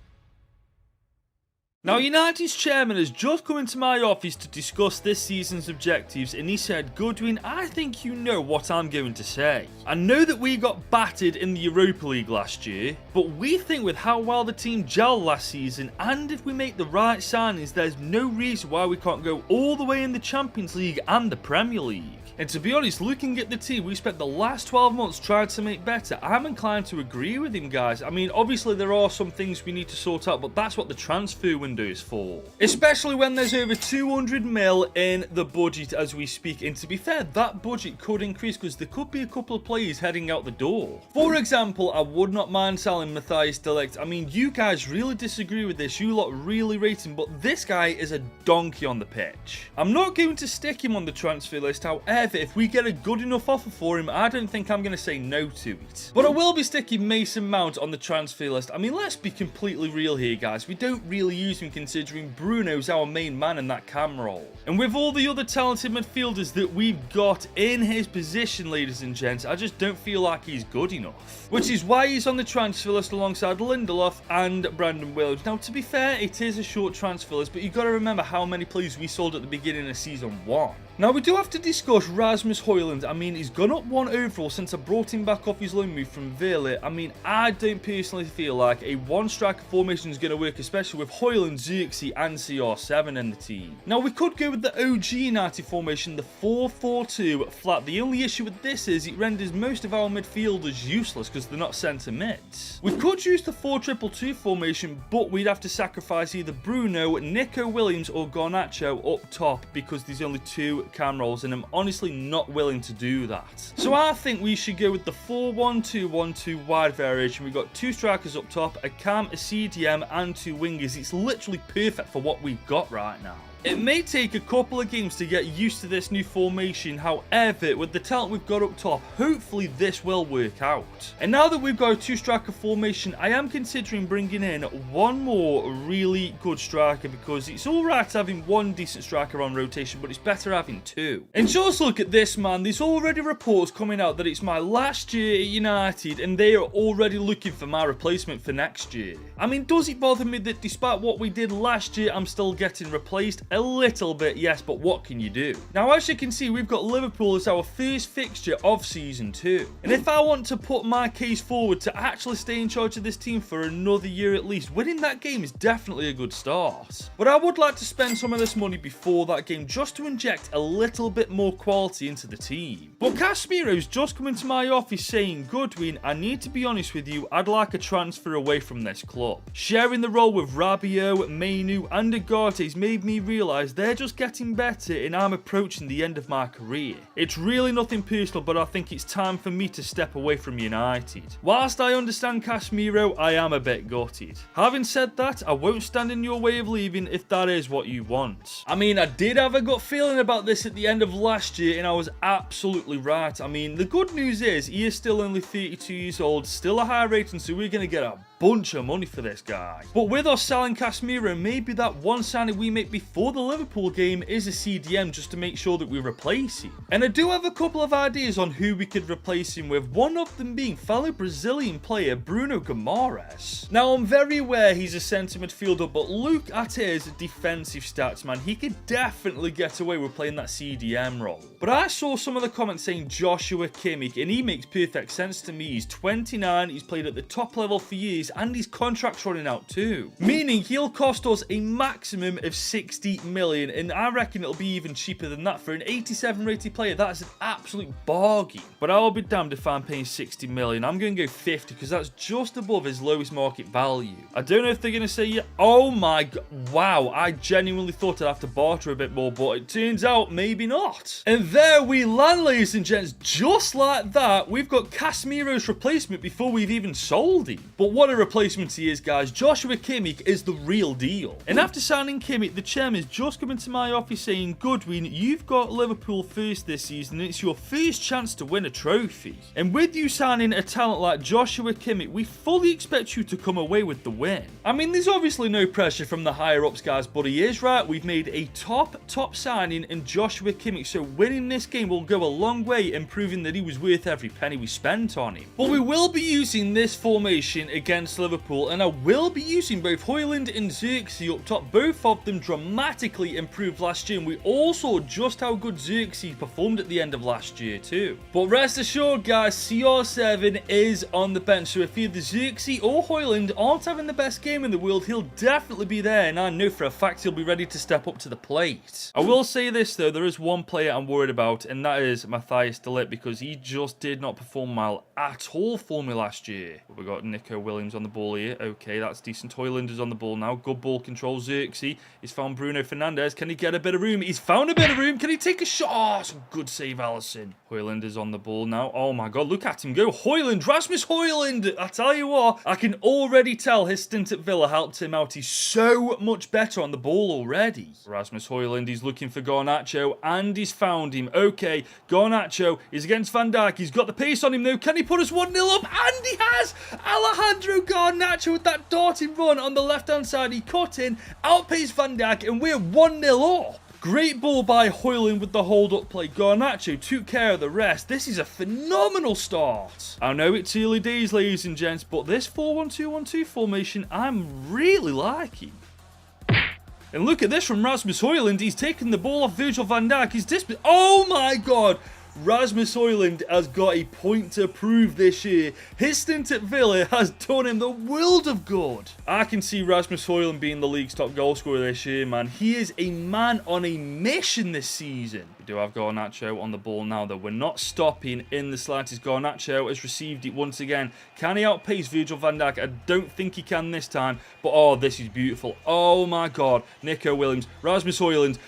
Now, United's chairman has just come into my office to discuss this season's objectives, and he said, "Goodwin, I think you know what I'm going to say. I know that we got battered in the Europa League last year, but we think with how well the team gelled last season, and if we make the right signings, there's no reason why we can't go all the way in the Champions League and the Premier League." And to be honest, looking at the team we spent the last 12 months trying to make better, I'm inclined to agree with him, guys. I mean, obviously there are some things we need to sort out, but that's what the transfer window is for. Especially when there's over 200 mil in the budget as we speak. And to be fair, that budget could increase because there could be a couple of players heading out the door. For example, I would not mind selling Matthijs de Ligt. I mean, you guys really disagree with this. You lot really rate him, but this guy is a donkey on the pitch. I'm not going to stick him on the transfer list, however, if we get a good enough offer for him, I don't think I'm going to say no to it. But I will be sticking Mason Mount on the transfer list. I mean, let's be completely real here, guys. We don't really use him considering Bruno's our main man in that cam role. And with all the other talented midfielders that we've got in his position, ladies and gents, I just don't feel like he's good enough. Which is why he's on the transfer list alongside Lindelof and Brandon Williams. Now, to be fair, it is a short transfer list, but you've got to remember how many players we sold at the beginning of Season 1. Now, we do have to discuss Rasmus Højlund. I mean, he's gone up 1 overall since I brought him back off his loan move from Villa. I mean, I don't personally feel like a one-striker formation is going to work, especially with Højlund, Zirkzee and CR7 in the team. Now, we could go with the OG United formation, the 4-4-2 flat. The only issue with this is it renders most of our midfielders useless because they're not centre mids. We could use the 4-2-2 formation, but we'd have to sacrifice either Bruno, Nico Williams or Garnacho up top because there's only 2 cam rolls, and I'm honestly not willing to do that. So I think we should go with the 4-1-2-1-2 wide variation. We've got 2 strikers up top, a cam, a CDM and 2 wingers. It's literally perfect for what we've got right now. It may take a couple of games to get used to this new formation, however, with the talent we've got up top, hopefully this will work out. And now that we've got a 2-striker formation, I am considering bringing in one more really good striker, because it's alright having 1 decent striker on rotation, but it's better having 2. And just look at this, man. There's already reports coming out that it's my last year at United, and they are already looking for my replacement for next year. I mean, does it bother me that despite what we did last year, I'm still getting replaced? A little bit, yes, but what can you do? Now, as you can see, we've got Liverpool as our first fixture of Season 2. And if I want to put my case forward to actually stay in charge of this team for another year at least, winning that game is definitely a good start. But I would like to spend some of this money before that game just to inject a little bit more quality into the team. But Casemiro's just come into my office saying, "Goodwin, I need to be honest with you, I'd like a transfer away from this club. Sharing the role with Rabiot, Mainoo and Agarte's made me realize realise they're just getting better and I'm approaching the end of my career. It's really nothing personal, but I think it's time for me to step away from United. Whilst I understand Casemiro, I am a bit gutted. Having said that, I won't stand in your way of leaving if that is what you want. I mean, I did have a gut feeling about this at the end of last year and I was absolutely right. I mean, the good news is he is still only 32 years old, still a high rating, so we're going to get a bunch of money for this guy. But with us selling Casemiro, maybe that one signing we make before the Liverpool game is a CDM just to make sure that we replace him. And I do have a couple of ideas on who we could replace him with, one of them being fellow Brazilian player Bruno Guimaraes. Now, I'm very aware he's a centre midfielder, but look at his defensive stats, man. He could definitely get away with playing that CDM role. But I saw some of the comments saying Joshua Kimmich, and he makes perfect sense to me. He's 29, he's played at the top level for years, and his contract's running out too. Meaning he'll cost us a maximum of 60 million, and I reckon it'll be even cheaper than that. For an 87 rated player, that's an absolute bargain. But I'll be damned if I'm paying 60 million. I'm going to go 50 because that's just above his lowest market value. I don't know if they're going to say, yeah, oh my god, wow, I genuinely thought I'd have to barter a bit more, but it turns out maybe not. And there we land, ladies and gents, just like that, we've got Casemiro's replacement before we've even sold him. But what a replacement he is, guys. Joshua Kimmich is the real deal. And after signing Kimmich, the chairman's just come into my office saying, Goodwin, you've got Liverpool first this season and it's your first chance to win a trophy. And with you signing a talent like Joshua Kimmich, we fully expect you to come away with the win. I mean, there's obviously no pressure from the higher ups, guys, but he is right. We've made a top signing in Joshua Kimmich, so winning this game will go a long way in proving that he was worth every penny we spent on him. But we will be using this formation against Liverpool, and I will be using both Højlund and Zirkzee up top. Both of them dramatically improved last year, and we all saw just how good Zirkzee performed at the end of last year too. But rest assured, guys, CR7 is on the bench, so if either Zirkzee or Højlund aren't having the best game in the world, he'll definitely be there, and I know for a fact he'll be ready to step up to the plate. I will say this though, there is one player I'm worried about, and that is Matthijs de Ligt, because he just did not perform well at all for me last year. But we got Nico Williams on the ball here. Okay, that's decent. Højlund is on the ball now. Good ball control. Zirkzee. He's found Bruno Fernandes. Can he get a bit of room? He's found a bit of room. Can he take a shot? Oh, some good save, Alisson. Højlund is on the ball now. Oh my god, look at him go. Højlund, Rasmus Højlund. I tell you what, I can already tell his stint at Villa helped him out. He's so much better on the ball already. Rasmus Højlund, he's looking for Garnacho, and he's found him. Okay, Garnacho is against Van Dijk. He's got the pace on him though. Can he put us 1-0 up? And he has! Alejandro Garnacho with that darting run on the left-hand side. He cut in, outpaced Van Dijk, and we're 1-0 up. Great ball by Højlund with the hold-up play. Garnacho took care of the rest. This is a phenomenal start. I know it's early days, ladies and gents, but this 4-1-2-1-2 formation I'm really liking. And look at this from Rasmus Højlund. He's taken the ball off Virgil van Dijk. He's oh my god! Rasmus Højlund has got a point to prove this year. His stint at Villa has done him the world of good. I can see Rasmus Højlund being the league's top goal scorer this year, man. He is a man on a mission this season. We do have Garnacho on the ball now, though. We're not stopping in the slightest. Garnacho has received it once again. Can he outpace Virgil van Dijk? I don't think he can this time, but oh, this is beautiful. Oh my god. Nico Williams, Rasmus Højlund.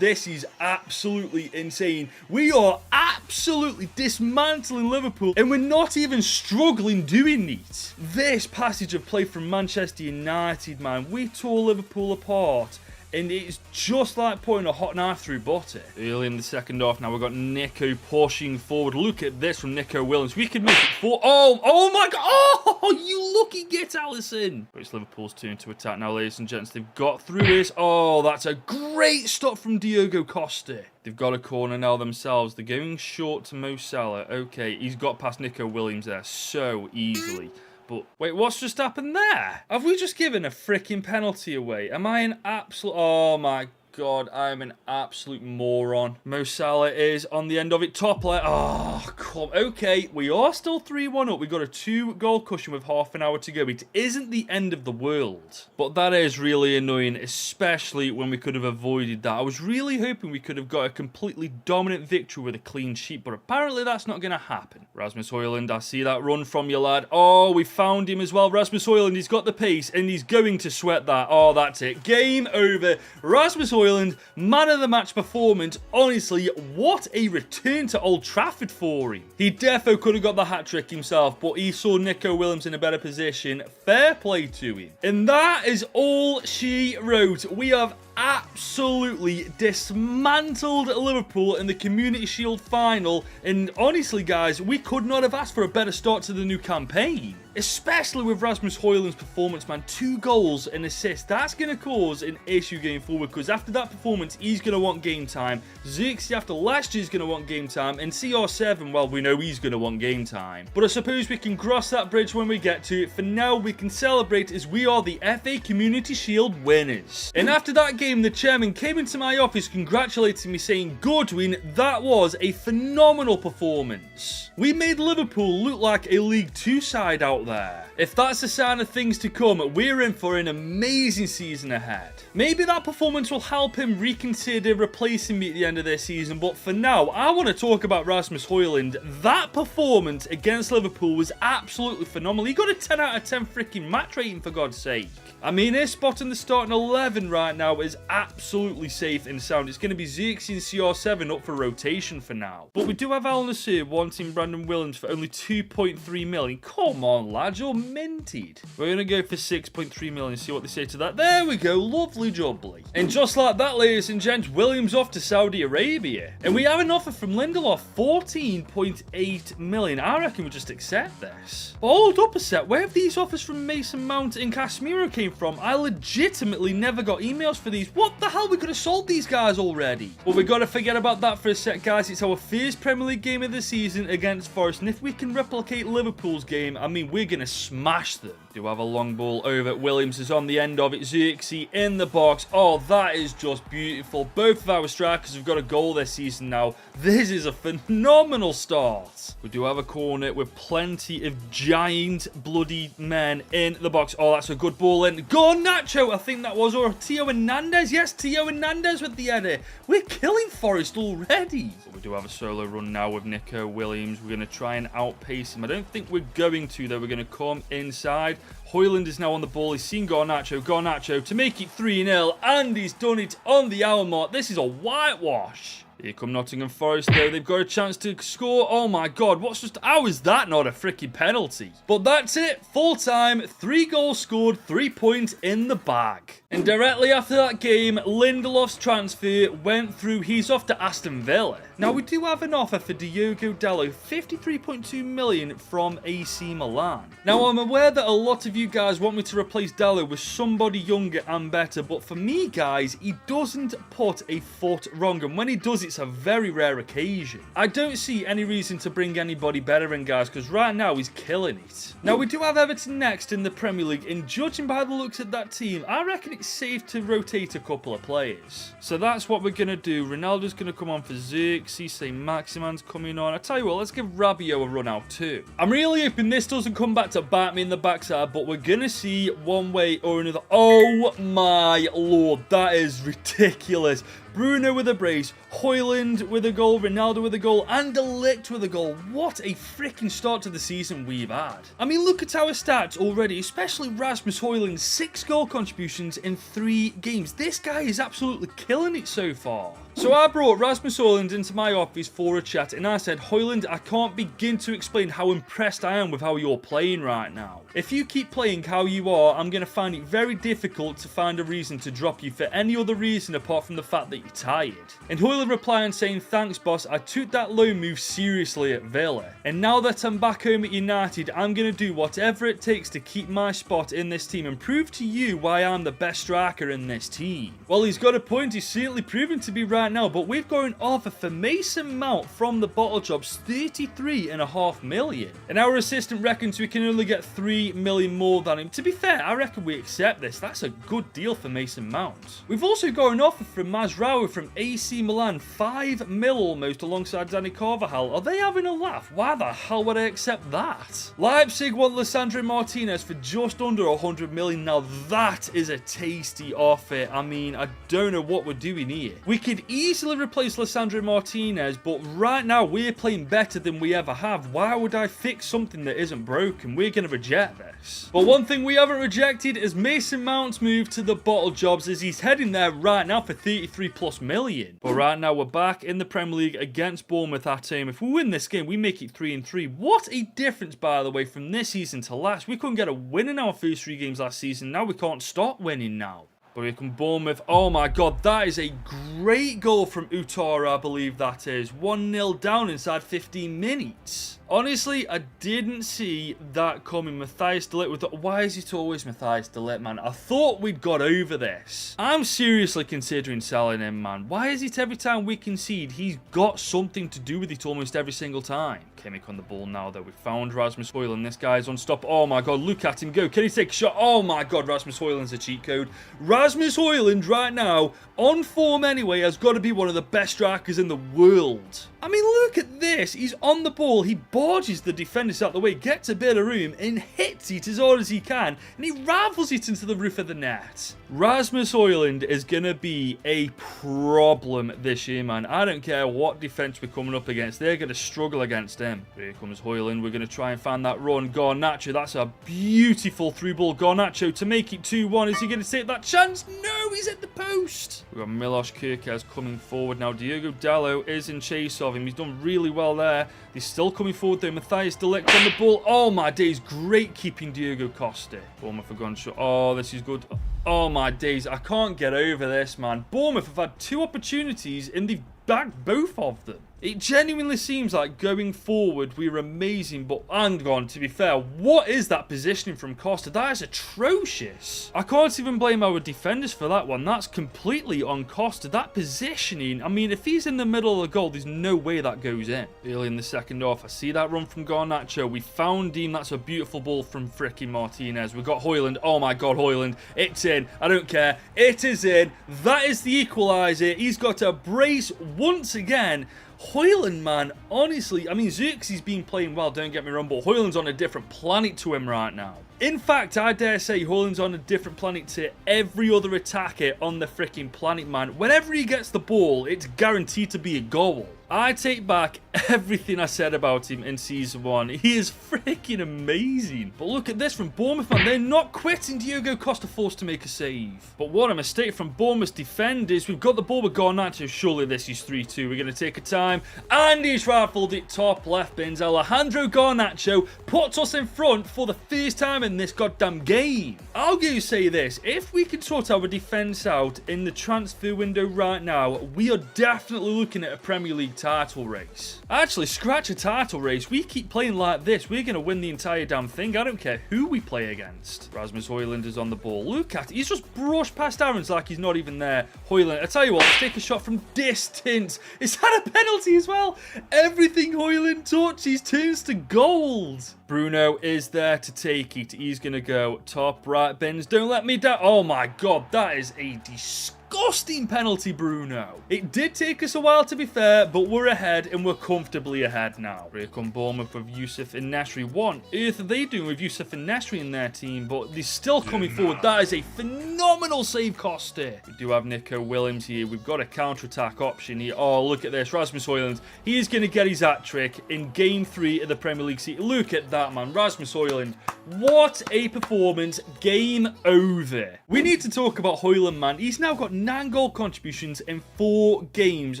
This is absolutely insane. We are absolutely dismantling Liverpool, and we're not even struggling doing it. This passage of play from Manchester United, man, we tore Liverpool apart. And it's just like putting a hot knife through butter. Early in the second half now, we've got Nico pushing forward. Look at this from Nico Williams. We could make it 4. Oh my god. Oh, you lucky git, Alisson. It's Liverpool's turn to attack now, ladies and gents. They've got through this. Oh, that's a great stop from Diogo Costa. They've got a corner now themselves. They're going short to Mo Salah. Okay, he's got past Nico Williams there so easily. But wait, what's just happened there? Have we just given a freaking penalty away? Am I an absolute... Oh my God, I am an absolute moron. Mo Salah is on the end of it. Top left. Oh, come. Okay, we are still 3-1 up. We got a 2-goal cushion with half an hour to go. It isn't the end of the world. But that is really annoying, especially when we could have avoided that. I was really hoping we could have got a completely dominant victory with a clean sheet, but apparently that's not going to happen. Rasmus Højlund, I see that run from you, lad. Oh, we found him as well. Rasmus Højlund, he's got the pace, and he's going to sweat that. Oh, that's it. Game over. Rasmus Højlund, man of the match performance. Honestly, what a return to Old Trafford for him. He defo could have got the hat-trick himself, but he saw Nico Williams in a better position. Fair play to him. And that is all she wrote. We have absolutely dismantled Liverpool in the Community Shield final, and honestly guys, we could not have asked for a better start to the new campaign. Especially with Rasmus Højlund's performance, man. 2 goals and assists. That's going to cause an issue going forward, because after that performance, he's going to want game time. Zirkzee after last year is going to want game time, and CR7, well, we know he's going to want game time. But I suppose we can cross that bridge when we get to it. For now, we can celebrate as we are the FA Community Shield winners. And after that game, the chairman came into my office congratulating me, saying, "Goodwin, that was a phenomenal performance. We made Liverpool look like a League 2 side out there. If that's a sign of things to come, we're in for an amazing season ahead." Maybe that performance will help him reconsider replacing me at the end of this season, but for now, I want to talk about Rasmus Højlund. That performance against Liverpool was absolutely phenomenal. He got a 10 out of 10 freaking match rating, for God's sake. I mean, his spot in the starting 11 right now is absolutely safe and sound. It's going to be Zirkzee and CR7 up for rotation for now. But we do have Al Nassr wanting Brandon Williams for only 2.3 million. Come on, lads, you're minted. We're going to go for 6.3 million, see what they say to that. There we go, lovely jubbly. And just like that, ladies and gents, Williams off to Saudi Arabia. And we have an offer from Lindelof, 14.8 million. I reckon we'll just accept this. But hold up a sec, where have these offers from Mason Mount and Casemiro came from? I legitimately never got emails for these. What the hell? We could have sold these guys already. But we got to forget about that for a sec, guys. It's our first Premier League game of the season against Forest, and if we can replicate Liverpool's game, I mean, we're going to smash them. Do have a long ball over. Williams is on the end of it. Zirkzee in the box. Oh, that is just beautiful. Both of our strikers have got a goal this season now. This is a phenomenal start. We do have a corner with plenty of giant bloody men in the box. Oh, that's a good ball in. Go on, Nacho, I think that was. Or Theo Hernandez. Yes, Theo Hernandez with the header. We're killing Forest already. But we do have a solo run now with Nico Williams. We're going to try and outpace him. I don't think we're going to, though. We're going to come inside. Højlund is now on the ball. He's seen Garnacho to make it 3-0, and he's done it on the hour mark. This is a whitewash. Here come Nottingham Forest, though. They've got a chance to score. Oh my God, how is that not a freaking penalty? But that's it. Full time, 3 goals scored, 3 points in the bag. And directly after that game, Lindelof's transfer went through. He's off to Aston Villa. Now, we do have an offer for Diogo Dalot, 53.2 million from AC Milan. Now, I'm aware that a lot of you guys want me to replace Dalot with somebody younger and better, but for me, guys, he doesn't put a foot wrong, and when he does, it's a very rare occasion. I don't see any reason to bring anybody better in, guys, because right now he's killing it. Now, we do have Everton next in the Premier League, and judging by the looks of that team, I reckon it's safe to rotate a couple of players. So that's what we're going to do. Ronaldo's going to come on for Zirkzee, say Maximan's coming on. I tell you what, let's give Rabiot a run out too. I'm really hoping this doesn't come back to bite me in the backside, but we're going to see one way or another. Oh my Lord, that is ridiculous. Bruno with a brace, Højlund with a goal, Ronaldo with a goal, and De Ligt with a goal. What a freaking start to the season we've had. I mean, look at our stats already, especially Rasmus Højlund's 6 goal contributions in 3 games. This guy is absolutely killing it so far. So I brought Rasmus Højlund into my office for a chat, and I said, Højlund, I can't begin to explain how impressed I am with how you're playing right now. If you keep playing how you are, I'm going to find it very difficult to find a reason to drop you for any other reason apart from the fact that you're tired. And Højlund replying saying, thanks boss, I took that loan move seriously at Villa. And now that I'm back home at United, I'm going to do whatever it takes to keep my spot in this team and prove to you why I'm the best striker in this team. Well, he's got a point, he's certainly proven to be right right now, but we've got an offer for Mason Mount from the bottle jobs, 33.5 million. And our assistant reckons we can only get 3 million more than him. To be fair, I reckon we accept this. That's a good deal for Mason Mount. We've also got an offer from Mazraoui from AC Milan, 5 mil almost, alongside Danny Carvajal. Are they having a laugh? Why the hell would I accept that? Leipzig want Lisandro Martinez for just under 100 million. Now that is a tasty offer. I mean, I don't know what we're doing here. We could easily replace Lisandro Martinez, but right now we're playing better than we ever have. Why would I fix something that isn't broken? We're going to reject this. But one thing we haven't rejected is Mason Mount's move to the bottle jobs, as he's heading there right now for 33+ million. But right now we're back in the Premier League against Bournemouth at home. If we win this game, we make it 3-3. What a difference, by the way, from this season to last. We couldn't get a win in our first 3 games last season. Now we can't stop winning now. But here come Bournemouth. Oh my god, that is a great goal from Utara, I believe that is. 1-0 down inside 15 minutes. Honestly, I didn't see that coming. Matthias de Ligt with it. Why is it always Matthias de Ligt, man? I thought we'd got over this. I'm seriously considering selling him, man. Why is it every time we concede, he's got something to do with it almost every single time? Kimmich on the ball now, though. We found Rasmus Højlund. This guy's unstoppable. Oh my god, look at him go. Can he take a shot? Oh my god, Rasmus Højlund's a cheat code. Rasmus Højlund right now, on form anyway, has got to be one of the best strikers in the world. I mean, look at this. He's on the ball. He barges the defenders out the way, gets a bit of room, and hits it as hard as he can, and he rifles it into the roof of the net. Rasmus Højlund is going to be a problem this year, man. I don't care what defence we're coming up against. They're going to struggle against him. Here comes Højlund. We're going to try and find that run. Garnacho, that's a beautiful through ball. Garnacho to make it 2-1. Is he going to take that chance? No, he's at the post. We've got Milos Kerkez coming forward now. Diogo Dalot is in chase of him. He's done really well there. He's still coming forward though. Matthias de Ligt on the ball. Oh my days, great keeping Diogo Costa. Bournemouth have gone short. Oh, this is good. Oh my days, I can't get over this, man. Bournemouth have had 2 opportunities and they've bagged both of them. It genuinely seems like going forward we're amazing, but hang on, to be fair, what is that positioning from Costa? That is atrocious. I can't even blame our defenders for that one. That's completely on Costa. That positioning, I mean, if he's in the middle of the goal, there's no way that goes in. Early in the second half, I see that run from Garnacho. We found him. That's a beautiful ball from frickin' Martinez. We've got Højlund. Oh my god, Højlund. It's in. I don't care. It is in. That is the equaliser. He's got a brace once again. Højlund, man, honestly, I mean, Zirkzee's been playing well, don't get me wrong, but Højlund's on a different planet to him right now. In fact, I dare say Højlund's on a different planet to every other attacker on the freaking planet, man. Whenever he gets the ball, it's guaranteed to be a goal. I take back everything I said about him in Season 1. He is freaking amazing. But look at this from Bournemouth, man. They're not quitting. Diogo Costa forced to make a save. But what a mistake from Bournemouth's defenders. We've got the ball with Garnacho. Surely this is 3-2. We're going to take a time. And he's rifled it top left bins. Alejandro Garnacho puts us in front for the first time in this goddamn game. I'll go say this. If we can sort our defence out in the transfer window right now, we are definitely looking at a Premier League title race. Actually, scratch a title race. We keep playing like this, we're going to win the entire damn thing. I don't care who we play against. Rasmus Højlund is on the ball. Look at it. He's just brushed past Aarons like he's not even there. Højlund, I tell you what, let's take a shot from distance. Is that a penalty as well? Everything Højlund touches turns to gold. Bruno is there to take it. He's going to go top right bins. Don't let me down. Oh my god, that is a disgusting penalty, Bruno. It did take us a while, to be fair, but we're ahead and we're comfortably ahead now. Here come Bournemouth with Youssef and Nesri. What on earth are they doing with Youssef and Nesri in their team? But they're still coming forward. That is a phenomenal save, Costa. We do have Nico Williams here. We've got a counter-attack option here. Oh, look at this. Rasmus Højlund. He is going to get his hat-trick in Game 3 of the Premier League season. Look at that, man. Rasmus Højlund. What a performance. Game over. We need to talk about Højlund, man. He's now got 9 goal contributions in 4 games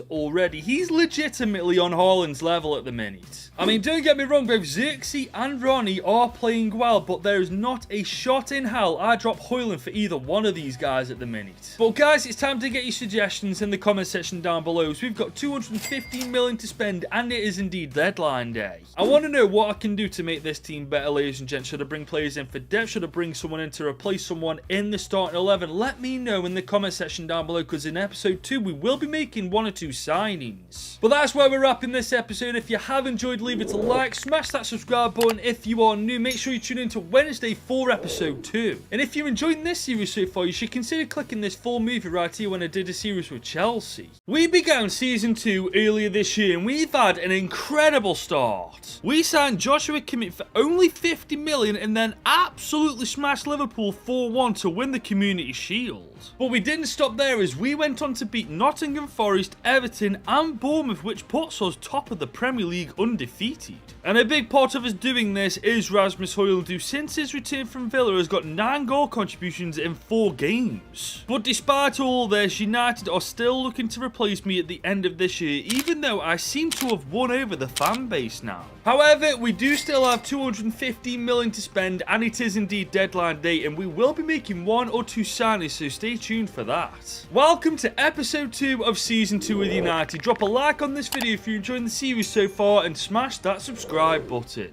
already. He's legitimately on Haaland's level at the minute. I mean, don't get me wrong, both Zirkzee and Ronnie are playing well, but there is not a shot in hell I drop Højlund for either one of these guys at the minute. But guys, it's time to get your suggestions in the comment section down below. So we've got 215 million to spend, and it is indeed deadline day. I want to know what I can do to make this team better, ladies and gents. Should I bring players in for depth? Should I bring someone in to replace someone in the starting 11? Let me know in the comment section down below, because in episode 2 we will be making 1 or 2 signings. But that's where we're wrapping this episode. If you have enjoyed, leave it a like, smash that subscribe button. If you are new, make sure you tune in to Wednesday for episode 2. And if you're enjoying this series so far, you should consider clicking this full movie right here when I did a series with Chelsea. We began season 2 earlier this year and we've had an incredible start. We signed Joshua Kimmich for only 50 million and then absolutely smashed Liverpool 4-1 to win the Community Shield. But we didn't stop there, as we went on to beat Nottingham Forest, Everton and Bournemouth, which puts us top of the Premier League undefeated. And a big part of us doing this is Rasmus Højlund, who since his return from Villa has got 9 goal contributions in 4 games. But despite all this, United are still looking to replace me at the end of this year, even though I seem to have won over the fan base now. However, we do still have 215 million to spend, and it is indeed deadline day, and we will be making 1 or 2 signings, so stay tuned for that. Welcome to episode 2 of season 2 with United. Drop a like on this video if you're enjoying the series so far, and smash that subscribe button.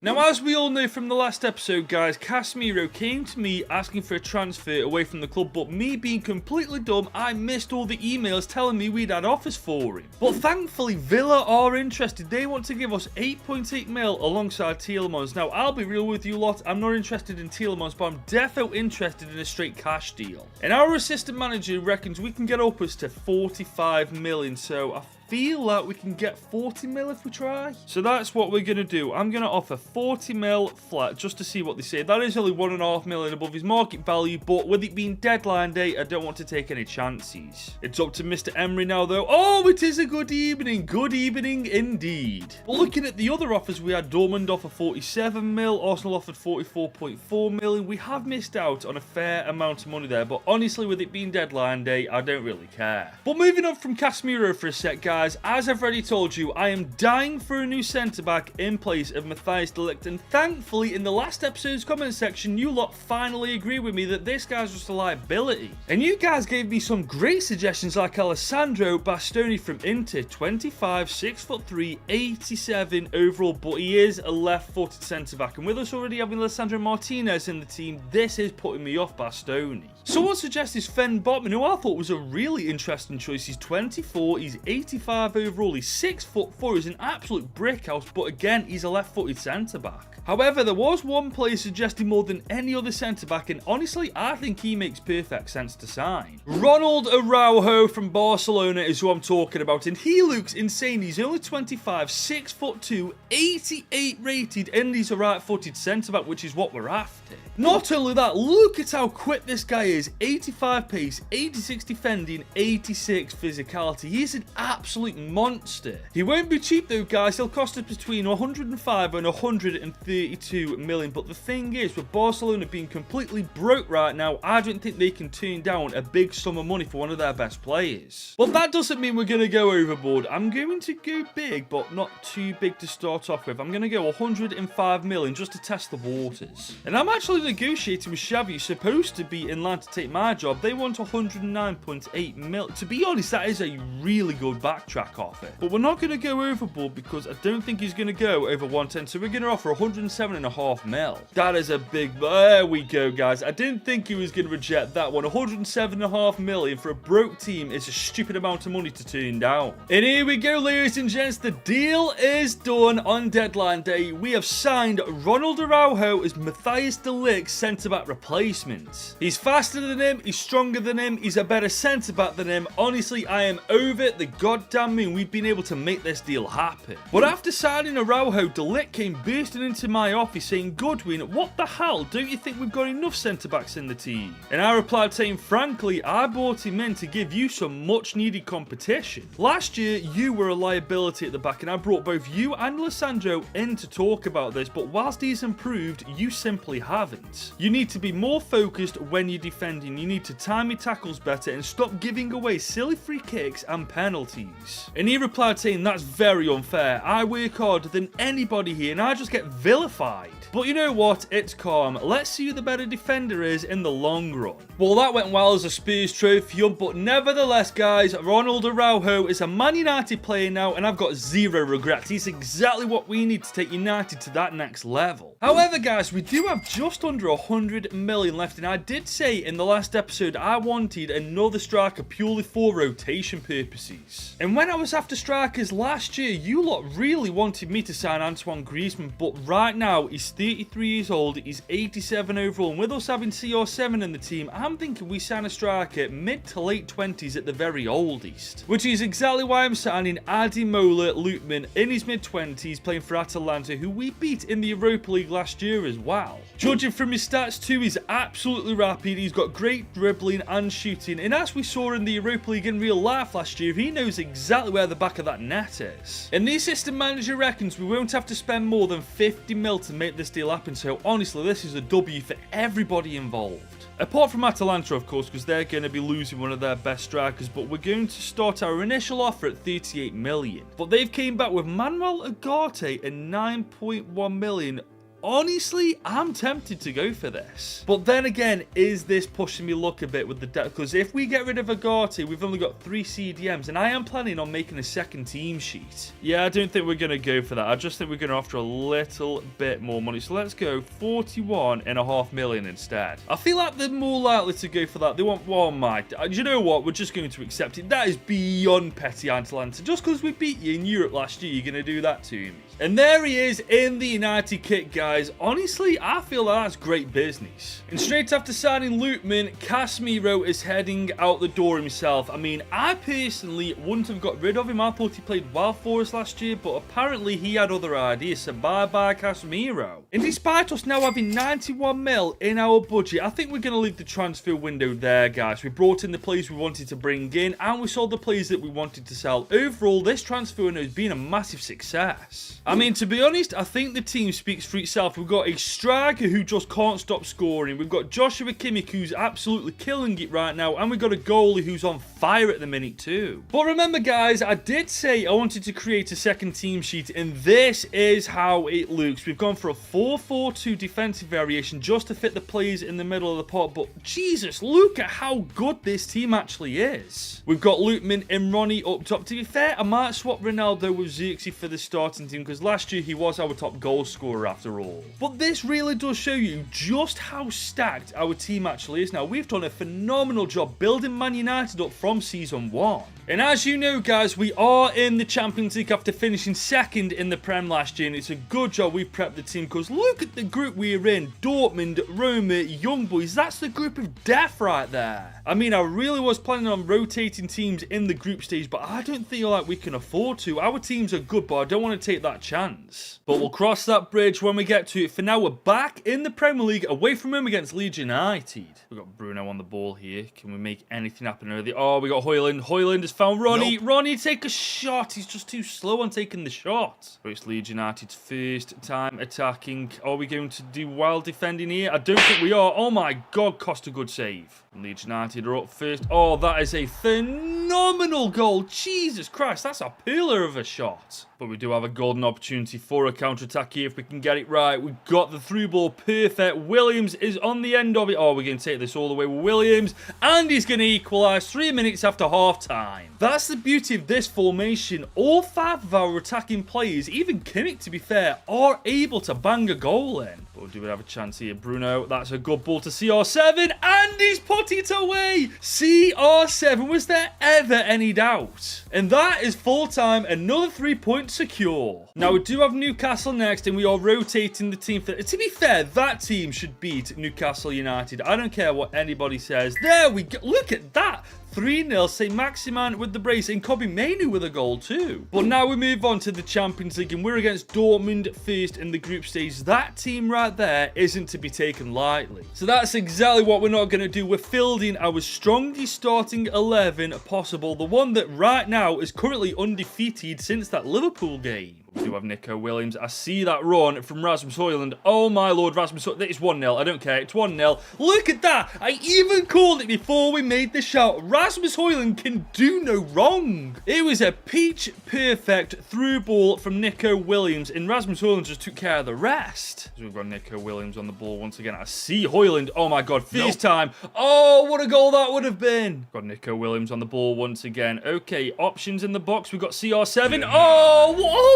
Now, as we all know from the last episode, guys, Casemiro came to me asking for a transfer away from the club, but me being completely dumb, I missed all the emails telling me we'd had offers for him. But thankfully, Villa are interested. They want to give us 8.8 mil alongside Tielemans. Now, I'll be real with you lot, I'm not interested in Tielemans, but I'm defo interested in a straight cash deal. And our assistant manager reckons we can get upwards to 45 million, so I feel like we can get 40 mil if we try. So that's what we're going to do. I'm going to offer 40 mil flat just to see what they say. That is only 1.5 million above his market value, but with it being deadline day, I don't want to take any chances. It's up to Mr. Emery now though. Oh, it is a good evening. Good evening indeed. But looking at the other offers, we had Dortmund offer 47 mil, Arsenal offered 44.4 million. We have missed out on a fair amount of money there, but honestly with it being deadline day, I don't really care. But moving on from Casemiro for a sec, guys, as I've already told you, I am dying for a new centre-back in place of Matthijs de Ligt, and thankfully in the last episode's comment section, you lot finally agree with me that this guy's just a liability. And you guys gave me some great suggestions like Alessandro Bastoni from Inter, 25, 6'3", 87 overall, but he is a left-footed centre-back, and with us already having Alessandro Martinez in the team, this is putting me off Bastoni. Someone suggested Sven Botman, who I thought was a really interesting choice. He's 24, he's 85 overall, he's 6'4", he's an absolute brick house, but again, he's a left-footed centre-back. However, there was one player suggesting more than any other centre-back, and honestly, I think he makes perfect sense to sign. Ronald Araujo from Barcelona is who I'm talking about, and he looks insane. He's only 25, 6'2", 88 rated, and he's a right-footed centre-back, which is what we're after. Not only that, look at how quick this guy is. 85 pace, 86 defending, 86 physicality. He's an absolute monster. He won't be cheap though, guys. He'll cost us between 105 and 132 million. But the thing is, with Barcelona being completely broke right now, I don't think they can turn down a big sum of money for one of their best players. But that doesn't mean we're going to go overboard. I'm going to go big, but not too big to start off with. I'm going to go 105 million just to test the waters. And I'm actually negotiating with Xavi, who's supposed to be in line to take my job. They want 109.8 mil. To be honest, that is a really good backtrack offer. But we're not going to go overboard because I don't think he's going to go over 110. So we're going to offer 107.5 mil. That is a big... There we go, guys. I didn't think he was going to reject that one. 107.5 million for a broke team is a stupid amount of money to turn down. And here we go, ladies and gents. The deal is done on deadline day. We have signed Ronald Araujo as Matthijs de Ligt centre-back replacement. He's faster than him, he's stronger than him, he's a better centre-back than him. Honestly, I am over the goddamn moon we've been able to make this deal happen. But after signing Araujo, de Ligt came bursting into my office saying, "Goodwin, what the hell? Don't you think we've got enough centre-backs in the team?" And I replied saying, "Frankly, I brought him in to give you some much-needed competition. Last year, you were a liability at the back, and I brought both you and Alessandro in to talk about this, but whilst he's improved, you simply haven't. You need to be more focused when you're defending. You need to time your tackles better and stop giving away silly free kicks and penalties. guys. And he replied saying, that's very unfair. I work harder than anybody here and I just get vilified. But you know what? It's calm. Let's see who the better defender is in the long run. Well, that went well as a Spurs trophy, but nevertheless, guys, Ronaldo Araujo is a Man United player now, and I've got zero regrets. He's exactly what we need to take United to that next level. However, guys, we do have just under 100 million left, and I did say in the last episode I wanted another striker purely for rotation purposes. And when I was after strikers last year, you lot really wanted me to sign Antoine Griezmann, but right now he's 33 years old, he's 87 overall, and with us having CR7 in the team, I'm thinking we sign a striker mid to late 20s at the very oldest. Which is exactly why I'm signing Ademola Lookman in his mid 20s, playing for Atalanta, who we beat in the Europa League last year as well. Judging from his stats too, he's absolutely rapid, he's got great dribbling and shooting, and as we saw in the Europa League in real life last year, he knows exactly where the back of that net is. And the assistant manager reckons we won't have to spend more than 50 mil to make this deal happen, so honestly this is a W for everybody involved. Apart from Atalanta, of course, because they're going to be losing one of their best strikers, but we're going to start our initial offer at 38 million. But they've came back with Manuel Ugarte at 9.1 million. Honestly, I'm tempted to go for this. But then again, is this pushing me luck a bit with the depth? Because if we get rid of Ugarte, we've only got 3 CDMs, and I am planning on making a second team sheet. Yeah, I don't think we're going to go for that. I just think we're going to offer a little bit more money. So let's go 41.5 million instead. I feel like they're more likely to go for that. They want, oh my, you know what? We're just going to accept it. That is beyond petty, Atalanta. Just because we beat you in Europe last year, you're going to do that to me. And there he is in the United kit, guys. Honestly, I feel that's great business. And straight after signing Lookman, Casemiro is heading out the door himself. I mean, I personally wouldn't have got rid of him. I thought he played well for us last year, but apparently he had other ideas, so bye-bye Casemiro. And despite us now having 91 mil in our budget, I think we're going to leave the transfer window there, guys. We brought in the players we wanted to bring in, and we sold the players that we wanted to sell. Overall, this transfer window has been a massive success. I mean, to be honest, I think the team speaks for itself. We've got a striker who just can't stop scoring. We've got Joshua Kimmich who's absolutely killing it right now. And we've got a goalie who's on fire at the minute too. But remember, guys, I did say I wanted to create a second team sheet. And this is how it looks. We've gone for a 4-4-2 defensive variation just to fit the players in the middle of the pot. But Jesus, look at how good this team actually is. We've got Lookman and Ronnie up top. To be fair, I might swap Ronaldo with Zirkzee for the starting team because last year he was our top goal scorer after all. But this really does show you just how stacked our team actually is now. We've done a phenomenal job building Man United up from season 1. And as you know, guys, we are in the Champions League after finishing second in the Prem last year, and it's a good job we've prepped the team because look at the group we're in. Dortmund, Roma, Young Boys, that's the group of death right there. I mean, I really was planning on rotating teams in the group stage, but I don't feel like we can afford to. Our teams are good, but I don't want to take that chance. But we'll cross that bridge when we get to it. For now, we're back in the Premier League, away from home against Leeds United. We've got Bruno on the ball here. Can we make anything happen early? Oh, we got Højlund. Højlund has found Ronnie. Nope. Ronnie, take a shot. He's just too slow on taking the shot. But it's Leeds United's first time attacking. Are we going to do wild defending here? I don't think we are. Oh my God, cost a good save. And Leeds United are up first. Oh, that is a phenomenal goal. Jesus Christ, that's a pillar of a shot. But we do have a golden opportunity for a counter-attack here if we can get it right. We've got the through ball perfect. Williams is on the end of it. Oh, we're going to take this all the way with Williams. And he's going to equalise 3 minutes after half-time. That's the beauty of this formation. All 5 of our attacking players, even Kimmich to be fair, are able to bang a goal in. But do we have a chance here? Bruno, that's a good ball to CR7. And he's put it away. CR7, was there ever any doubt? And that is full-time, another 3 points secure. Now, we do have Newcastle next, and we are rotating the team. To be fair, that team should beat Newcastle United. I don't care what anybody says. There we go. Look at that. 3-0, Saint-Maximin with the brace, and Kobe Mainoo with a goal too. But now we move on to the Champions League, and we're against Dortmund first in the group stage. That team right there isn't to be taken lightly. So that's exactly what we're not going to do. We're fielding our strongest starting 11 possible, the one that right now is currently undefeated since that Liverpool game. We do have Nico Williams. I see that run from Rasmus Højlund. Oh my lord, Rasmus Højlund. It's 1-0. I don't care. It's 1-0. Look at that. I even called it before we made the shout. Rasmus Højlund can do no wrong. It was a peach perfect through ball from Nico Williams, and Rasmus Højlund just took care of the rest. So we've got Nico Williams on the ball once again. I see Højlund. Oh my god, first time. Oh, what a goal that would have been. Got Nico Williams on the ball once again. Okay, options in the box. We've got CR7. Oh,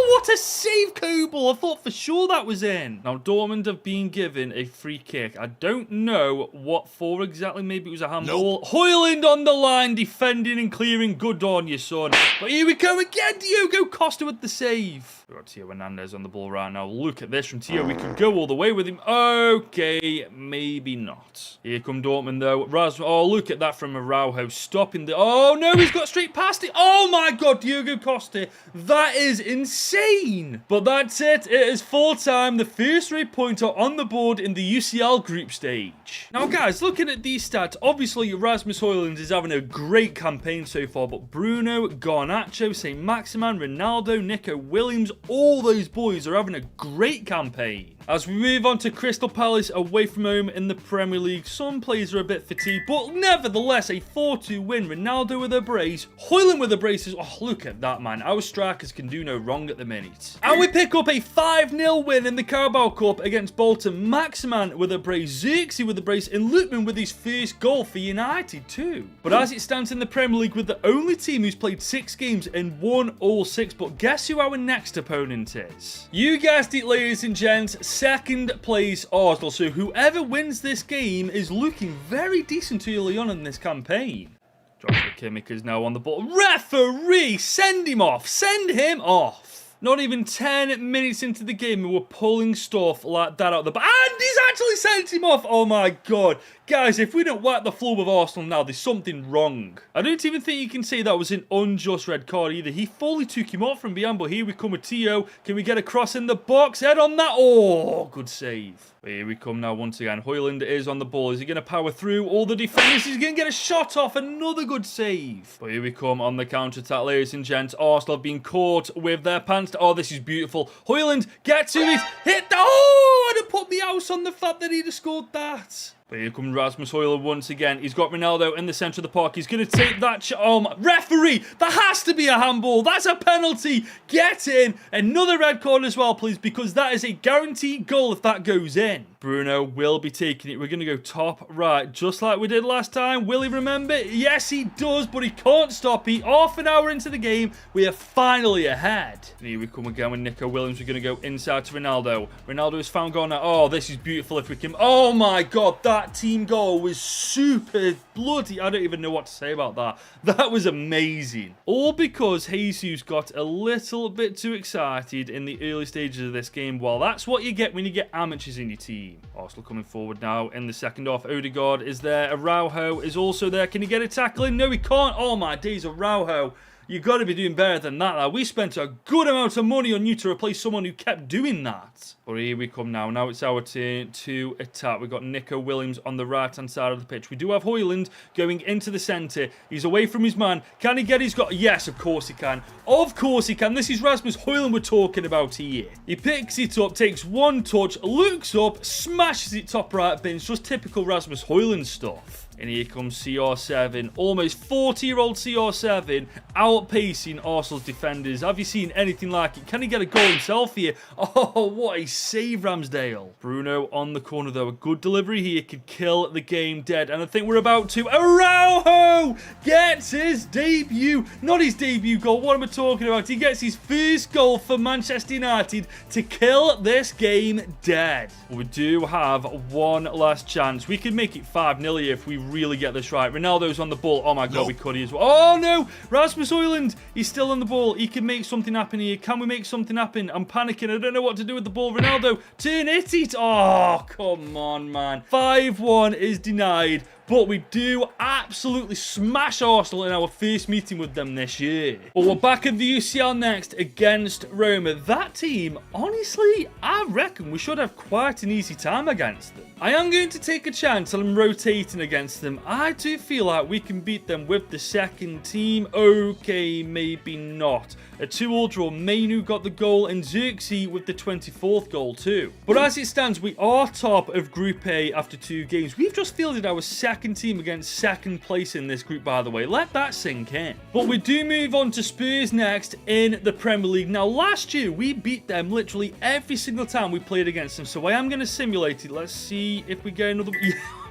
what a save, Kobel. I thought for sure that was in. Now, Dortmund have been given a free kick. I don't know what for exactly. Maybe it was a handball. Højlund on the line, defending and clearing. Good on you, son. But here we go again. Diogo Costa with the save. We've got Theo Hernandez on the ball right now. Look at this from Theo. We could go all the way with him. Okay, maybe not. Here come Dortmund, though. Oh, look at that from Araujo. Stopping the... Oh, no, he's got straight past it. Oh, my God, Diogo Costa. That is insane. But that's it. It is full time. The first 3 pointer on the board in the UCL group stage. Now, guys, looking at these stats, obviously, Rasmus Højlund is having a great campaign so far, but Bruno, Garnacho, St. Maximan, Ronaldo, Nico Williams, all those boys are having a great campaign. As we move on to Crystal Palace away from home in the Premier League, some players are a bit fatigued, but nevertheless, a 4-2 win. Ronaldo with a brace, Højlund with a brace. Oh, look at that, man. Our strikers can do no wrong at the minute. And we pick up a 5-0 win in the Carabao Cup against Bolton. Maximan with a brace, Zirkzee with a brace, and Lutman with his first goal for United too. But as it stands in the Premier League, with the only team who's played 6 games and won all 6, but guess who our next opponent is? You guessed it, ladies and gents. Second place Arsenal. So whoever wins this game is looking very decent early on in this campaign. Joshua Kimmich is now on the ball. Referee, send him off. Send him off. Not even 10 minutes into the game, and we're pulling stuff like that out of the back. And he's actually sent him off. Oh my god. Guys, if we don't wipe the floor with Arsenal now, there's something wrong. I don't even think you can say that was an unjust red card either. He fully took him off from behind, but here we come with Theo. Can we get a cross in the box? Head on that. Oh, good save. But here we come now once again. Højlund is on the ball. Is he going to power through all the defenders? He's going to get a shot off. Another good save. But here we come on the counter-attack, ladies and gents. Arsenal have been caught with their pants. Oh, this is beautiful. Højlund, get to it. Hit the... Oh, I'd have put the house on the fact that he'd have scored that. But here comes Rasmus Højlund once again. He's got Ronaldo in the centre of the park. He's going to take that shot. Oh, my. Referee, that has to be a handball. That's a penalty. Get in. Another red card as well, please, because that is a guaranteed goal if that goes in. Bruno will be taking it. We're going to go top right, just like we did last time. Will he remember? Yes, he does, but he can't stop it. Half an hour into the game, we are finally ahead. And here we come again with Nico Williams. We're going to go inside to Ronaldo. Ronaldo has found goal now. Oh, this is beautiful if we can... Oh, my God. That team goal was super bloody... I don't even know what to say about that. That was amazing. All because Jesus got a little bit too excited in the early stages of this game. Well, that's what you get when you get amateurs in your team. Arsenal coming forward now in the second half. Odegaard is there. Araujo is also there. Can he get a tackle in? No, he can't. Oh, my days, Araujo. You've got to be doing better than that. We spent a good amount of money on you to replace someone who kept doing that. But here we come now. Now it's our turn to attack. We've got Nico Williams on the right-hand side of the pitch. We do have Højlund going into the centre. He's away from his man. Can he get his goal? Yes, of course he can. Of course he can. This is Rasmus Højlund we're talking about here. He picks it up, takes one touch, looks up, smashes it top right bin. It's just typical Rasmus Højlund stuff. And here comes CR7, almost 40-year-old CR7, outpacing Arsenal's defenders. Have you seen anything like it? Can he get a goal himself here? Oh, what a save, Ramsdale. Bruno on the corner, though. A good delivery here could kill the game dead. And I think we're about to... Araujo gets his debut. Not his debut goal. What am I talking about? He gets his first goal for Manchester United to kill this game dead. We do have one last chance. We could make it 5-0 here if we really get this right. Ronaldo's on the ball. Oh my god, we could as well. Oh no, Rasmus Højlund, he's still on the ball. He can make something happen here. Can we make something happen? I'm panicking. I don't know what to do with the ball. Ronaldo, turn it. Oh, come on, man. 5-1 is denied. but we do absolutely smash Arsenal in our first meeting with them this year. But we're back at the UCL next against Roma. That team, honestly, I reckon we should have quite an easy time against them. I am going to take a chance and I'm rotating against them. I do feel like we can beat them with the second team. Okay, maybe not. A 2-2 draw. Mainu got the goal and Zirkzee with the 24th goal too. But as it stands, we are top of Group A after 2 games. We've just fielded our second team against second place in this group, by the way. Let that sink in. But we do move on to Spurs next in the Premier League. Now, last year, we beat them literally every single time we played against them. So I am going to simulate it. Let's see if we get another...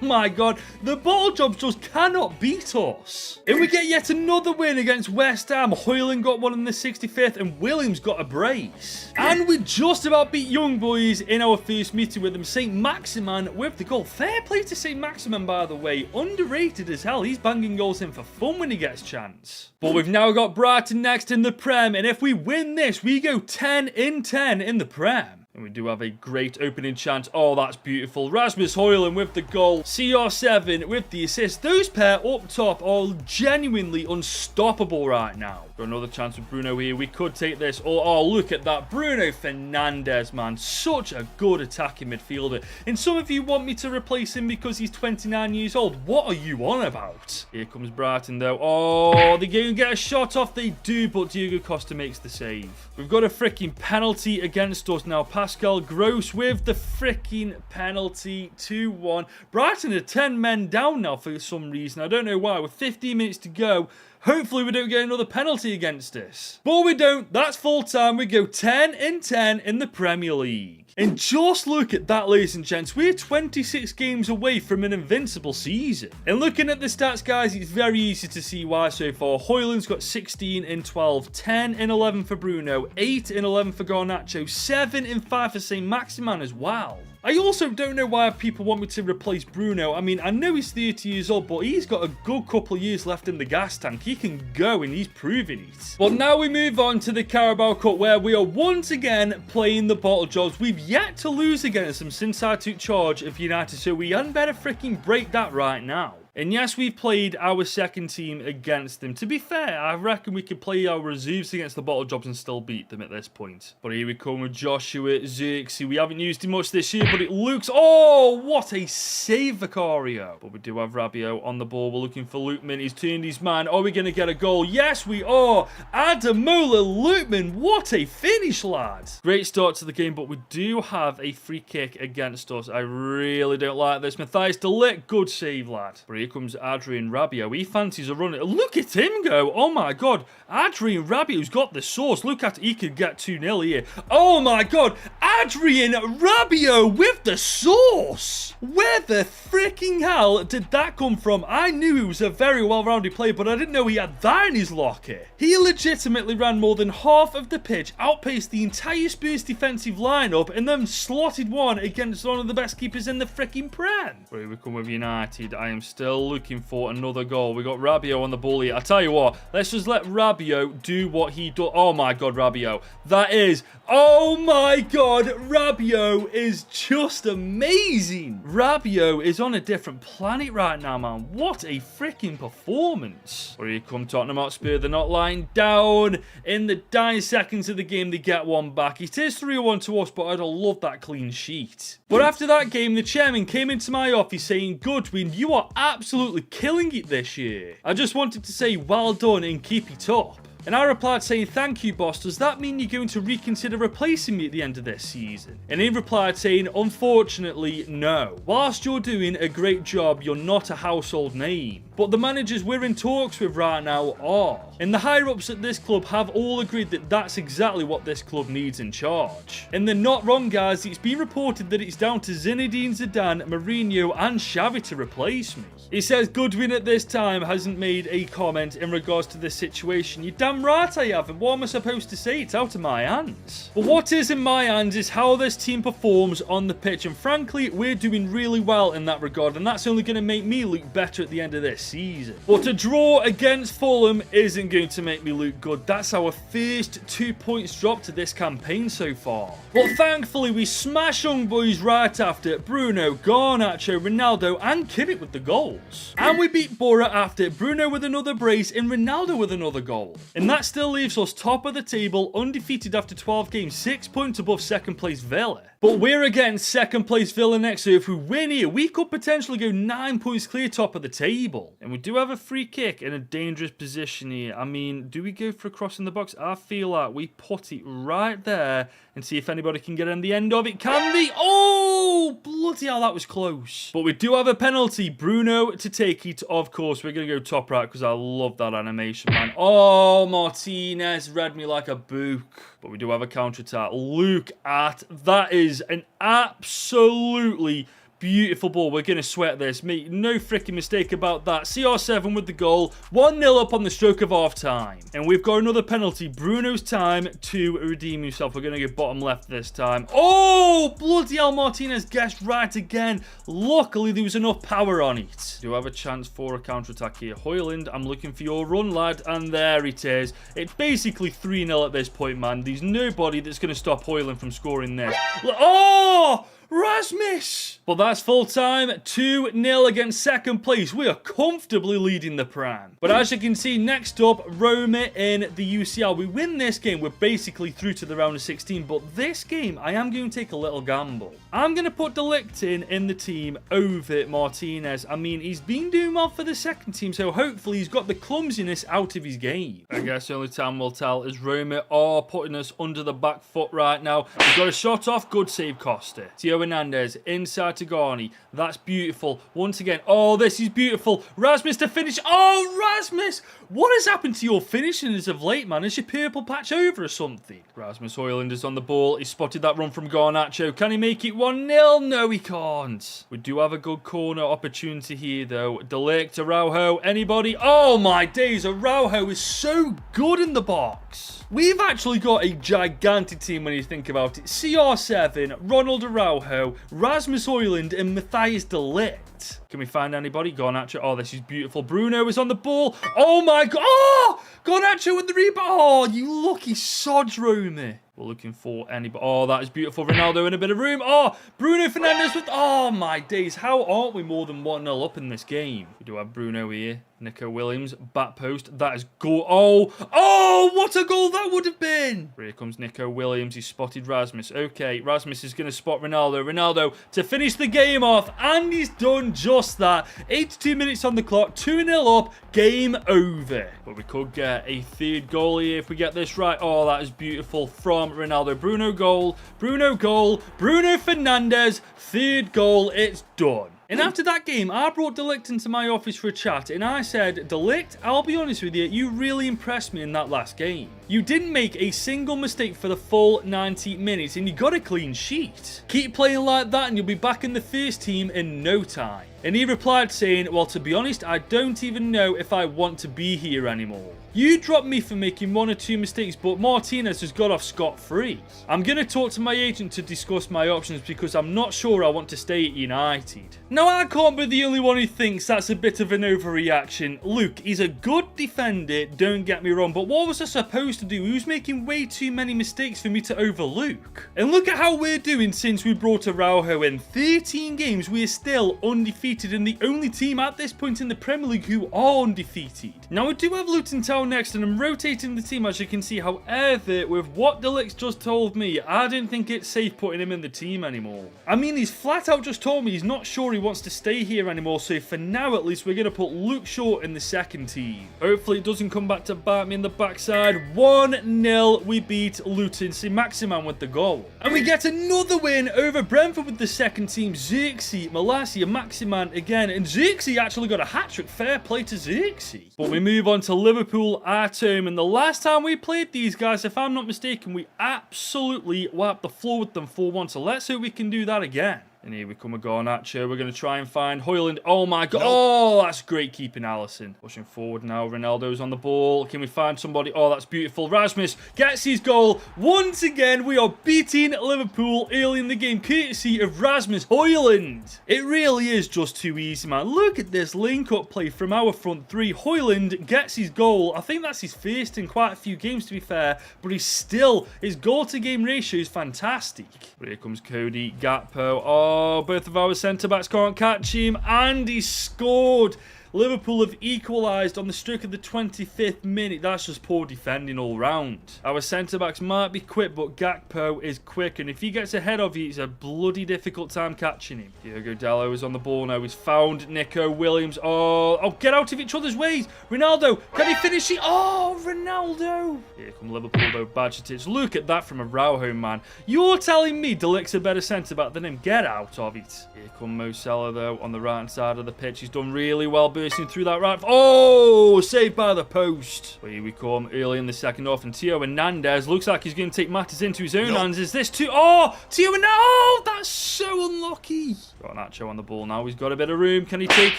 Oh my god, the bottle jobs just cannot beat us. If we get yet another win against West Ham, Højlund got one in the 65th and Williams got a brace. And we just about beat Young Boys in our first meeting with them. St. Maximan with the goal. Fair play to St. Maximan, by the way. Underrated as hell. He's banging goals in for fun when he gets chance. But we've now got Brighton next in the Prem, and if we win this, we go 10 in 10 in the Prem. And we do have a great opening chance. Oh, that's beautiful. Rasmus Højlund with the goal. CR7 with the assist. Those pair up top are genuinely unstoppable right now. Got another chance with Bruno here. We could take this. Oh, look at that. Bruno Fernandes, man. Such a good attacking midfielder. And some of you want me to replace him because he's 29 years old. What are you on about? Here comes Brighton, though. Oh, they can get a shot off. They do, but Diego Costa makes the save. We've got a freaking penalty against us now. Pascal Gross with the freaking penalty. 2-1. Brighton are 10 men down now for some reason. I don't know why. With 15 minutes to go, hopefully we don't get another penalty against us. But we don't. That's full time. We go 10 in 10 in the Premier League. And just look at that, ladies and gents. We're 26 games away from an invincible season. And looking at the stats, guys, it's very easy to see why so far. Højlund's got 16 in 12, 10 in 11 for Bruno, 8 in 11 for Garnacho, 7 in 5 for St. Maximan as well. I also don't know why people want me to replace Bruno. I mean, I know he's 30 years old, but he's got a good couple of years left in the gas tank. He can go, and he's proving it. But now we move on to the Carabao Cup, where we are once again playing the bottle jobs. We've yet to lose against them since I took charge of United, so we hadn't better freaking break that right now. And yes, we've played our second team against them. To be fair, I reckon we could play our reserves against the bottle jobs and still beat them at this point. But here we come with Joshua Zirkzee. We haven't used him much this year, but it looks... Oh, what a save, Vicario. But we do have Rabiot on the ball. We're looking for Lookman. He's turned his man. Are we going to get a goal? Yes, we are. Ademola Lookman. What a finish, lad. Great start to the game, but we do have a free kick against us. I really don't like this. Matthias de Ligt. Good save, lad. But here comes Adrian Rabiot. He fancies a run. Look at him go. Oh my god. Adrian Rabiot's got the sauce. Look at, he could get 2-0 here. Oh my god. Adrian Rabiot with the sauce. Where the freaking hell did that come from? I knew he was a very well-rounded player, but I didn't know he had that in his locker. He legitimately ran more than half of the pitch, outpaced the entire Spurs defensive lineup, and then slotted one against one of the best keepers in the freaking Prem. Here we come with United. I am still looking for another goal. We got Rabiot on the ball here. I tell you what, let's just let Rabiot do what he does. Oh my god, Rabiot. That is... Oh my god, Rabiot is just amazing. Rabiot is on a different planet right now, man. What a freaking performance. Where here come Tottenham Hotspur. They're not lying down. In the dying seconds of the game, they get one back. It is 3-1 to us, but I'd have loved that clean sheet. But after that game, the chairman came into my office saying, Goodwin, you are absolutely killing it this year. I just wanted to say well done and keep it up. And I replied saying, thank you, boss. Does that mean you're going to reconsider replacing me at the end of this season? And he replied saying, unfortunately, no. Whilst you're doing a great job, you're not a household name. But the managers we're in talks with right now are. And the higher-ups at this club have all agreed that that's exactly what this club needs in charge. And they're not wrong, guys. It's been reported that it's down to Zinedine Zidane, Mourinho and Xavi to replace me. He says Goodwin at this time hasn't made a comment in regards to this situation. You're damn right I haven't. What am I supposed to say? It's out of my hands. But what is in my hands is how this team performs on the pitch. And frankly, we're doing really well in that regard. And that's only going to make me look better at the end of this season. But a draw against Fulham isn't going to make me look good. That's our first 2 points drop to this campaign so far. But thankfully, we smash Young Boys right after. Bruno, Garnacho, Ronaldo, and Kimmich with the goals. And we beat Borough after. Bruno with another brace and Ronaldo with another goal. And that still leaves us top of the table, undefeated after 12 games, 6 points above second place Villa. But we're against second place Villa next, so if we win here, we could potentially go 9 points clear top of the table. And we do have a free kick in a dangerous position here. I mean, do we go for a cross in the box? I feel like we put it right there and see if anybody can get on the end of it. Can they? Oh, bloody hell, that was close. But we do have a penalty. Bruno to take it. Of course, we're going to go top right because I love that animation, man. Oh, Martinez read me like a book. But we do have a counter-attack. Look at that. Is an absolutely beautiful ball. We're going to sweat this. Make no freaking mistake about that. CR7 with the goal. 1-0 up on the stroke of half-time. And we've got another penalty. Bruno's time to redeem himself. We're going to go bottom left this time. Oh, bloody hell, Martinez guessed right again. Luckily, there was enough power on it. Do have a chance for a counter-attack here. Højlund, I'm looking for your run, lad. And there it is. It's basically 3-0 at this point, man. There's nobody that's going to stop Højlund from scoring this. Oh! Rasmus! But that's full time, 2-0 against second place. We are comfortably leading the Prem. But as you can see, next up, Roma in the UCL. We win this game, we're basically through to the round of 16. But this game, I am going to take a little gamble. I'm going to put De Ligt in the team over Martinez. I mean, he's been doing well for the second team, so hopefully he's got the clumsiness out of his game. I guess the only time will tell is Roma are putting us under the back foot right now. We've got a shot off, good save, Costa. Hernandez inside to Garni. That's beautiful. Once again, oh, this is beautiful. Rasmus to finish. Oh, Rasmus! What has happened to your finishing as of late, man? Is your purple patch over or something? Rasmus Højlund is on the ball. He spotted that run from Garnacho. Can he make it 1-0? No, he can't. We do have a good corner opportunity here, though. De Ligt, Araujo, anybody? Oh, my days. Araujo is so good in the box. We've actually got a gigantic team when you think about it. CR7, Ronald Araujo, Rasmus Højlund, and Matthias De Ligt. Can we find anybody? Garnacho. Oh, this is beautiful. Bruno is on the ball. Oh, my God. Oh, Garnacho with the rebound. Oh, you lucky sods, Roma. We're looking for anybody. Oh, that is beautiful. Ronaldo in a bit of room. Oh, Bruno Fernandes with... Oh, my days. How aren't we more than 1-0 up in this game? We do have Bruno here. Nico Williams, back post. That is goal. Oh, what a goal that would have been. Here comes Nico Williams. He spotted Rasmus. Okay, Rasmus is going to spot Ronaldo. Ronaldo to finish the game off. And he's done just that. 82 minutes on the clock. 2-0 up. Game over. But we could get a third goal here if we get this right. Oh, that is beautiful from Ronaldo. Bruno goal. Bruno goal. Bruno Fernandes. Third goal. It's done. And after that game, I brought De Ligt into my office for a chat, and I said, De Ligt, I'll be honest with you, you really impressed me in that last game. You didn't make a single mistake for the full 90 minutes, and you got a clean sheet. Keep playing like that, and you'll be back in the first team in no time. And he replied saying, well, to be honest, I don't even know if I want to be here anymore. You dropped me for making 1 or 2 mistakes, but Martinez has got off scot-free. I'm going to talk to my agent to discuss my options because I'm not sure I want to stay at United. Now, I can't be the only one who thinks that's a bit of an overreaction. Look, he's a good defender, don't get me wrong, but what was I supposed to do? He was making way too many mistakes for me to overlook. And look at how we're doing since we brought Araujo in. 13 games, we're still undefeated and the only team at this point in the Premier League who are undefeated. Now, we do have Luton Town next and I'm rotating the team as you can see. However, with what De Ligt just told me, I don't think it's safe putting him in the team anymore. I mean, he's flat out just told me he's not sure he wants to stay here anymore, so for now at least we're going to put Luke Shaw in the second team. Hopefully it doesn't come back to bite me in the backside. 1-0 we beat Luton. See Maximan with the goal. And we get another win over Brentford with the second team. Zirkzee, Malacia, Maximan again, and Zirkzee actually got a hat-trick. Fair play to Zirkzee. But we move on to Liverpool at home, and the last time we played these guys, if I'm not mistaken, we absolutely wiped the floor with them 4-1, so let's hope we can do that again. And here we come with Garnacho. We're going to try and find Højlund. Oh my God. Oh, that's great keeping, Alisson. Pushing forward now. Ronaldo's on the ball. Can we find somebody? Oh, that's beautiful. Rasmus gets his goal. Once again, we are beating Liverpool early in the game, courtesy of Rasmus Højlund. It really is just too easy, man. Look at this link-up play from our front three. Højlund gets his goal. I think that's his first in quite a few games, to be fair, but his goal-to-game ratio is fantastic. But here comes Cody Gakpo. Oh, both of our centre-backs can't catch him, and he scored. Liverpool have equalised on the stroke of the 25th minute. That's just poor defending all round. Our centre-backs might be quick, but Gakpo is quick, and if he gets ahead of you, it's a bloody difficult time catching him. Diogo Dalot is on the ball now. He's found Nico Williams. Oh, get out of each other's ways. Ronaldo, can he finish it? Oh, Ronaldo. Here come Liverpool, though. Bajcetic. Look at that from Araujo, man. You're telling me De Ligt's a better centre-back than him? Get out of it. Here come Mo Salah, though, on the right-hand side of the pitch. He's done really well bursting through that right. Oh, saved by the post. But here we come early in the second half, and Theo Hernandez looks like he's going to take matters into his own hands. Is this too? Oh, Theo Hernandez. Oh, that's so unlucky. Got Nacho on the ball now. He's got a bit of room. Can he take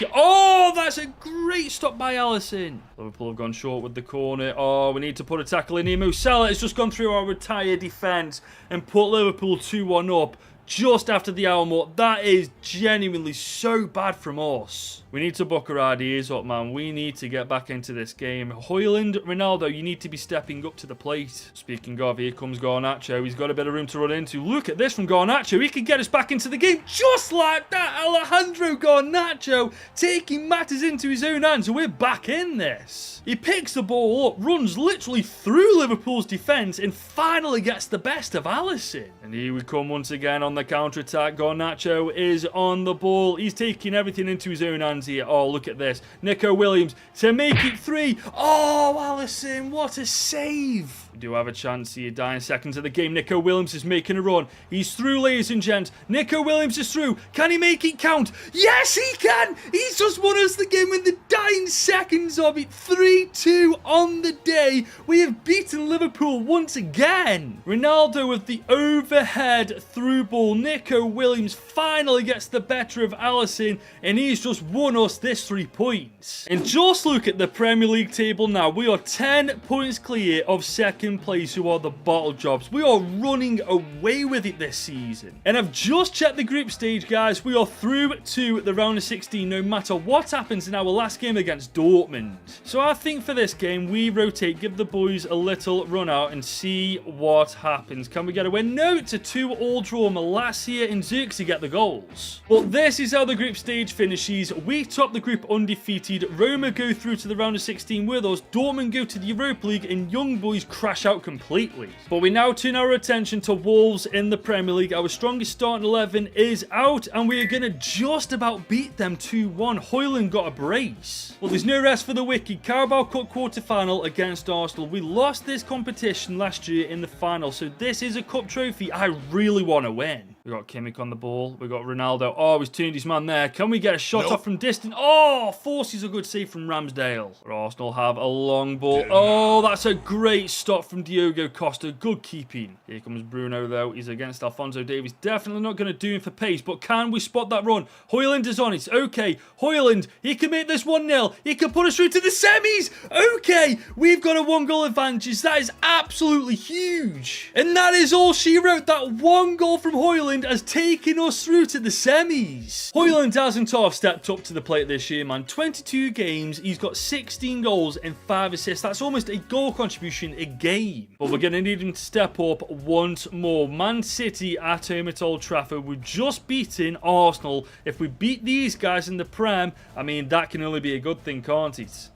it? Oh, that's a great stop by Alisson. Liverpool have gone short with the corner. Oh, we need to put a tackle in here. Mo Salah has just gone through our entire defence and put Liverpool 2-1 up just after the hour mark. That is genuinely so bad from us. We need to buck our ideas up, man. We need to get back into this game. Højlund, Ronaldo, you need to be stepping up to the plate. Speaking of, here comes Garnacho. He's got a bit of room to run into. Look at this from Garnacho. He can get us back into the game just like that. Alejandro Garnacho taking matters into his own hands, and we're back in this. He picks the ball up, runs literally through Liverpool's defence, and finally gets the best of Alisson. And here we come once again on the counter-attack. Garnacho is on the ball. He's taking everything into his own hands here. Oh, look at this. Nico Williams to make it 3. Oh, Alisson, what a save. We do have a chance here. Dying seconds of the game. Nico Williams is making a run. He's through, ladies and gents. Nico Williams is through. Can he make it count? Yes, he can. He's just won us the game in the dying seconds of it. 3-2 on the day. We have beaten Liverpool once again. Ronaldo with the overhead through ball. Nico Williams finally gets the better of Alisson, and he's just won us this 3 points. And just look at the Premier League table now. We are 10 points clear of second place, who are the bottle jobs. We are running away with it this season. And I've just checked the group stage, guys. We are through to the round of 16 no matter what happens in our last game against Dortmund. So I think for this game we rotate, give the boys a little run out and see what happens. Can we get a win? No, it's a 2-2 draw. Malacia and Zirkzee get the goals. But this is how the group stage finishes. We top the group undefeated. Roma go through to the round of 16 with us. Dortmund go to the Europa League, and Young Boys crash out completely. But we now turn our attention to Wolves in the Premier League. Our strongest starting 11 is out, and we are going to just about beat them 2-1. Højlund got a brace. Well, there's no rest for the wicked. Carabao Cup quarter-final against Arsenal. We lost this competition last year in the final, so this is a cup trophy I really want to win. We got Kimmich on the ball. We got Ronaldo. Oh, he's turned his man there. Can we get a shot off from distance? Oh, forces a good save from Ramsdale. But Arsenal have a long ball. Oh, that's a great stop from Diogo Costa. Good keeping. Here comes Bruno, though. He's against Alphonso Davies. Definitely not going to do him for pace, but can we spot that run? Højlund is on it. Okay, Højlund, he can make this 1-0. He can put us through to the semis. Okay, we've got a 1-goal advantage. That is absolutely huge. And that is all she wrote. That 1 goal from Højlund has taken us through to the semis. Højlund hasn't half stepped up to the plate this year, man. 22 games, he's got 16 goals and 5 assists. That's almost a goal contribution a game. But we're going to need him to step up once more. Man City at home at Old Trafford. We've just beaten Arsenal. If we beat these guys in the Prem, I mean, that can only be a good thing, can't it?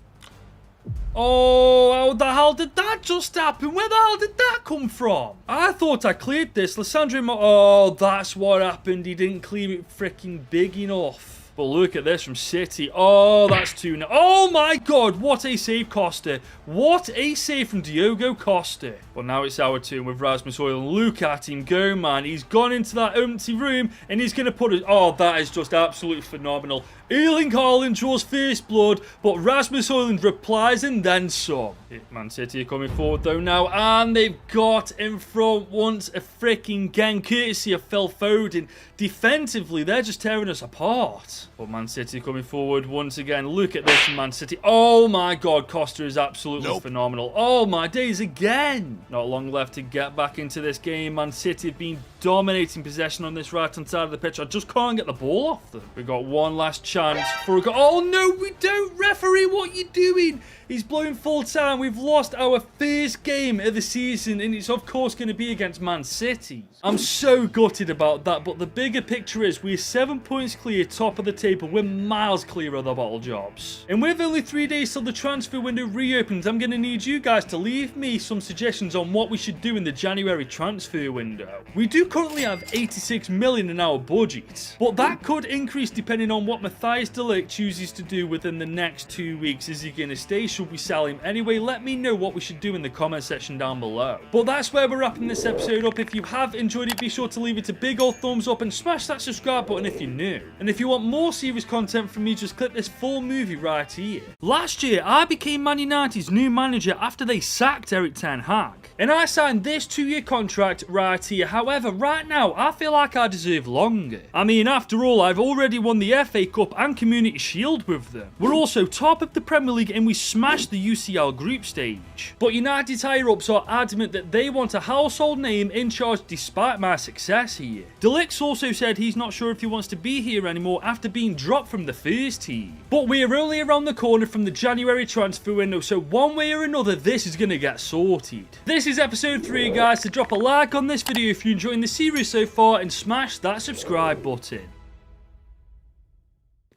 Oh, how the hell did that just happen? Where the hell did that come from? I thought I cleared this. Oh, that's what happened. He didn't clear it freaking big enough. But look at this from City. Oh, that's 2-0. Oh my God, what a save, Costa. What a save from Diogo Costa. But now it's our turn with Rasmus Højlund. Look at him go, man. He's gone into that empty room and he's going to put it. Oh, that is just absolutely phenomenal. Erling Haaland draws first blood, but Rasmus Højlund replies, and and then some. Man City are coming forward though now, and they've got in front once freaking again, courtesy of Phil Foden. Defensively, they're just tearing us apart. But Man City coming forward once again. Look at this, Man City. Oh my God, Costa is absolutely phenomenal. Oh my days again. Not long left to get back into this game. Man City have been dominating possession on this right-hand side of the pitch. I just can't get the ball off them. We've got one last chance for a goal. Oh no, we don't. Referee, what are you doing? He's blowing full time. We've lost our first game of the season, and it's of course going to be against Man City. I'm so gutted about that, but the bigger picture is we're 7 points clear, top of the table. We're miles clear of the bottle jobs. And with only 3 days till the transfer window reopens, I'm going to need you guys to leave me some suggestions on what we should do in the January transfer window. We do currently have 86 million in our budget, but that could increase depending on what Matthijs de Ligt chooses to do within the next 2 weeks. Is he going to stay? Should we sell him? Anyway, let me know what we should do in the comment section down below. But that's where we're wrapping this episode up. If you have enjoyed it, be sure to leave it a big old thumbs up and smash that subscribe button if you're new. And if you want more series content from me, just click this full movie right here. Last year, I became Man United's new manager after they sacked Erik ten Hag. And I signed this 2-year contract right here. However, right now, I feel like I deserve longer. I mean, after all, I've already won the FA Cup and Community Shield with them. We're also top of the Premier League and we smashed the UCL group stage. But United's higher-ups are adamant that they want a household name in charge despite my success here. De Ligt also said he's not sure if he wants to be here anymore after being dropped from the first team. But we're only around the corner from the January transfer window, so one way or another, this is going to get sorted. This is episode 3, guys, so drop a like on this video if you're enjoying the series so far and smash that subscribe button.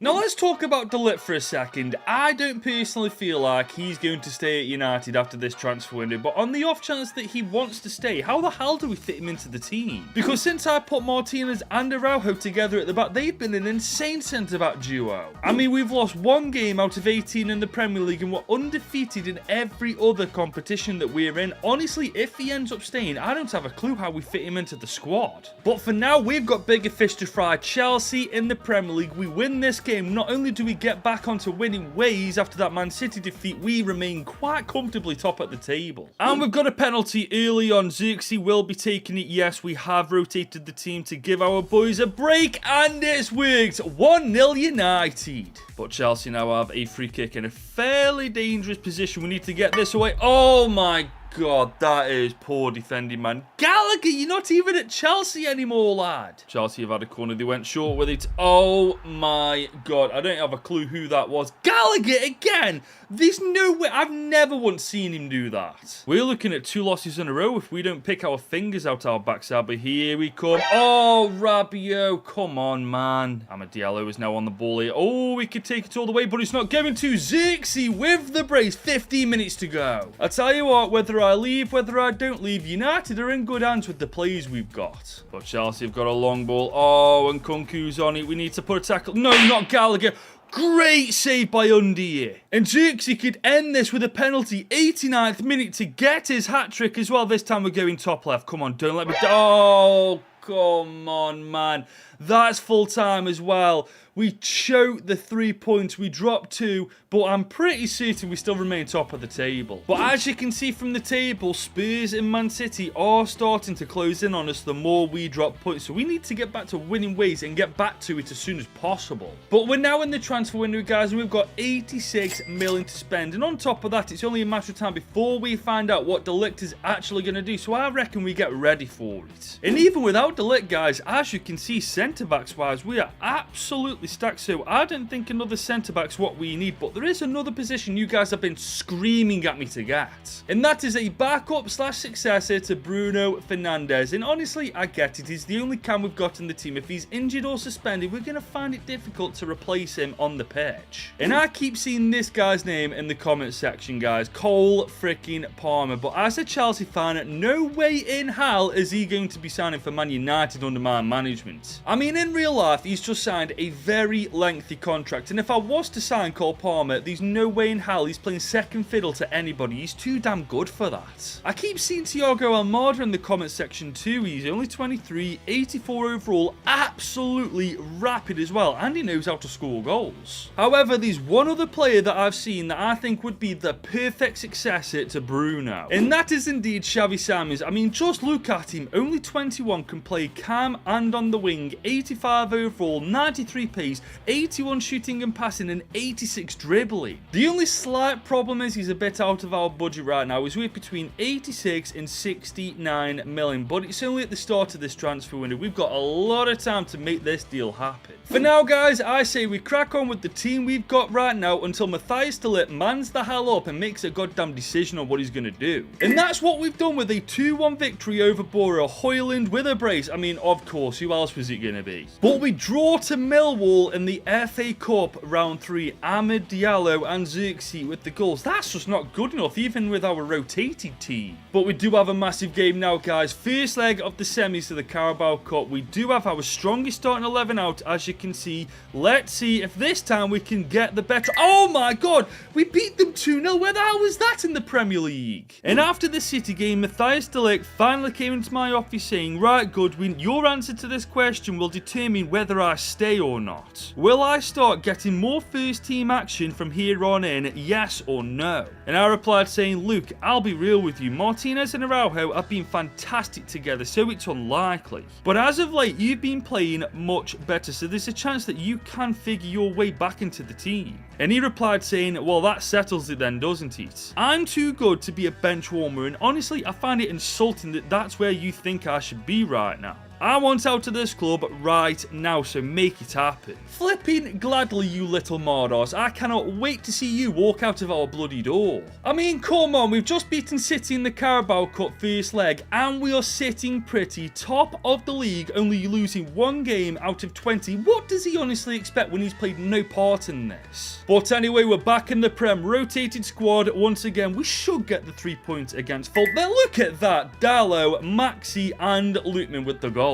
Now let's talk about De Ligt for a second. I don't personally feel like he's going to stay at United after this transfer window, but on the off chance that he wants to stay, how the hell do we fit him into the team? Because since I put Martinez and Araujo together at the back, they've been an insane centre-back duo. I mean, we've lost 1 game out of 18 in the Premier League and we're undefeated in every other competition that we're in. Honestly, if he ends up staying, I don't have a clue how we fit him into the squad. But for now, we've got bigger fish to fry. Chelsea in the Premier League, we win this game. Not only do we get back onto winning ways after that Man City defeat, we remain quite comfortably top at the table. And we've got a penalty early on. Zirkzee will be taking it. Yes, we have rotated the team to give our boys a break, and it's worked. 1-0 United. But Chelsea now have a free kick in a fairly dangerous position. We need to get this away. Oh my God, that is poor defending, man. Gallagher, you're not even at Chelsea anymore, lad. Chelsea have had a corner. They went short with it. Oh my God, I don't have a clue who that was. Gallagher again. There's no way. I've never once seen him do that. We're looking at 2 losses in a row if we don't pick our fingers out our backside. But here we come. Oh, Rabiot. Come on, man. Amadiello is now on the ball here. Oh, we could take it all the way, but it's not going to. Zirkzee with the brace. 15 minutes to go. I tell you what, whether I leave, whether I don't leave, United are in good hands with the players we've got. But Chelsea have got a long ball. Oh, and Kunku's on it. We need to put a tackle. No, not Gallagher. Great save by Undy. And Zirkzee could end this with a penalty. 89th minute to get his hat-trick as well. This time we're going top left. Come on, don't let me... Oh, come on, man. That's full time as well. We choked the 3 points. We dropped 2, but I'm pretty certain we still remain top of the table. But as you can see from the table, Spurs and Man City are starting to close in on us the more we drop points. So we need to get back to winning ways and get back to it as soon as possible. But we're now in the transfer window, guys, and we've got 86 million to spend. And on top of that, it's only a matter of time before we find out what De Ligt is actually going to do. So I reckon we get ready for it. And even without De Ligt, guys, as you can see, centre-backs wise, we are absolutely stacked. So I don't think another centre-back's what we need, but there is another position you guys have been screaming at me to get. And that is a backup / successor to Bruno Fernandes. And honestly, I get it. He's the only cam we've got in the team. If he's injured or suspended, we're going to find it difficult to replace him on the pitch. And I keep seeing this guy's name in the comment section, guys. Cole freaking Palmer. But as a Chelsea fan, no way in hell is he going to be signing for Man United under my management. I mean, in real life, he's just signed a very lengthy contract, and if I was to sign Cole Palmer, there's no way in hell he's playing second fiddle to anybody. He's too damn good for that. I keep seeing Thiago Almada in the comment section too. He's only 23, 84 overall, absolutely rapid as well, and he knows how to score goals. However, there's one other player that I've seen that I think would be the perfect successor to Bruno, and that is indeed Xavi Simons. I mean, just look at him, only 21, can play cam and on the wing, 85 overall, 93 pace, 81 shooting and passing, and 86 dribbling. The only slight problem is he's a bit out of our budget right now. He's worth between 86 and 69 million, but it's only at the start of this transfer window. We've got a lot of time to make this deal happen. For now, guys, I say we crack on with the team we've got right now until Matthias de Ligt mans the hell up and makes a goddamn decision on what he's going to do. And that's what we've done with a 2-1 victory over Borough. Højlund with a brace. I mean, of course, who else was it going to be? But we draw to Millwall in the FA Cup round 3. Amad Diallo and Zirkzee with the goals. That's just not good enough, even with our rotated team. But we do have a massive game now, guys. First leg of the semis to the Carabao Cup. We do have our strongest starting 11 out, as you can see. Let's see if this time we can get the better. Oh my god, we beat them 2-0. Where the hell was that in the Premier League? And after the City game, Matthias de Ligt finally came into my office saying, right, Goodwin, your answer to this question will determine whether I stay or not. Will I start getting more first team action from here on in, yes or no? And I replied saying, Luke, I'll be real with you. Martinez and Araujo have been fantastic together, so it's unlikely. But as of late, you've been playing much better, so there's a chance that you can figure your way back into the team. And he replied saying, well, that settles it then, doesn't it? I'm too good to be a bench warmer, and honestly, I find it insulting that that's where you think I should be right now. I want out of this club right now, so make it happen. Flipping gladly, you little Mardos. I cannot wait to see you walk out of our bloody door. I mean, come on, we've just beaten City in the Carabao Cup first leg, and we are sitting pretty top of the league, only losing 1 game out of 20. What does he honestly expect when he's played no part in this? But anyway, we're back in the Prem. Rotated squad once again. We should get the 3 points against Fulham. Now look at that. Dallo, Maxi, and Lutman with the goal.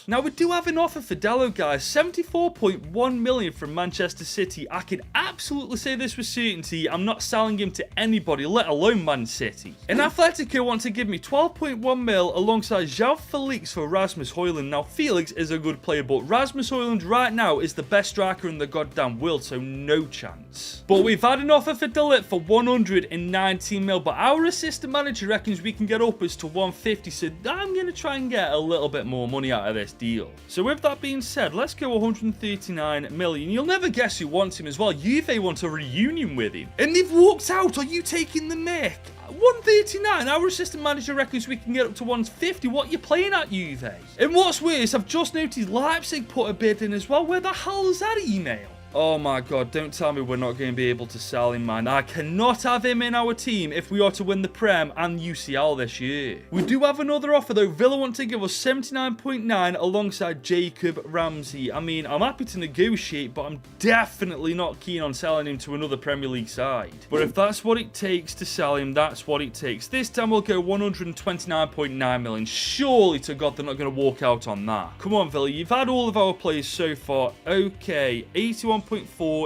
Now, we do have an offer for Dallo, guys. 74.1 million from Manchester City. I can absolutely say this with certainty. I'm not selling him to anybody, let alone Man City. And Atletico want to give me 12.1 mil alongside João Felix for Rasmus Højlund. Now, Felix is a good player, but Rasmus Højlund right now is the best striker in the goddamn world, so no chance. But we've had an offer for de Ligt for 119 mil, but our assistant manager reckons we can get upwards to 150, so I'm going to try and get a little bit more money out of this deal. So with that being said, let's go 139 million. You'll never guess who wants him as well. Juve want a reunion with him. And they've walked out. Are you taking the mick? 139. Our assistant manager reckons we can get up to 150. What are you playing at, Juve? And what's worse, I've just noticed Leipzig put a bid in as well. Where the hell is that email? Oh my god, don't tell me we're not going to be able to sell him, man. I cannot have him in our team if we are to win the Prem and UCL this year. We do have another offer though. Villa want to give us 79.9 alongside Jacob Ramsey. I mean, I'm happy to negotiate, but I'm definitely not keen on selling him to another Premier League side. But if that's what it takes to sell him, that's what it takes. This time we'll go 129.9 million. Surely to God they're not going to walk out on that. Come on, Villa, you've had all of our players so far. Okay, 81.4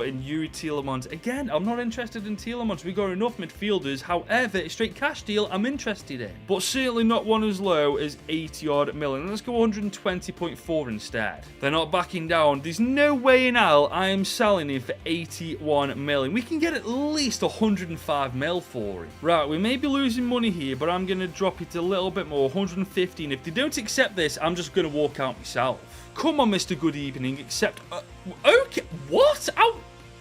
in Yuri Tielemans. Again, I'm not interested in Tielemans. We got enough midfielders. However, a straight cash deal I'm interested in. But certainly not one as low as 80-odd million. Let's go 120.4 instead. They're not backing down. There's no way in hell I am selling him for 81 million. We can get at least 105 mil for him. Right, we may be losing money here, but I'm going to drop it a little bit more, 115. If they don't accept this, I'm just going to walk out myself. Come on, Mr. Good Evening, accept... okay, what?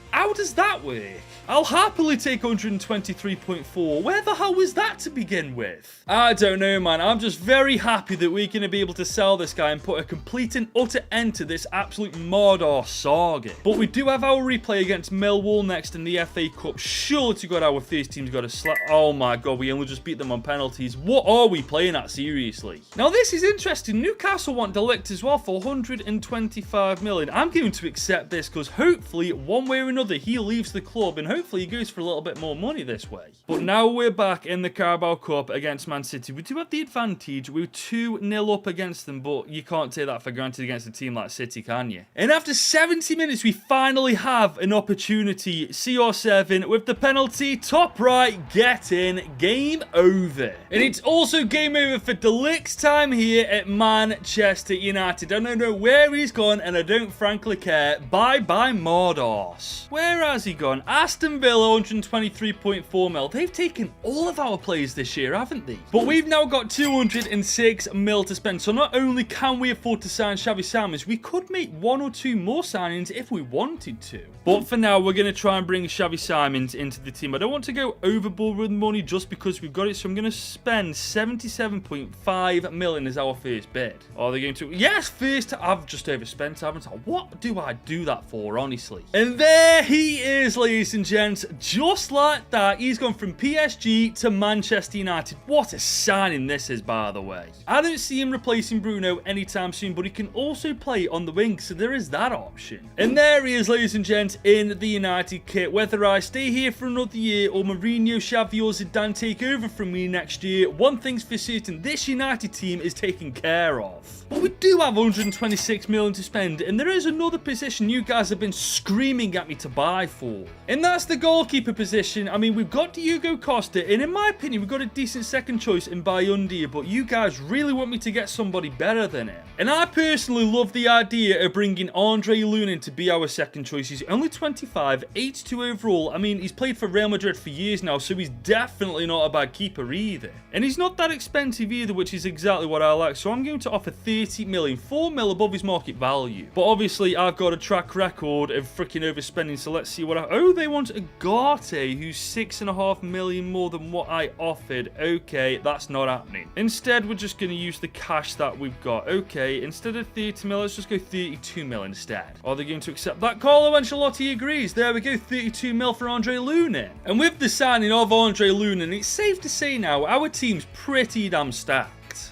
How does that work? I'll happily take 123.4. Where the hell was that to begin with? I don't know, man. I'm just very happy that we're going to be able to sell this guy and put a complete and utter end to this absolute Mordor saga. But we do have our replay against Millwall next in the FA Cup. Surely to God, our first team's got a slap. Oh my god, we only just beat them on penalties. What are we playing at, seriously? Now, this is interesting. Newcastle want de Ligt as well for 125 million. I'm going to accept this because hopefully, one way or another, another, he leaves the club and hopefully he goes for a little bit more money this way. But now we're back in the Carabao Cup against Man City. We do have the advantage. We're 2-0 up against them, but you can't take that for granted against a team like City, can you? And after 70 minutes, we finally have an opportunity. CR7 with the penalty, top right, get in, game over. And it's also game over for De Ligt's time here at Manchester United. I don't know where he's gone, and I don't frankly care. Bye-bye, Mordos. Where has he gone? Aston Villa, 123.4 mil. They've taken all of our players this year, haven't they? But we've now got 206 mil to spend. So not only can we afford to sign Xavi Simons, we could make 1 or 2 more signings if we wanted to. But for now, we're going to try and bring Xavi Simons into the team. I don't want to go overboard with money just because we've got it. So I'm going to spend 77.5 million as our first bid. Are they going to? Yes, first. I've just overspent, haven't I? What do I do that for, honestly? And there he is, ladies and gents. Just like that, he's gone from PSG to Manchester United. What a signing this is, by the way. I don't see him replacing Bruno anytime soon, but he can also play on the wing, so there is that option. And there he is, ladies and gents, in the United kit. Whether I stay here for another year or Mourinho, Xavi or Zidane take over from me next year, one thing's for certain, this United team is taken care of. But we do have 126 million to spend, and there is another position you guys have been screaming at me to buy for. And that's the goalkeeper position. I mean, we've got Diogo Costa, and in my opinion, we've got a decent second choice in Bayundia, but you guys really want me to get somebody better than him. And I personally love the idea of bringing Andre Lunin to be our second choice. He's only 25, 82 overall. I mean, he's played for Real Madrid for years now, so he's definitely not a bad keeper either. And he's not that expensive either, which is exactly what I like. So I'm going to offer 30 million, 4 mil above his market value. But obviously, I've got a track record of freaking overspending, so let's see what oh, they want Agate, who's 6.5 million more than what I offered. Okay, that's not happening. Instead, we're just going to use the cash that we've got. Okay, instead of 30 mil, let's just go 32 mil instead. Are they going to accept that? Carlo Ancelotti agrees. There we go, 32 mil for Andre Lunin. And with the signing of Andre Lunin, it's safe to say now, our team's pretty damn stacked.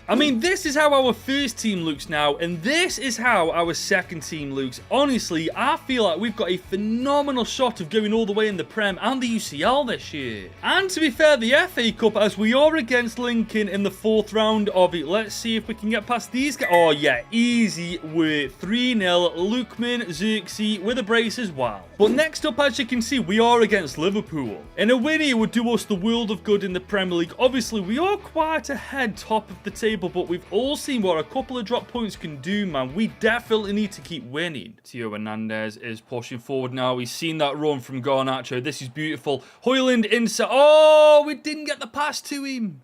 I mean, this is how our first team looks now, and this is how our second team looks. Honestly, I feel like we've got a phenomenal shot of going all the way in the Prem and the UCL this year. And to be fair, the FA Cup, as we are against Lincoln in the 4th round of it. Let's see if we can get past these guys. Oh, yeah, easy work. 3-0, Lukman, Zirkzee with a brace as well. But next up, as you can see, we are against Liverpool. And a win here would do us the world of good in the Premier League. Obviously, we are quite ahead top of the table, but we've all seen what a couple of drop points can do, man. We definitely need to keep winning. Theo Hernandez is pushing forward now. He's seen that run from Garnacho. This is beautiful. Højlund inside. Oh, we didn't get the pass to him.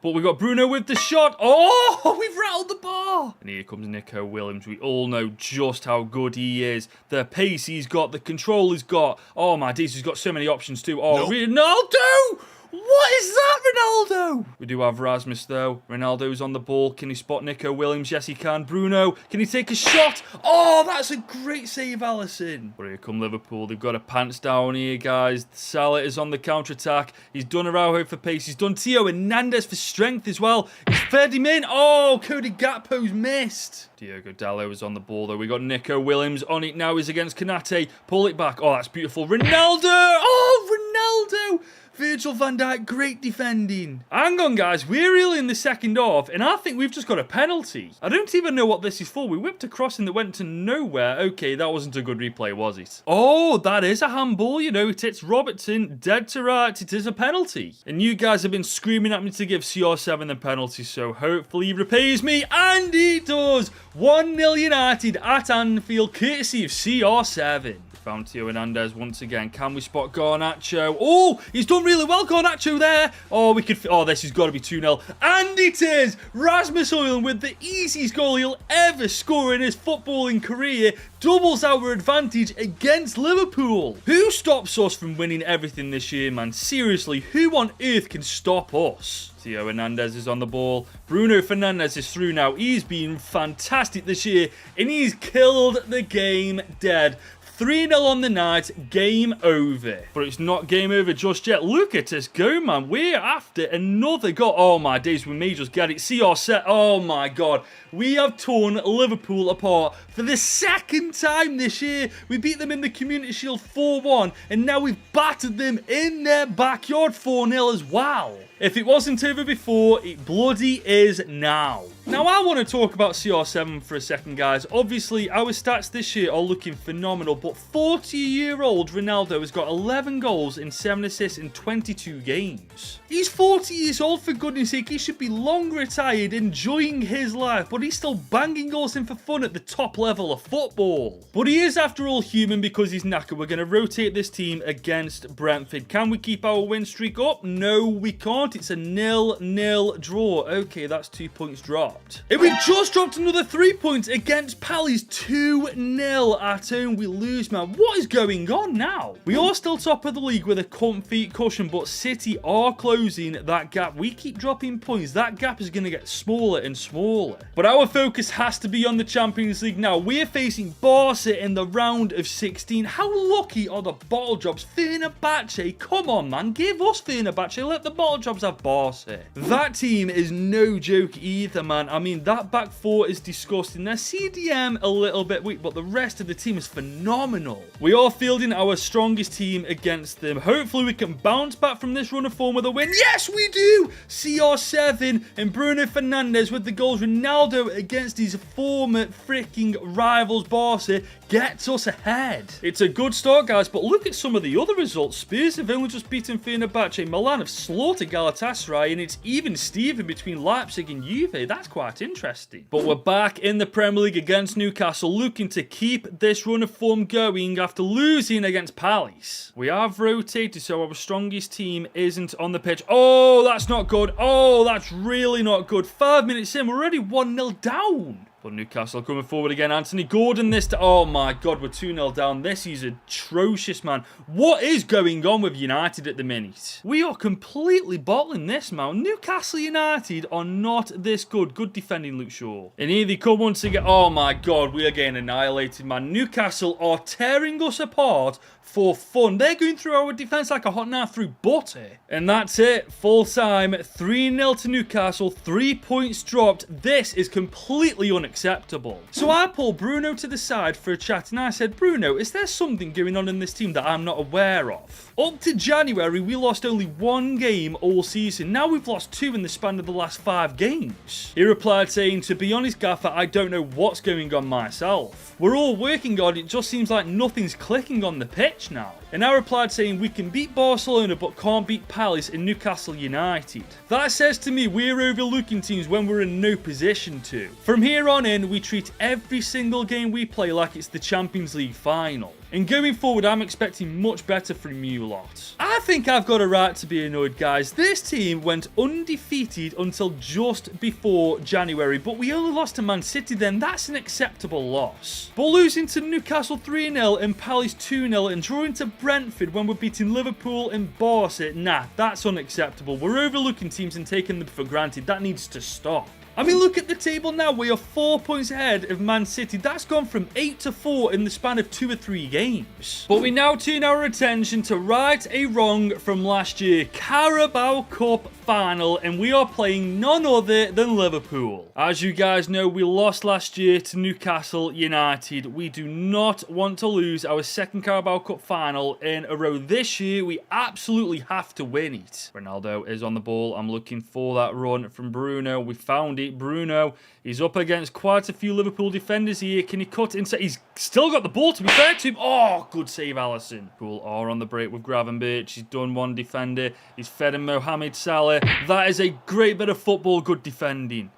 But we got Bruno with the shot. Oh, we've rattled the bar. And here comes Nico Williams. We all know just how good he is. The pace he's got, the control he's got. Oh, my days, he's got so many options too. Oh, nope. Ronaldo! What is that, Ronaldo? We do have Rasmus, though. Ronaldo's on the ball. Can he spot Nico Williams? Yes, he can. Bruno, can he take a shot? Oh, that's a great save, Alisson. But here come Liverpool. They've got a pants down here, guys. Salah is on the counter-attack. He's done Araujo for pace. He's done Theo Hernandez for strength as well. He's fed him in. Oh, Cody Gakpo's missed. Diogo Dalot is on the ball, though. We got Nico Williams on it now. He's against Konate. Pull it back. Oh, that's beautiful. Ronaldo! Oh, Ronaldo! Virgil van Dijk, great defending. Hang on, guys. We're really in the second half, and I think we've just got a penalty. I don't even know what this is for. We whipped a crossing that went to nowhere. Okay, that wasn't a good replay, was it? Oh, that is a handball. You know, it hits Robertson dead to rights. It is a penalty. And you guys have been screaming at me to give CR7 the penalty, so hopefully he repays me, and he does. 1-0 United at Anfield, courtesy of CR7. Found Theo Hernandez once again. Can we spot Garnacho? Oh, he's done really well, Garnacho there. Oh, we could. Oh, this has got to be 2-0. And it is. Rasmus Højlund with the easiest goal he'll ever score in his footballing career. Doubles our advantage against Liverpool. Who stops us from winning everything this year, man? Seriously, who on earth can stop us? Theo Hernandez is on the ball. Bruno Fernandes is through now. He's been fantastic this year, and he's killed the game dead. 3-0 on the night, game over. But it's not game over just yet. Look at us go, man. We're after another goal. Oh, my days, we may just get it. CR7, oh, my God. We have torn Liverpool apart for the second time this year. We beat them in the Community Shield 4-1, and now we've battered them in their backyard 4-0 as well. If it wasn't over before, it bloody is now. Now, I want to talk about CR7 for a second, guys. Obviously, our stats this year are looking phenomenal, but 40-year-old Ronaldo has got 11 goals and 7 assists in 22 games. He's 40 years old, for goodness sake. He should be long retired, enjoying his life, but he's still banging goals in for fun at the top level of football. But he is, after all, human because he's knackered. We're going to rotate this team against Brentford. Can we keep our win streak up? No, we can't. It's a 0-0 draw. Okay, that's 2 points dropped. And we've just dropped another 3 points against Palace. 2-0 at home. We lose, man. What is going on now? We are still top of the league with a comfy cushion, but City are closing that gap. We keep dropping points. That gap is going to get smaller and smaller. But our focus has to be on the Champions League now. We're facing Barca in the round of 16. How lucky are the bottle jobs? Fenerbahce, come on, man. Give us Fenerbahce. Let the bottle jobs have Barca. That team is no joke either, man. I mean, that back four is disgusting. Their CDM a little bit weak, but the rest of the team is phenomenal. We are fielding our strongest team against them. Hopefully, we can bounce back from this run of form with a win. Yes, we do! CR7 and Bruno Fernandes with the goals. Ronaldo against his former freaking rivals, Barca, gets us ahead. It's a good start, guys, but look at some of the other results. Spurs have only just beaten Fenerbahce. Milan have slaughtered Galatasaray, and it's even Steven between Leipzig and Juve. That's quite interesting. But we're back in the Premier League against Newcastle, looking to keep this run of form going after losing against Palace. We have rotated, so our strongest team isn't on the pitch. Oh, that's not good. Oh, that's really not good. 5 minutes in, we're already 1-0 down. But Newcastle coming forward again. Anthony Gordon this time. Oh my God, we're 2-0 down. This is atrocious, man. What is going on with United at the minute? We are completely bottling this, man. Newcastle United are not this good. Good defending, Luke Shaw. And here they come once again. Oh my God, we are getting annihilated, man. Newcastle are tearing us apart for fun. They're going through our defence like a hot knife through butter. And that's it. Full time. 3-0 to Newcastle. 3 points dropped. This is completely unacceptable. So I pulled Bruno to the side for a chat and I said, Bruno, is there something going on in this team that I'm not aware of? Up to January, we lost only 1 game all season. Now we've lost 2 in the span of the last 5 games. He replied saying, to be honest, Gaffer, I don't know what's going on myself. We're all working on it. It just seems like nothing's clicking on the pitch now. And I replied saying we can beat Barcelona but can't beat Palace and Newcastle United. That says to me we're overlooking teams when we're in no position to. From here on in, we treat every single game we play like it's the Champions League final. And going forward, I'm expecting much better from you lot. I think I've got a right to be annoyed, guys. This team went undefeated until just before January, but we only lost to Man City then. That's an acceptable loss. But losing to Newcastle 3-0 and Palace 2-0 and drawing to Brentford when we're beating Liverpool and Barca, nah, that's unacceptable. We're overlooking teams and taking them for granted. That needs to stop. I mean, look at the table now. We are 4 points ahead of Man City. That's gone from 8 to 4 in the span of 2 or 3 games. But we now turn our attention to right a wrong from last year. Carabao Cup final, and we are playing none other than Liverpool. As you guys know, we lost last year to Newcastle United. We do not want to lose our second Carabao Cup final in a row this year. We absolutely have to win it. Ronaldo is on the ball. I'm looking for that run from Bruno. We found it. Bruno, he's up against quite a few Liverpool defenders here. Can he cut inside? He's still got the ball, to be fair to him. Oh, good save, Alisson. Cool. R on the break with Gravenberch. He's done one defender. He's fed him Mohamed Salah. That is a great bit of football. Good defending.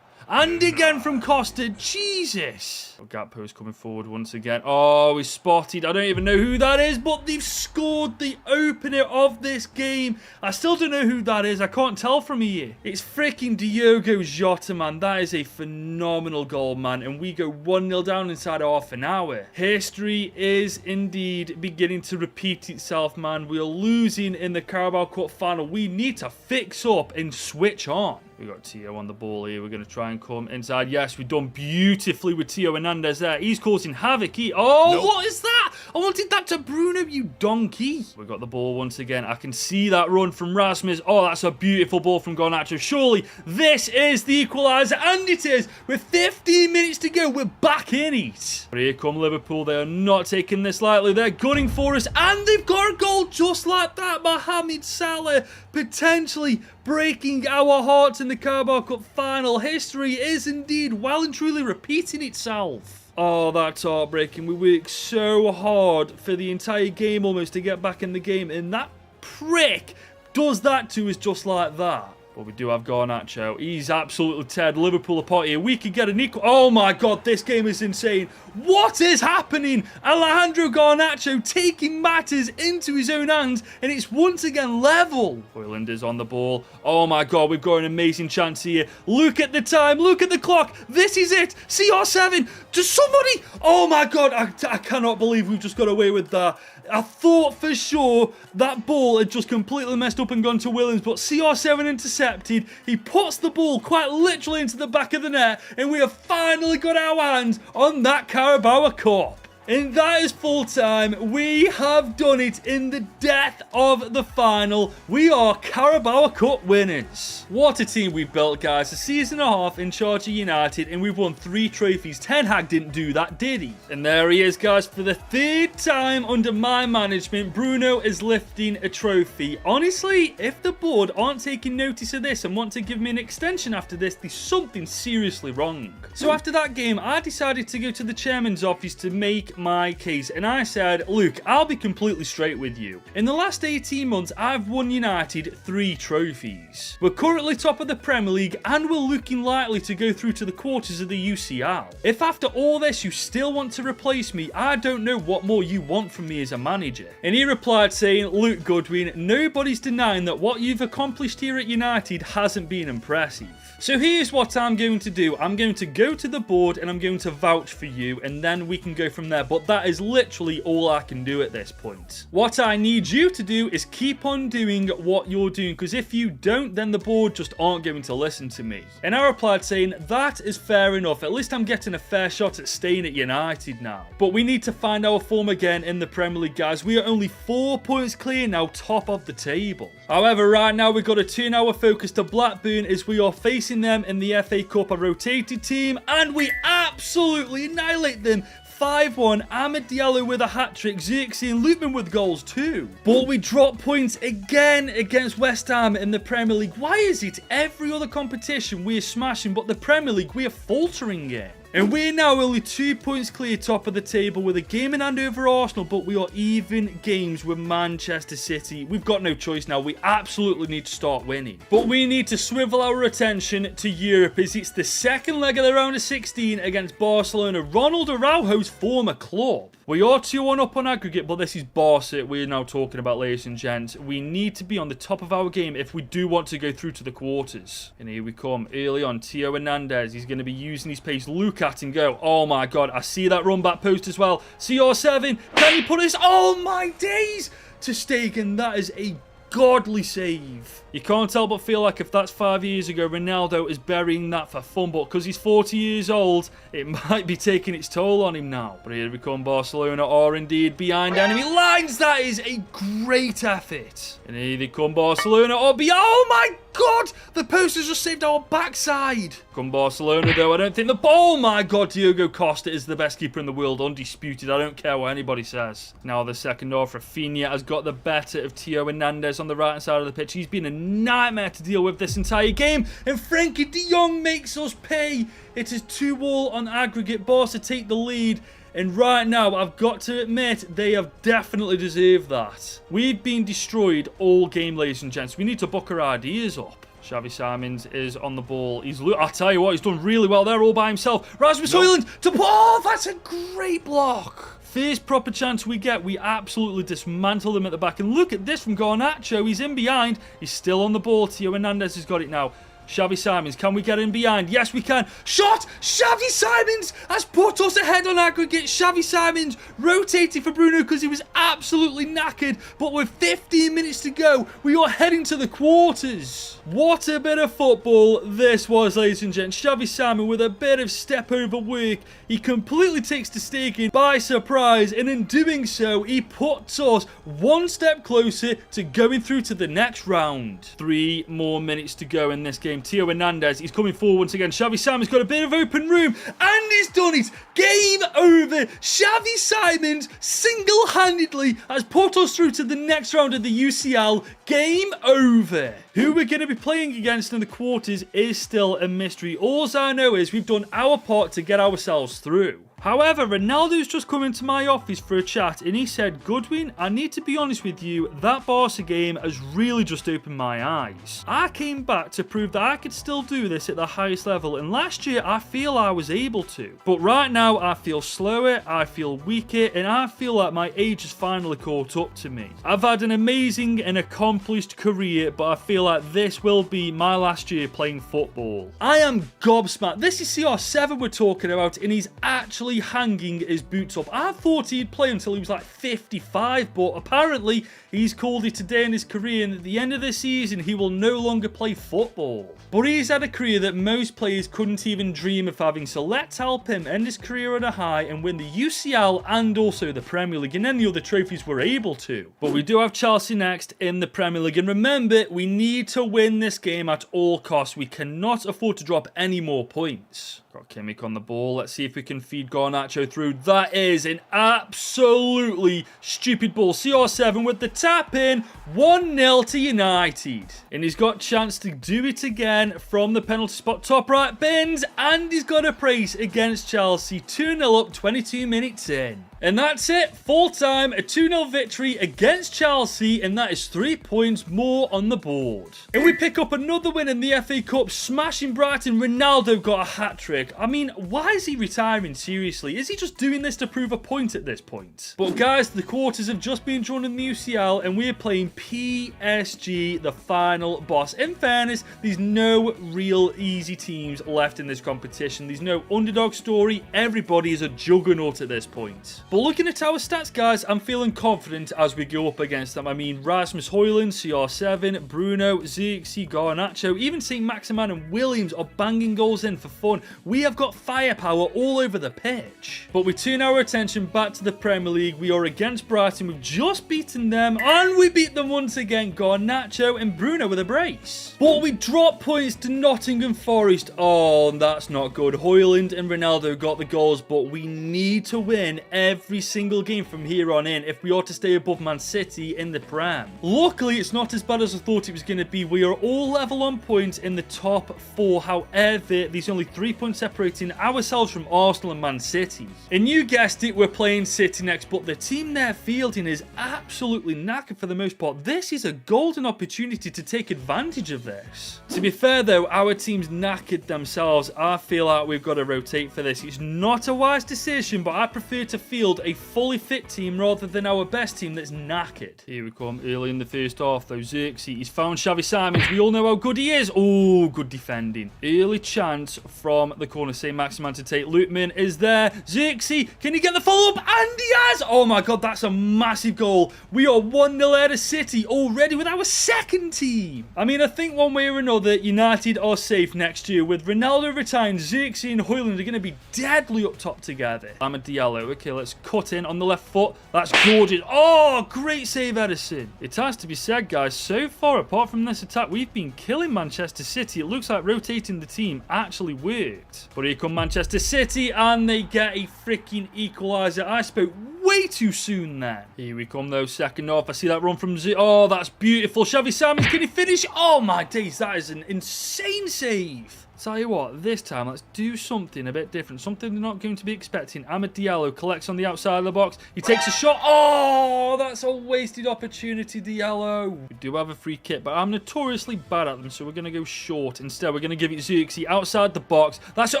And again from Costa. Jesus. Gap post coming forward once again. Oh, he's spotted. I don't even know who that is, but they've scored the opener of this game. I still don't know who that is. I can't tell from here. It's freaking Diogo Jota, man. That is a phenomenal goal, man. And we go 1-0 down inside half an hour. History is indeed beginning to repeat itself, man. We are losing in the Carabao Cup final. We need to fix up and switch on. We got Tio on the ball here. We're going to try and come inside. Yes, we've done beautifully with Tio Hernandez there. He's causing havoc. What is that? I wanted that to Bruno, you donkey. We got the ball once again. I can see that run from Rasmus. Oh, that's a beautiful ball from Garnacho. Surely this is the equaliser, and it is. With 15 minutes to go, we're back in it. But here come Liverpool. They are not taking this lightly. They're gunning for us, and they've got a goal just like that. Mohamed Salah potentially breaking our hearts in the Carabao Cup final. History is indeed well and truly repeating itself. Oh, that's heartbreaking. We worked so hard for the entire game almost to get back in the game, and that prick does that to us just like that. But we do have Garnacho. He's absolutely teared Liverpool apart here. We could get an equal... Oh my god, this game is insane. What is happening? Alejandro Garnacho taking matters into his own hands, and it's once again level. Højlund is on the ball. Oh my god, we've got an amazing chance here. Look at the time. Look at the clock. This is it. CR7. Does somebody... Oh my god, I cannot believe we've just got away with that. I thought for sure that ball had just completely messed up and gone to Williams, but CR7 intercepted. He puts the ball quite literally into the back of the net, and we have finally got our hands on that Carabao Cup. And that is full time. We have done it in the death of the final. We are Carabao Cup winners. What a team we've built, guys. A season and a half in charge of United, and we've won 3 trophies. Ten Hag didn't do that, did he? And there he is, guys. For the 3rd time under my management, Bruno is lifting a trophy. Honestly, if the board aren't taking notice of this and want to give me an extension after this, there's something seriously wrong. So after that game, I decided to go to the chairman's office to make my case, and I said, look, I'll be completely straight with you. In the last 18 months, I've won United 3 trophies. We're currently top of the Premier League, and we're looking likely to go through to the quarters of the UCL. If after all this you still want to replace me, I don't know what more you want from me as a manager. And he replied saying, look, Goodwin, nobody's denying that what you've accomplished here at United hasn't been impressive. So here's what I'm going to do. I'm going to go to the board and I'm going to vouch for you, and then we can go from there. But that is literally all I can do at this point. What I need you to do is keep on doing what you're doing, because if you don't, then the board just aren't going to listen to me. And I replied saying, that is fair enough. At least I'm getting a fair shot at staying at United now. But we need to find our form again in the Premier League, guys. We are only 4 points clear now, top of the table. However, right now we've got to turn our focus to Blackburn as we are facing them in the FA Cup, a rotated team, and we absolutely annihilate them. 5-1, Amad Diallo with a hat-trick, Zirkzee and Loopman with goals too. But we drop points again against West Ham in the Premier League. Why is it every other competition we are smashing, but the Premier League we are faltering in? And we're now only 2 points clear top of the table with a game in hand over Arsenal, but we are even games with Manchester City. We've got no choice now. We absolutely need to start winning. But we need to swivel our attention to Europe as it's the second leg of the round of 16 against Barcelona, Ronald Araujo's former club. We are 2-1 up on aggregate, but this is Barca we're now talking about, ladies and gents. We need to be on the top of our game if we do want to go through to the quarters. And here we come early on. Tio Hernandez, he's going to be using his pace. Look at him go. Oh my god, I see that run back post as well. CR7, can he put this? Oh my days! To Stegen, that is a godly save. You can't help but feel like if that's 5 years ago, Ronaldo is burying that for fun, but because he's 40 years old, it might be taking its toll on him now. But here we come, Barcelona are indeed behind enemy lines. That is a great effort. And here they come, Barcelona are oh my god, the post has just saved our backside. Come Barcelona though, I don't think oh my god, Diogo Costa is the best keeper in the world, undisputed. I don't care what anybody says. Now the second half, Rafinha has got the better of Tio Hernandez on the right hand side of the pitch. He's been a nightmare to deal with this entire game, and Frankie de Jong makes us pay. It is 2-2 on aggregate. Barca take the lead, and right now I've got to admit they have definitely deserved that. We've been destroyed all game, ladies and gents. We need to buck our ideas up. Xavi Simons is on the ball. I tell you what, he's done really well there all by himself. Rasmus Højlund to oh, that's a great block. First proper chance we get, we absolutely dismantle them at the back. And look at this from Garnacho. He's in behind. He's still on the ball. Tio Hernandez has got it now. Xavi Simons, can we get in behind? Yes, we can. Shot! Xavi Simons has put us ahead on aggregate. Xavi Simons rotating for Bruno because he was absolutely knackered. But with 15 minutes to go, we are heading to the quarters. What a bit of football this was, ladies and gents. Xavi Simons with a bit of step over work. He completely takes the stake by surprise, and in doing so, he puts us one step closer to going through to the next round. 3 more minutes to go in this game. Theo Hernandez, he's coming forward once again. Xavi Simons got a bit of open room, and he's done it. Game over. Xavi Simons single-handedly has put us through to the next round of the UCL. Game over. Who we're going to be playing against in the quarters is still a mystery. All I know is we've done our part to get ourselves through. However, Ronaldo's just come into my office for a chat and he said, Goodwin, I need to be honest with you, that Barca game has really just opened my eyes. I came back to prove that I could still do this at the highest level, and last year I feel I was able to. But right now I feel slower, I feel weaker, and I feel like my age has finally caught up to me. I've had an amazing and accomplished career, but I feel like this will be my last year playing football. I am gobsmacked. This is CR7 we're talking about, and he's actually hanging his boots up. I thought he'd play until he was like 55, but apparently he's called it a day in his career, and at the end of the season he will no longer play football. But he's had a career that most players couldn't even dream of having, so let's help him end his career on a high and win the UCL and also the Premier League and any other trophies we're able to. But we do have Chelsea next in the Premier League, and remember, we need to win this game at all costs. We cannot afford to drop any more points. Got Kimmich on the ball. Let's see if we can feed Garnacho through. That is an absolutely stupid ball. CR7 with the tap in. 1-0 to United. And he's got a chance to do it again from the penalty spot. Top right, bins. And he's got a brace against Chelsea. 2-0 up, 22 minutes in. And that's it. Full time, a 2-0 victory against Chelsea, and that is 3 points more on the board. And we pick up another win in the FA Cup, smashing Brighton. Ronaldo got a hat-trick. I mean, why is he retiring? Seriously, is he just doing this to prove a point at this point? But guys, the quarters have just been drawn in the UCL, and we're playing PSG, the final boss. In fairness, there's no real easy teams left in this competition. There's no underdog story. Everybody is a juggernaut at this point. But looking at our stats, guys, I'm feeling confident as we go up against them. I mean, Rasmus Højlund, CR7, Bruno, Zirkzee, Garnacho, even St. Maximan and Williams are banging goals in for fun. We have got firepower all over the pitch. But we turn our attention back to the Premier League. We are against Brighton. We've just beaten them, and we beat them once again. Garnacho and Bruno with a brace. But we drop points to Nottingham Forest. Oh, that's not good. Højlund and Ronaldo got the goals, but we need to win every single game from here on in if we are to stay above Man City in the Prem. Luckily, it's not as bad as I thought it was going to be. We are all level on points in the top 4. However, there's only 3 points separating ourselves from Arsenal and Man City. And you guessed it, we're playing City next, but the team they're fielding is absolutely knackered for the most part. This is a golden opportunity to take advantage of this. To be fair though, our team's knackered themselves. I feel like we've got to rotate for this. It's not a wise decision, but I prefer to field a fully fit team rather than our best team that's knackered. Here we come early in the first half though. Zirkzee, he's found Xavi Simons. We all know how good he is. Oh, good defending. Early chance from the corner. St. Maximan to take. Lutman is there. Zirkzee, can he get the follow-up? And he has! Oh my god, that's a massive goal. We are 1-0 ahead of City already with our second team. I mean, I think one way or another, United are safe next year. With Ronaldo retiring, Zirkzee and Højlund are going to be deadly up top together. I'm a Diallo. Okay, let's cut in on the left foot. That's gorgeous. Oh, great save, Edison. It has to be said, guys, so far, apart from this attack, we've been killing Manchester City. It looks like rotating the team actually worked. But here come Manchester City, and they get a freaking equaliser. I spoke way too soon then. Here we come, though, second half. I see that run from Oh, that's beautiful. Xavi Simons, can he finish? Oh, my days, that is an insane save. Tell you what, this time let's do something a bit different. Something they're not going to be expecting. Amad Diallo collects on the outside of the box. He takes a shot. Oh, that's a wasted opportunity, Diallo. We do have a free kick, but I'm notoriously bad at them, so we're going to go short. Instead, we're going to give it Zirkzee outside the box. That's it.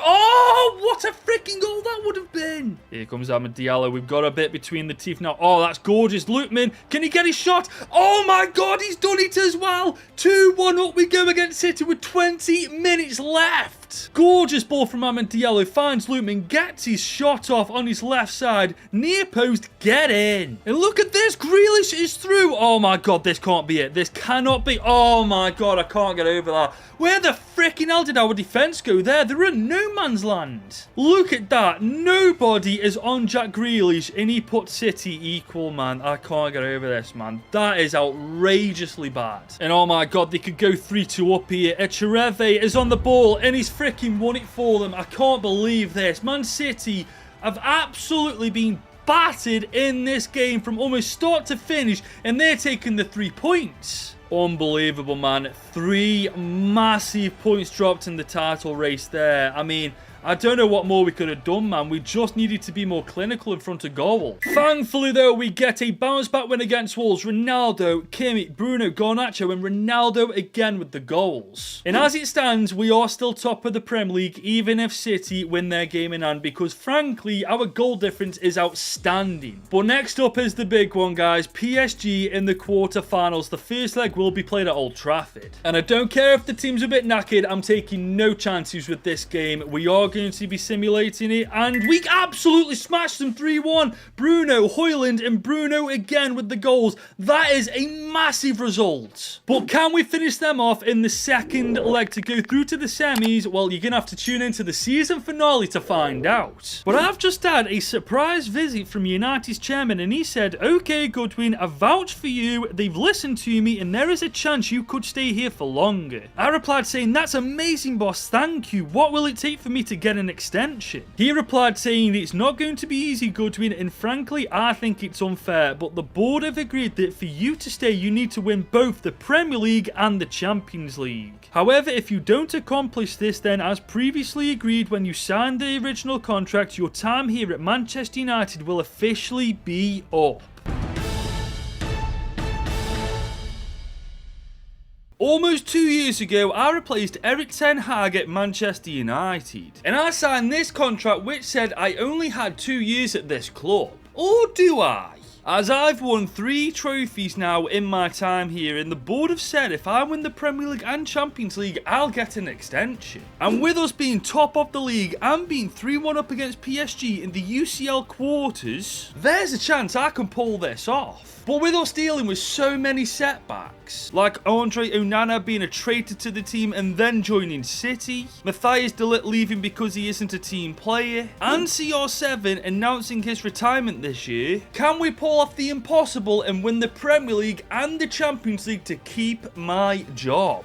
Oh, what a freaking goal that would have been. Here comes Amad Diallo. We've got a bit between the teeth now. Oh, that's gorgeous. Lookman, can he get his shot? Oh my God, he's done it as well. 2-1 up we go against City with 20 minutes left. Gorgeous ball from Amad Diallo. Finds Lookman, gets his shot off on his left side. Near post, get in. And look at this. Grealish is through. Oh my God, this can't be it. This cannot be. Oh my God, I can't get over that. Where the freaking hell did our defence go there? They're in no man's land. Look at that. Nobody is on Jack Grealish, and he put City equal, man. I can't get over this, man. That is outrageously bad. And oh my God, they could go 3-2 up here. Echireve is on the ball, and he's freaking won it for them. I can't believe this. Man City have absolutely been battered in this game from almost start to finish, and they're taking the 3 points. Unbelievable, man. 3 massive points dropped in the title race there. I mean, I don't know what more we could have done, man. We just needed to be more clinical in front of goal. Thankfully, though, we get a bounce-back win against Wolves. Ronaldo, Kimmich, Bruno, Garnacho, and Ronaldo again with the goals. And as it stands, we are still top of the Premier League, even if City win their game in hand, because, frankly, our goal difference is outstanding. But next up is the big one, guys. PSG in the quarterfinals. The first leg will be played at Old Trafford. And I don't care if the team's a bit knackered. I'm taking no chances with this game. We are going to be simulating it, and we absolutely smashed them 3-1. Bruno, Højlund, and Bruno again with the goals. That is a massive result. But can we finish them off in the second leg to go through to the semis? Well, you're going to have to tune into the season finale to find out. But I've just had a surprise visit from United's chairman, and he said, okay, Goodwin, I vouch for you. They've listened to me, and there is a chance you could stay here for longer. I replied saying, that's amazing, boss. Thank you. What will it take for me to get an extension? He replied saying, it's not going to be easy, Goodwin, and frankly, I think it's unfair, but the board have agreed that for you to stay, you need to win both the Premier League and the Champions League. However, if you don't accomplish this, then as previously agreed when you signed the original contract, your time here at Manchester United will officially be up. Almost 2 years ago, I replaced Erik ten Hag at Manchester United. And I signed this contract which said I only had 2 years at this club. Or do I? As I've won 3 trophies now in my time here, and the board have said if I win the Premier League and Champions League, I'll get an extension. And with us being top of the league and being 3-1 up against PSG in the UCL quarters, there's a chance I can pull this off. But with us dealing with so many setbacks, like Onana being a traitor to the team and then joining City, Matthias de Ligt leaving because he isn't a team player, and CR7 announcing his retirement this year, can we pull off the impossible and win the Premier League and the Champions League to keep my job?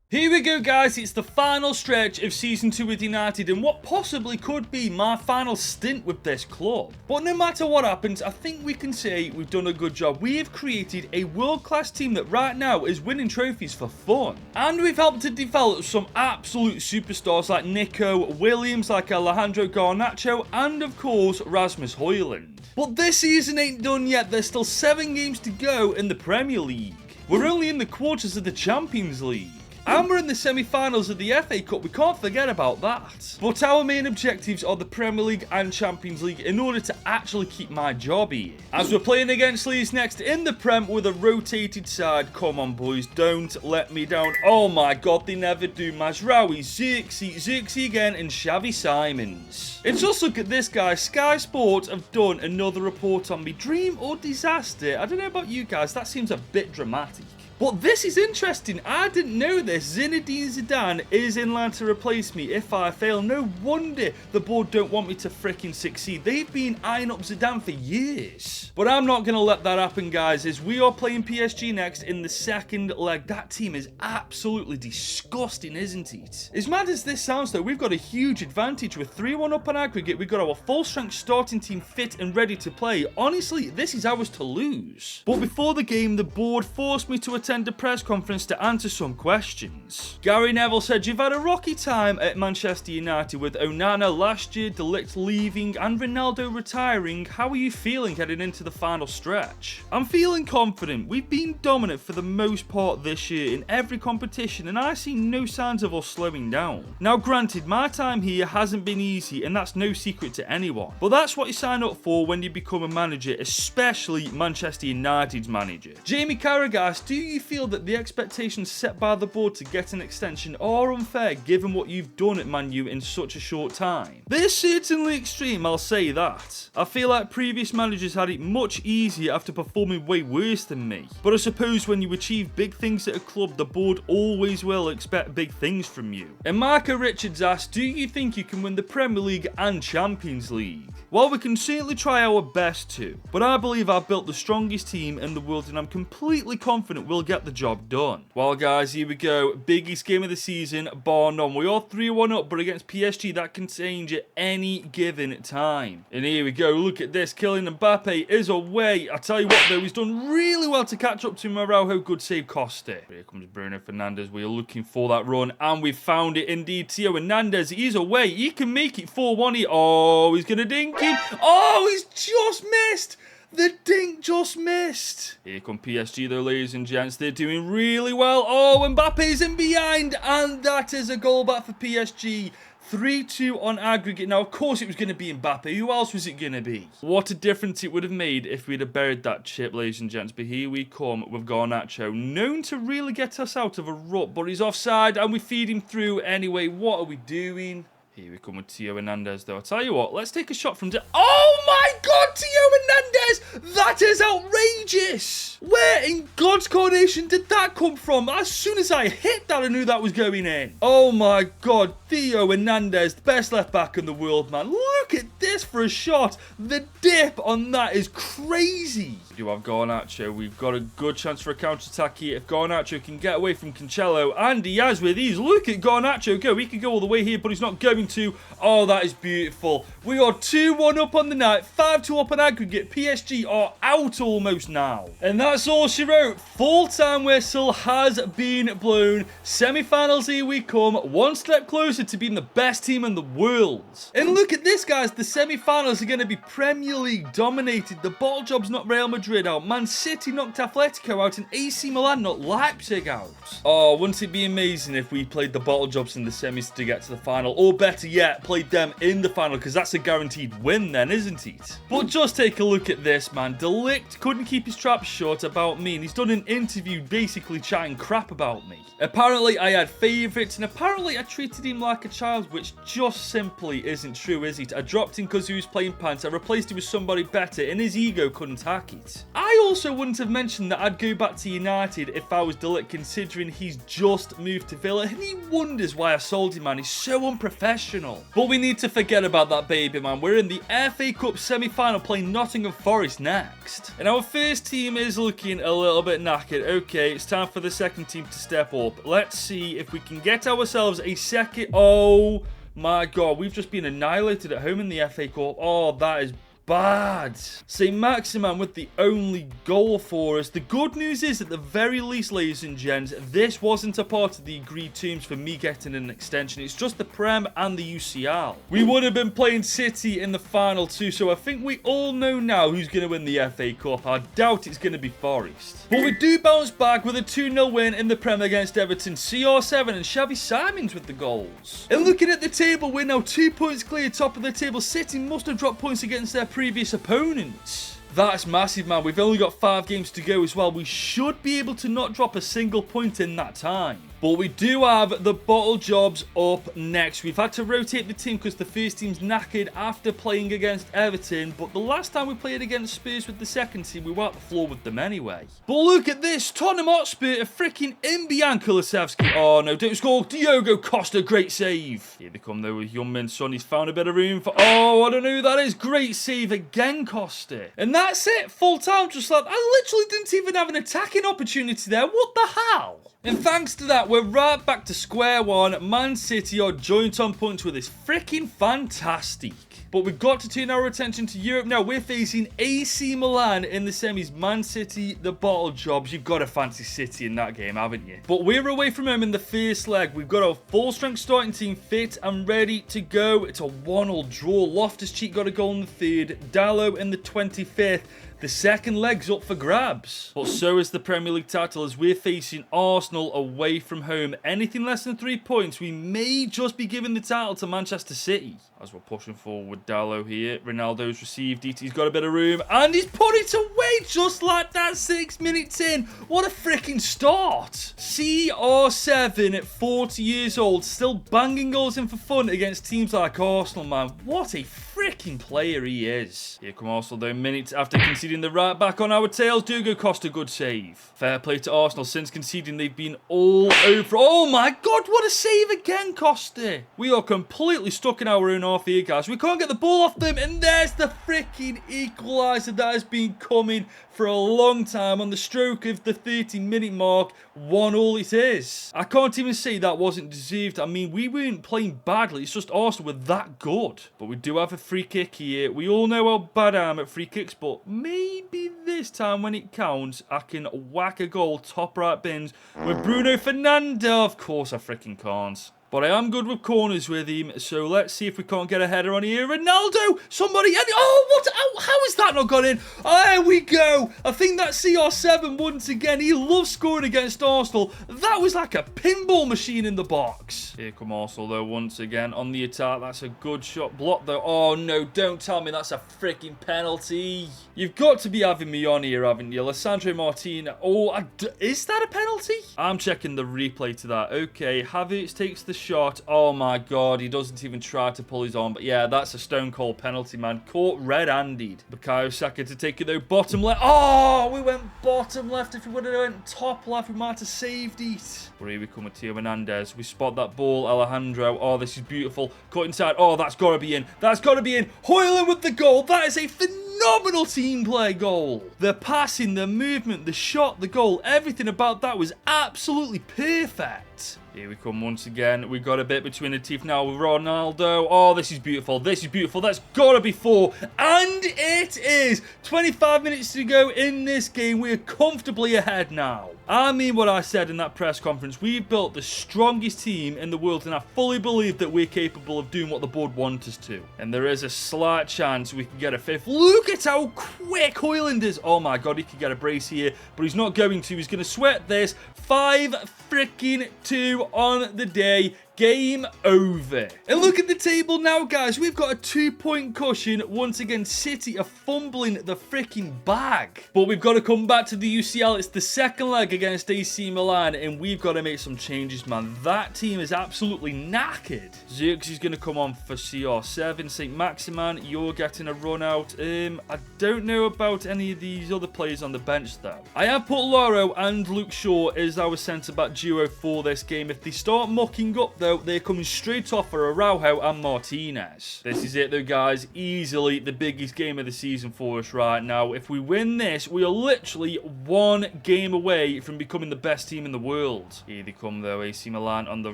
Here we go, guys. It's the final stretch of Season 2 with United and what possibly could be my final stint with this club. But no matter what happens, I think we can say we've done a good job. We have created a world-class team that right now is winning trophies for fun. And we've helped to develop some absolute superstars like Nico Williams, like Alejandro Garnacho, and of course, Rasmus Højlund. But this season ain't done yet. There's still 7 games to go in the Premier League. We're only in the quarters of the Champions League. And we're in the semi-finals of the FA Cup, we can't forget about that. But our main objectives are the Premier League and Champions League in order to actually keep my job here. As we're playing against Leeds next in the Prem with a rotated side. Come on, boys, don't let me down. Oh my God, they never do. Mazraoui, Zirkzee again, and Xavi Simons. And just look at this, guys. Sky Sports have done another report on me. Dream or disaster? I don't know about you guys, that seems a bit dramatic. But this is interesting. I didn't know this. Zinedine Zidane is in line to replace me if I fail. No wonder the board don't want me to freaking succeed. They've been eyeing up Zidane for years. But I'm not going to let that happen, guys, as we are playing PSG next in the second leg. That team is absolutely disgusting, isn't it? As mad as this sounds, though, we've got a huge advantage. With 3-1 up on aggregate, we've got our full-strength starting team fit and ready to play. Honestly, this is ours to lose. But before the game, the board forced me to attend a press conference to answer some questions. Gary Neville said, "You've had a rocky time at Manchester United with Onana last year, De Ligt leaving and Ronaldo retiring. How are you feeling heading into the final stretch?" "I'm feeling confident. We've been dominant for the most part this year in every competition and I see no signs of us slowing down. Now granted, my time here hasn't been easy and that's no secret to anyone, but that's what you sign up for when you become a manager, especially Manchester United's manager." Jamie Carragher asked, "Do you feel that the expectations set by the board to get an extension are unfair given what you've done at Man U in such a short time?" "They're certainly extreme, I'll say that. I feel like previous managers had it much easier after performing way worse than me. But I suppose when you achieve big things at a club, the board always will expect big things from you." And Marco Richards asked, "Do you think you can win the Premier League and Champions League?" "Well, we can certainly try our best to, but I believe I've built the strongest team in the world and I'm completely confident we'll get the job done." Well guys, here we go. Biggest game of the season, bar none. We are 3-1 up, but against PSG that can change at any given time. And here we go, look at this. Kylian Mbappe is away. I tell you what though, he's done really well to catch up to Maraujo. Good save, Costa. Here comes Bruno Fernandes. We are looking for that run and we found it indeed. Theo Hernandez, he's away. He can make it 4-1 here. Oh, he's going to dink him. Oh, he's just missed. The dink just missed. Here come PSG though, ladies and gents. They're doing really well. Oh, Mbappe's in behind. And that is a goal back for PSG. 3-2 on aggregate. Now, of course, it was going to be Mbappe. Who else was it going to be? What a difference it would have made if we'd have buried that chip, ladies and gents. But here we come with Garnacho, known to really get us out of a rut. But he's offside and we feed him through anyway. What are we doing? Here we come with Theo Hernandez, though. I'll tell you what, let's take a shot from... Oh, my God, Theo Hernandez! That is outrageous! Where in God's coronation did that come from? As soon as I hit that, I knew that was going in. Oh, my God, Theo Hernandez, the best left-back in the world, man. Look at this for a shot. The dip on that is crazy. We do have Garnacho. We've got a good chance for a counter-attack here. If Garnacho can get away from Cancelo, and he has with ease. Look at Garnacho go. He could go all the way here, but he's not going to. Oh, that is beautiful. We are 2-1 up on the night, 5-2 up on aggregate. PSG are out almost now. And that's all she wrote. Full-time whistle has been blown. Semi-finals, here we come. One step closer to being the best team in the world. And look at this, guys. The semi-finals are going to be Premier League dominated. The bottle job's knocked Real Madrid out. Man City knocked Atletico out. And AC Milan knocked Leipzig out. Oh, wouldn't it be amazing if we played the bottle jobs in the semis to get to the final? Or better yet, played them in the final, because that's a guaranteed win then, isn't it? But just take a look at this, man. De Ligt couldn't keep his trap shut about me, and he's done an interview basically chatting crap about me. Apparently, I had favourites, and apparently I treated him like a child, which just simply isn't true, is it? I dropped him because he was playing pants, I replaced him with somebody better, and his ego couldn't hack it. I also wouldn't have mentioned that I'd go back to United if I was De Ligt, considering he's just moved to Villa, and he wonders why I sold him, man. He's so unprofessional. But we need to forget about that baby, man. We're in the FA Cup semi-final playing Nottingham Forest next. And our first team is looking a little bit knackered. Okay, it's time for the second team to step up. Let's see if we can get ourselves a second... Oh my God, we've just been annihilated at home in the FA Cup. Oh, that is bad. St. Maximan with the only goal for us. The good news is, at the very least, ladies and gents, this wasn't a part of the agreed terms for me getting an extension. It's just the Prem and the UCL. We would have been playing City in the final too, so I think we all know now who's going to win the FA Cup. I doubt it's going to be Forest. But we do bounce back with a 2-0 win in the Prem against Everton. CR7 and Xavi Simons with the goals. And looking at the table, we're now 2 points clear, top of the table. City must have dropped points against their previous opponents. That's massive, man. We've only got 5 games to go as well. We should be able to not drop a single point in that time. But we do have the bottle jobs up next. We've had to rotate the team because the first team's knackered after playing against Everton. But the last time we played against Spurs with the second team, we wiped the floor with them anyway. But look at this. Tottenham Hotspur are freaking in behind Kulusevski. Oh, no, don't score. Diogo Costa, great save. Here they come, though, with Young-Min Son. He's found a bit of room for... Oh, I don't know who that is. Great save again, Costa. And that's it. Full time, just like... I literally didn't even have an attacking opportunity there. What the hell? And thanks to that, we're right back to square one. Man City are joint on points with this freaking fantastic. But we've got to turn our attention to Europe now. We're facing AC Milan in the semis. Man City, the bottle jobs. You've got to fancy City in that game, haven't you? But we're away from home in the first leg. We've got our full-strength starting team fit and ready to go. It's a 1-1 draw. Loftus-Cheek got a goal in the 3rd. Dalot in the 25th. The second leg's up for grabs. But so is the Premier League title as we're facing Arsenal away from home. Anything less than 3 points, we may just be giving the title to Manchester City. As we're pushing forward with Dalot here. Ronaldo's received it. He's got a bit of room. And he's put it away just like that. 6 minutes in. What a freaking start. CR7 at 40 years old. Still banging goals in for fun against teams like Arsenal, man. What a freaking player he is. Here come Arsenal though. Minutes after conceding the right back on our tails. Diogo Costa, good save. Fair play to Arsenal. Since conceding, they've been all over. Oh my God, what a save again, Costa. We are completely stuck in our own half here, guys. We can't get the ball off them. And there's the freaking equaliser that has been coming for a long time on the stroke of the 30-minute mark. 1-1 it is. I can't even say that wasn't deserved. I mean, we weren't playing badly. It's just Arsenal were that good. But we do have a free kick here. We all know how bad I am at free kicks, but maybe this time when it counts, I can whack a goal top right bins with Bruno Fernandes. Of course I freaking can't. But I am good with corners with him, so let's see if we can't get a header on here. Ronaldo! Somebody... Oh, what? How has that not gone in? There we go! I think that CR7 once again. He loves scoring against Arsenal. That was like a pinball machine in the box. Here come Arsenal, though, once again on the attack. That's a good shot. Blocked, though. Oh, no, don't tell me that's a freaking penalty. You've got to be having me on here, haven't you? Lissandro Martinez. Oh, is that a penalty? I'm checking the replay to that. Okay, Havertz takes the shot. Oh my God, he doesn't even try to pull his arm. But yeah, that's a stone cold penalty, man. Caught red-handed. Bukayo Saka to take it though. Bottom left. Oh, we went bottom left. If we would have went top left, we might have saved it. But here we come with Theo Hernandez. We spot that ball. Alejandro. Oh, this is beautiful. Cut inside. Oh, that's got to be in. That's got to be in. Højlund with the goal. That is a phenomenal team play goal. The passing, the movement, the shot, the goal, everything about that was absolutely perfect. Here we come once again. We got a bit between the teeth now with Ronaldo. Oh, this is beautiful. This is beautiful. That's got to be 4. And it is. 25 minutes to go in this game. We're comfortably ahead now. I mean what I said in that press conference. We've built the strongest team in the world, and I fully believe that we're capable of doing what the board wants us to. And there is a slight chance we can get a 5th. Look at how quick Højlund is. Oh my God, he could get a brace here, but he's not going to. He's going to sweat this. 5-2 on the day. Game over. And look at the table now, guys. We've got a 2-point cushion. Once again, City are fumbling the freaking bag. But we've got to come back to the UCL. It's the second leg against AC Milan, and we've got to make some changes, man. That team is absolutely knackered. Zirkzee is going to come on for CR7. St. Maximan, you're getting a run out. I don't know about any of these other players on the bench, though. I have put Loro and Luke Shaw as our centre-back duo for this game. If they start mucking up, though, they're coming straight off for Araujo and Martinez. This is it though, guys. Easily the biggest game of the season for us right now. If we win this, we are literally 1 game away from becoming the best team in the world. Here they come though. AC Milan on the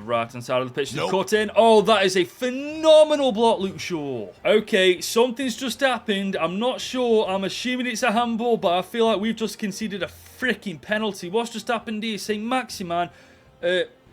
right-hand side of the pitch to cut in. Oh, that is a phenomenal block, Luke Shaw. Okay, something's just happened. I'm not sure. I'm assuming it's a handball, but I feel like we've just conceded a freaking penalty. What's just happened here? St. Maximan.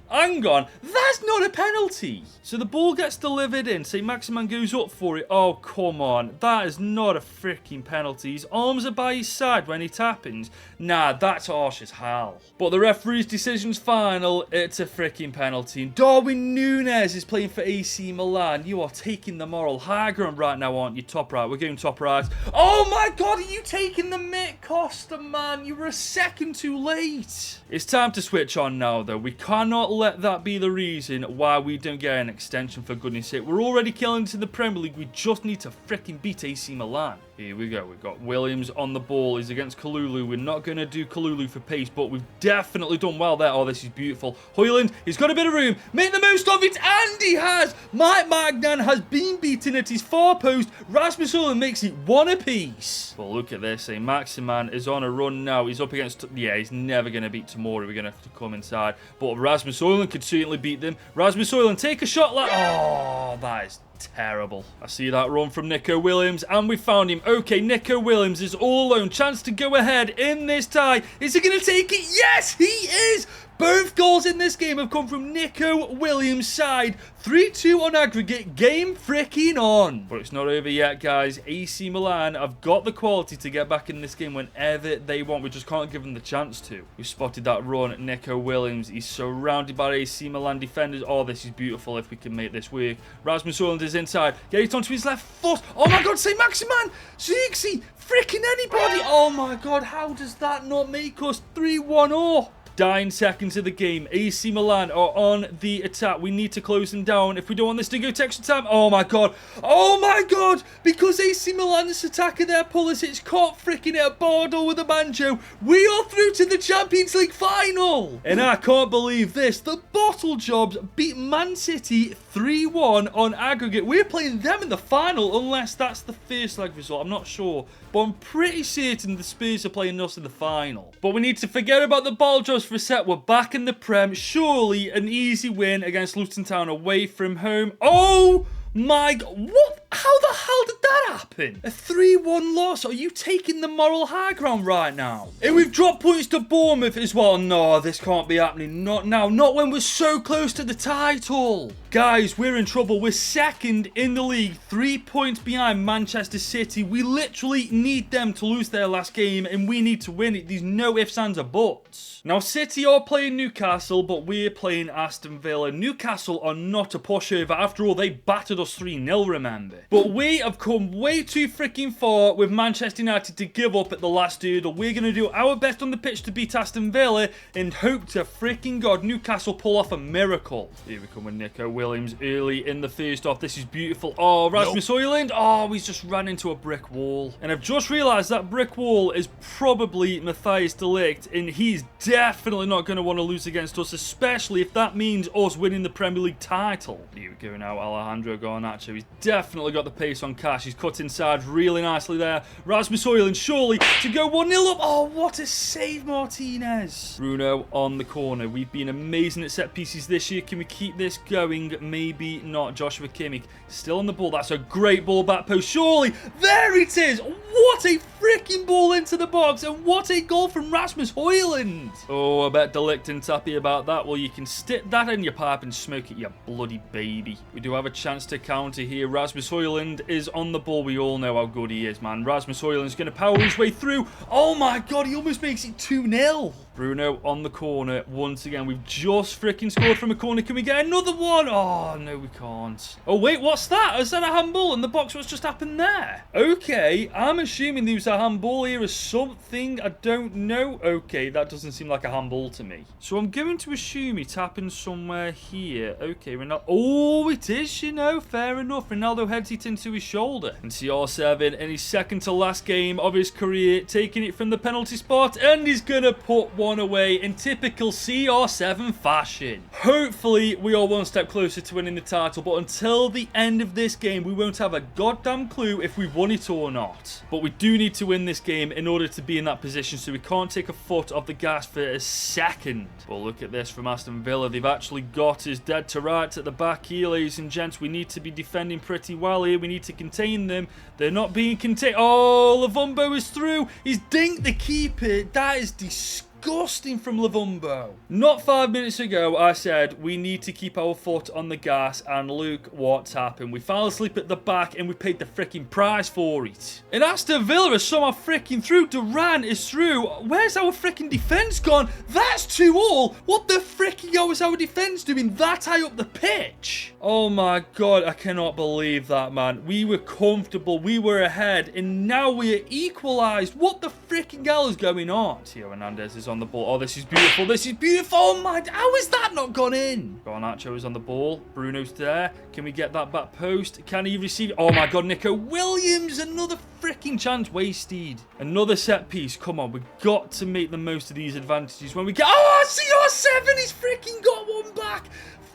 Hang on, that's not a penalty. So the ball gets delivered in. St. Maximan goes up for it. Oh, come on. That is not a freaking penalty. His arms are by his side when it happens. Nah, that's harsh as hell. But the referee's decision's final. It's a freaking penalty. And Darwin Núñez is playing for AC Milan. You are taking the moral high ground right now, aren't you? Top right. We're going top right. Oh, my God. Are you taking the mick, Costa, man? You were a second too late. It's time to switch on now, though. We cannot let that be the reason why we don't get an extension, for goodness sake. We're already killing it in the Premier League. We just need to freaking beat AC Milan. Here we go. We've got Williams on the ball. He's against Kalulu. We're not going to do Kalulu for pace, but we've definitely done well there. Oh, this is beautiful. Højlund, he's got a bit of room. Make the most of it, and he has. Mike Magnan has been beaten at his far post. Rasmus Højlund makes it 1 apiece. But look at this. Maximan is on a run now. He's up against... Yeah, he's never going to beat Tomori. We're going to have to come inside. But Rasmus Højlund could certainly beat them. Rasmus Højlund, take a shot like... Oh, that is terrible. I see that run from Nico Williams, and we found him. Okay, Nico Williams is all alone. Chance to go ahead in this tie. Is he going to take it? Yes, he is! Both goals in this game have come from Nico Williams' side. 3-2 on aggregate. Game freaking on. But it's not over yet, guys. AC Milan have got the quality to get back in this game whenever they want. We just can't give them the chance to. We spotted that run. Nico Williams. He's surrounded by AC Milan defenders. Oh, this is beautiful if we can make this work. Rasmus Højlund is inside. Get it onto his left foot. Oh my God, say Maximan. Zirkzee. Freaking anybody. Oh my God, how does that not make us 3-1 up? 9 seconds of the game. AC Milan are on the attack. We need to close them down if we don't want this to go to extra time. Oh my God. Oh my God. Because AC Milan's attacker there, Pulisic, caught freaking at Bordeaux with a banjo. We are through to the Champions League final. And I can't believe this. The Bottle Jobs beat Man City 3-1 on aggregate. We're playing them in the final unless that's the first leg result. I'm not sure. But I'm pretty certain the Spurs are playing us in the final. But we need to forget about the Bottle Jobs for a set. We're back in the Prem. Surely an easy win against Luton Town away from home. Oh my God. What? How the hell did that happen? A 3-1 loss. Are you taking the moral high ground right now? And we've dropped points to Bournemouth as well. No, this can't be happening. Not now. Not when we're so close to the title. Guys, we're in trouble. We're second in the league. 3 points behind Manchester City. We literally need them to lose their last game, and we need to win it. There's no ifs, ands, or buts. Now, City are playing Newcastle, but we're playing Aston Villa. Newcastle are not a pushover. After all, they battered us 3-0, remember. But we have come way too freaking far with Manchester United to give up at the last hurdle. We're going to do our best on the pitch to beat Aston Villa and hope to freaking God Newcastle pull off a miracle. Here we come with Nico Williams early in the first half. This is beautiful. Oh, Rasmus Højlund. Oh, he's just ran into a brick wall. And I've just realised that brick wall is probably Matthias de Ligt, and he's definitely not going to want to lose against us, especially if that means us winning the Premier League title. Here we go now, Alejandro Garnacho. He's definitely got the pace on Cash. He's cut inside really nicely there. Rasmus Højlund surely to go 1-0 up. Oh, what a save, Martinez. Bruno on the corner. We've been amazing at set pieces this year. Can we keep this going? Maybe not. Joshua Kimmich still on the ball. That's a great ball back post. Surely. There it is. What a freaking ball into the box, and what a goal from Rasmus Højlund. Oh, I bet de Ligt and happy about that. Well, you can stick that in your pipe and smoke it, you bloody baby. We do have a chance to counter here. Rasmus Højlund is on the ball. We all know how good he is, man. Rasmus Højlund's going to power his way through. Oh my God, he almost makes it 2-0. Bruno on the corner once again. We've just freaking scored from a corner. Can we get another one? Oh, no, we can't. Oh, wait, what's that? Is that a handball in the box? What's just happened there? Okay, I'm assuming there was a handball here or something. I don't know. Okay, that doesn't seem like a handball to me. So I'm going to assume it happened somewhere here. Okay, Ronaldo. Oh, it is, you know. Fair enough. Ronaldo heads it into his shoulder. And CR7 in his second to last game of his career, taking it from the penalty spot, and he's going to put one away in typical CR7 fashion. Hopefully, we are one step closer to winning the title, but until the end of this game, we won't have a goddamn clue if we've won it or not. But we do need to win this game in order to be in that position, so we can't take a foot off the gas for a second. But look at this from Aston Villa. They've actually got us dead to rights at the back here, ladies and gents. We need to be defending pretty well here. We need to contain them. They're not being contained. Oh, Lavumbo is through. He's dinked the keeper. That is disgusting from Lavumbo. Not 5 minutes ago, I said we need to keep our foot on the gas, and look what's happened. We fell asleep at the back, and we paid the freaking price for it. And Aston Villa is somehow freaking through. Duran is through. Where's our freaking defense gone? That's 2-2. What the freaking hell is our defense doing that high up the pitch? Oh my God, I cannot believe that, man. We were comfortable. We were ahead, and now we are equalized. What the freaking hell is going on? Theo Hernandez is on the ball. Oh, this is beautiful. This is beautiful. Oh my, how is that not gone in? Garnacho is on the ball. Bruno's there. Can we get that back post? Can he receive? Oh my God, Nico Williams. Another freaking chance wasted. Another set piece. Come on, we've got to make the most of these advantages when we get... Oh, CR7, he's freaking got one back.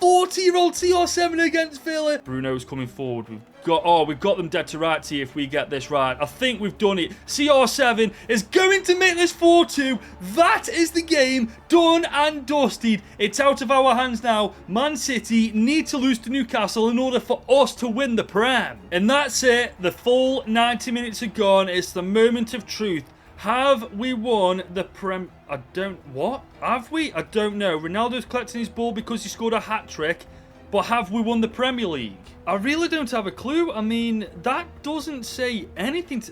40-year-old CR7 against Villa. Bruno's coming forward. We've got them dead to rights here if we get this right. I think we've done it. CR7 is going to make this 4-2. That is the game done and dusted. It's out of our hands now. Man City need to lose to Newcastle in order for us to win the Prem. And that's it. The full 90 minutes are gone. It's the moment of truth. Have we won the Prem? What? Have we? I don't know. Ronaldo's collecting his ball because he scored a hat-trick. But have we won the Premier League? I really don't have a clue. I mean, that doesn't say anything.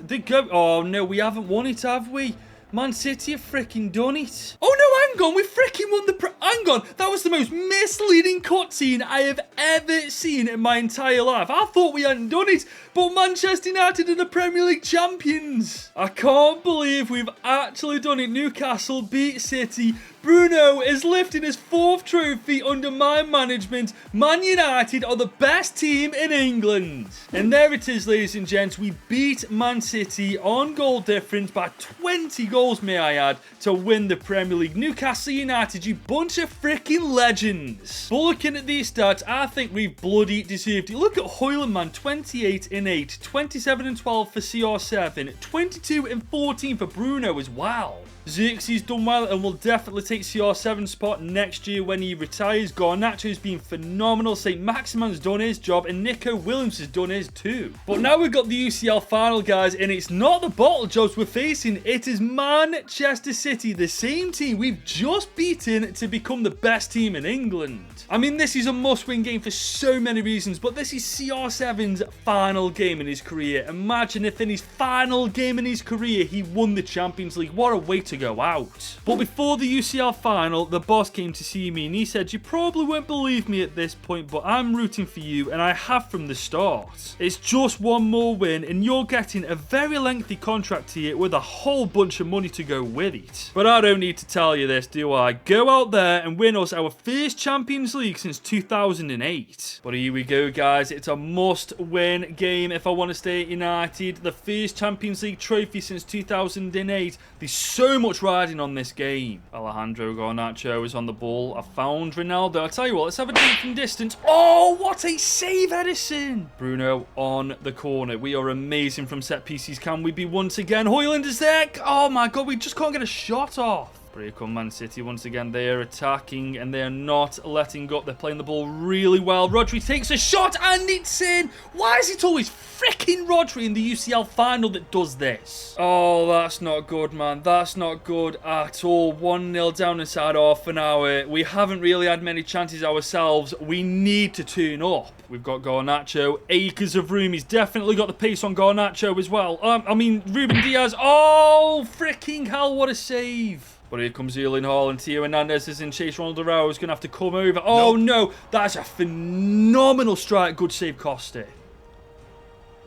Oh, no, we haven't won it, have we? Man City have freaking done it. Oh, no, hang on. We freaking won the... Hang on. That was the most misleading cutscene I have ever seen in my entire life. I thought we hadn't done it, but Manchester United are the Premier League champions. I can't believe we've actually done it. Newcastle beat City. Bruno is lifting his 4th trophy under my management. Man United are the best team in England. And there it is, ladies and gents. We beat Man City on goal difference by 20 goals, may I add, to win the Premier League. Newcastle United, you bunch of freaking legends. But looking at these stats, I think we've bloody deserved it. Look at Højlund, man. 28 and 8, 27 and 12 for CR7, 22 and 14 for Bruno as well. Zirkzee's done well and will definitely take CR7's spot next year when he retires. Garnacho's been phenomenal. St. Maximan's done his job and Nico Williams has done his too. But now we've got the UCL final, guys, and it's not the bottle jobs we're facing. It is Manchester City, the same team we've just beaten to become the best team in England. I mean, this is a must-win game for so many reasons, but this is CR7's final game in his career. Imagine if in his final game in his career, he won the Champions League. What a way to go out. But before the UCL final, the boss came to see me and he said, you probably won't believe me at this point, but I'm rooting for you and I have from the start. It's just one more win and you're getting a very lengthy contract here with a whole bunch of money to go with it. But I don't need to tell you this, do I? Go out there and win us our first Champions League since 2008. But here we go, guys. It's a must-win game if I want to stay at United. The first Champions League trophy since 2008. There's so much riding on this game. Alejandro Garnacho is on the ball. I found Ronaldo. I'll tell you what, let's have a deep from distance. Oh, what a save, Edison. Bruno on the corner. We are amazing from set pieces. Can we be once again? Højlund is there. Oh my God, we just can't get a shot off. But here come Man City once again. They are attacking and they are not letting up. They're playing the ball really well. Rodri takes a shot and it's in. Why is it always freaking Rodri in the UCL final that does this? Oh, that's not good, man. That's not good at all. 1-0 down inside half an hour. We haven't really had many chances ourselves. We need to turn up. We've got Garnacho. Acres of room. He's definitely got the pace on Garnacho as well. Ruben Diaz. Oh, freaking hell. What a save. But here comes Erling Haaland. Theo Hernandez is in chase. Ronald Araujo is going to have to come over. Oh, no. That's a phenomenal strike. Good save, Costa.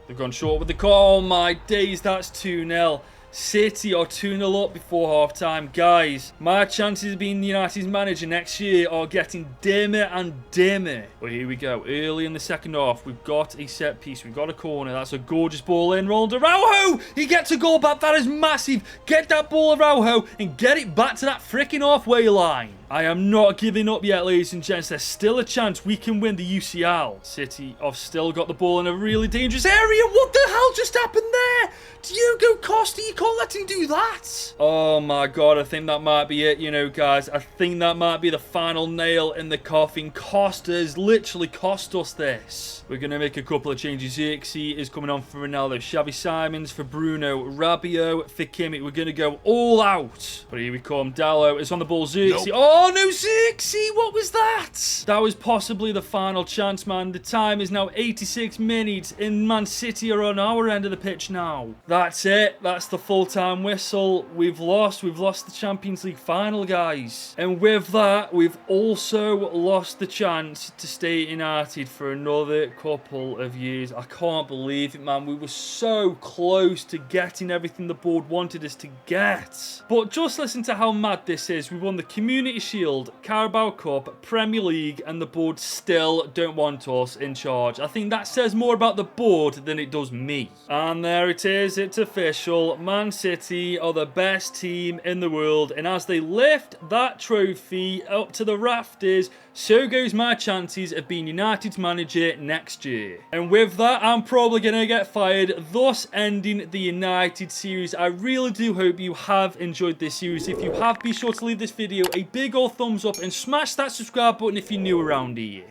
They've gone short with the call. Oh, my days. That's 2-0. City are 2-0 up before half-time. Guys, my chances of being United's manager next year are getting dimmer and dimmer. But here we go. Early in the second half, we've got a set piece. We've got a corner. That's a gorgeous ball in. Ronald Araujo! He gets a goal back. That is massive. Get that ball, Araujo, and get it back to that freaking halfway line. I am not giving up yet, ladies and gents. There's still a chance we can win the UCL. City have still got the ball in a really dangerous area. What the hell just happened there? Diogo Costa, you can't let him do that. Oh my God, I think that might be it, you know, guys. I think that might be the final nail in the coffin. Costa has literally cost us this. We're going to make a couple of changes. Zirkzee is coming on for Ronaldo. Xavi Simons for Bruno. Rabiot for Kimmich. We're going to go all out. But here we come. Dallo is on the ball. Zirkzee. Nope. Oh no, Zirkzee! What was that? That was possibly the final chance, man. The time is now 86 minutes and Man City are on our end of the pitch now. That's it. That's the full-time whistle. We've lost. We've lost the Champions League final, guys. And with that, we've also lost the chance to stay at United for another couple of years. I can't believe it, man. We were so close to getting everything the board wanted us to get. But just listen to how mad this is. We won the Community Shield, Carabao Cup, Premier League, and the board still don't want us in charge. I think that says more about the board than it does me. And there it is, it's official. Man City are the best team in the world, and as they lift that trophy up to the rafters, so goes my chances of being United's manager next year. And with that, I'm probably going to get fired, thus ending the United series. I really do hope you have enjoyed this series. If you have, be sure to leave this video a big old thumbs up and smash that subscribe button if you're new around here.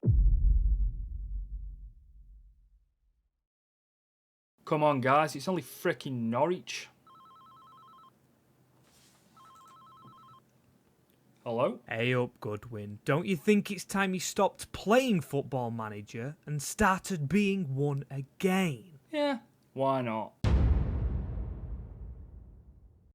Come on, guys, it's only freaking Norwich. Hello? Hey up, Goodwin. Don't you think it's time you stopped playing Football Manager and started being one again? Yeah, why not?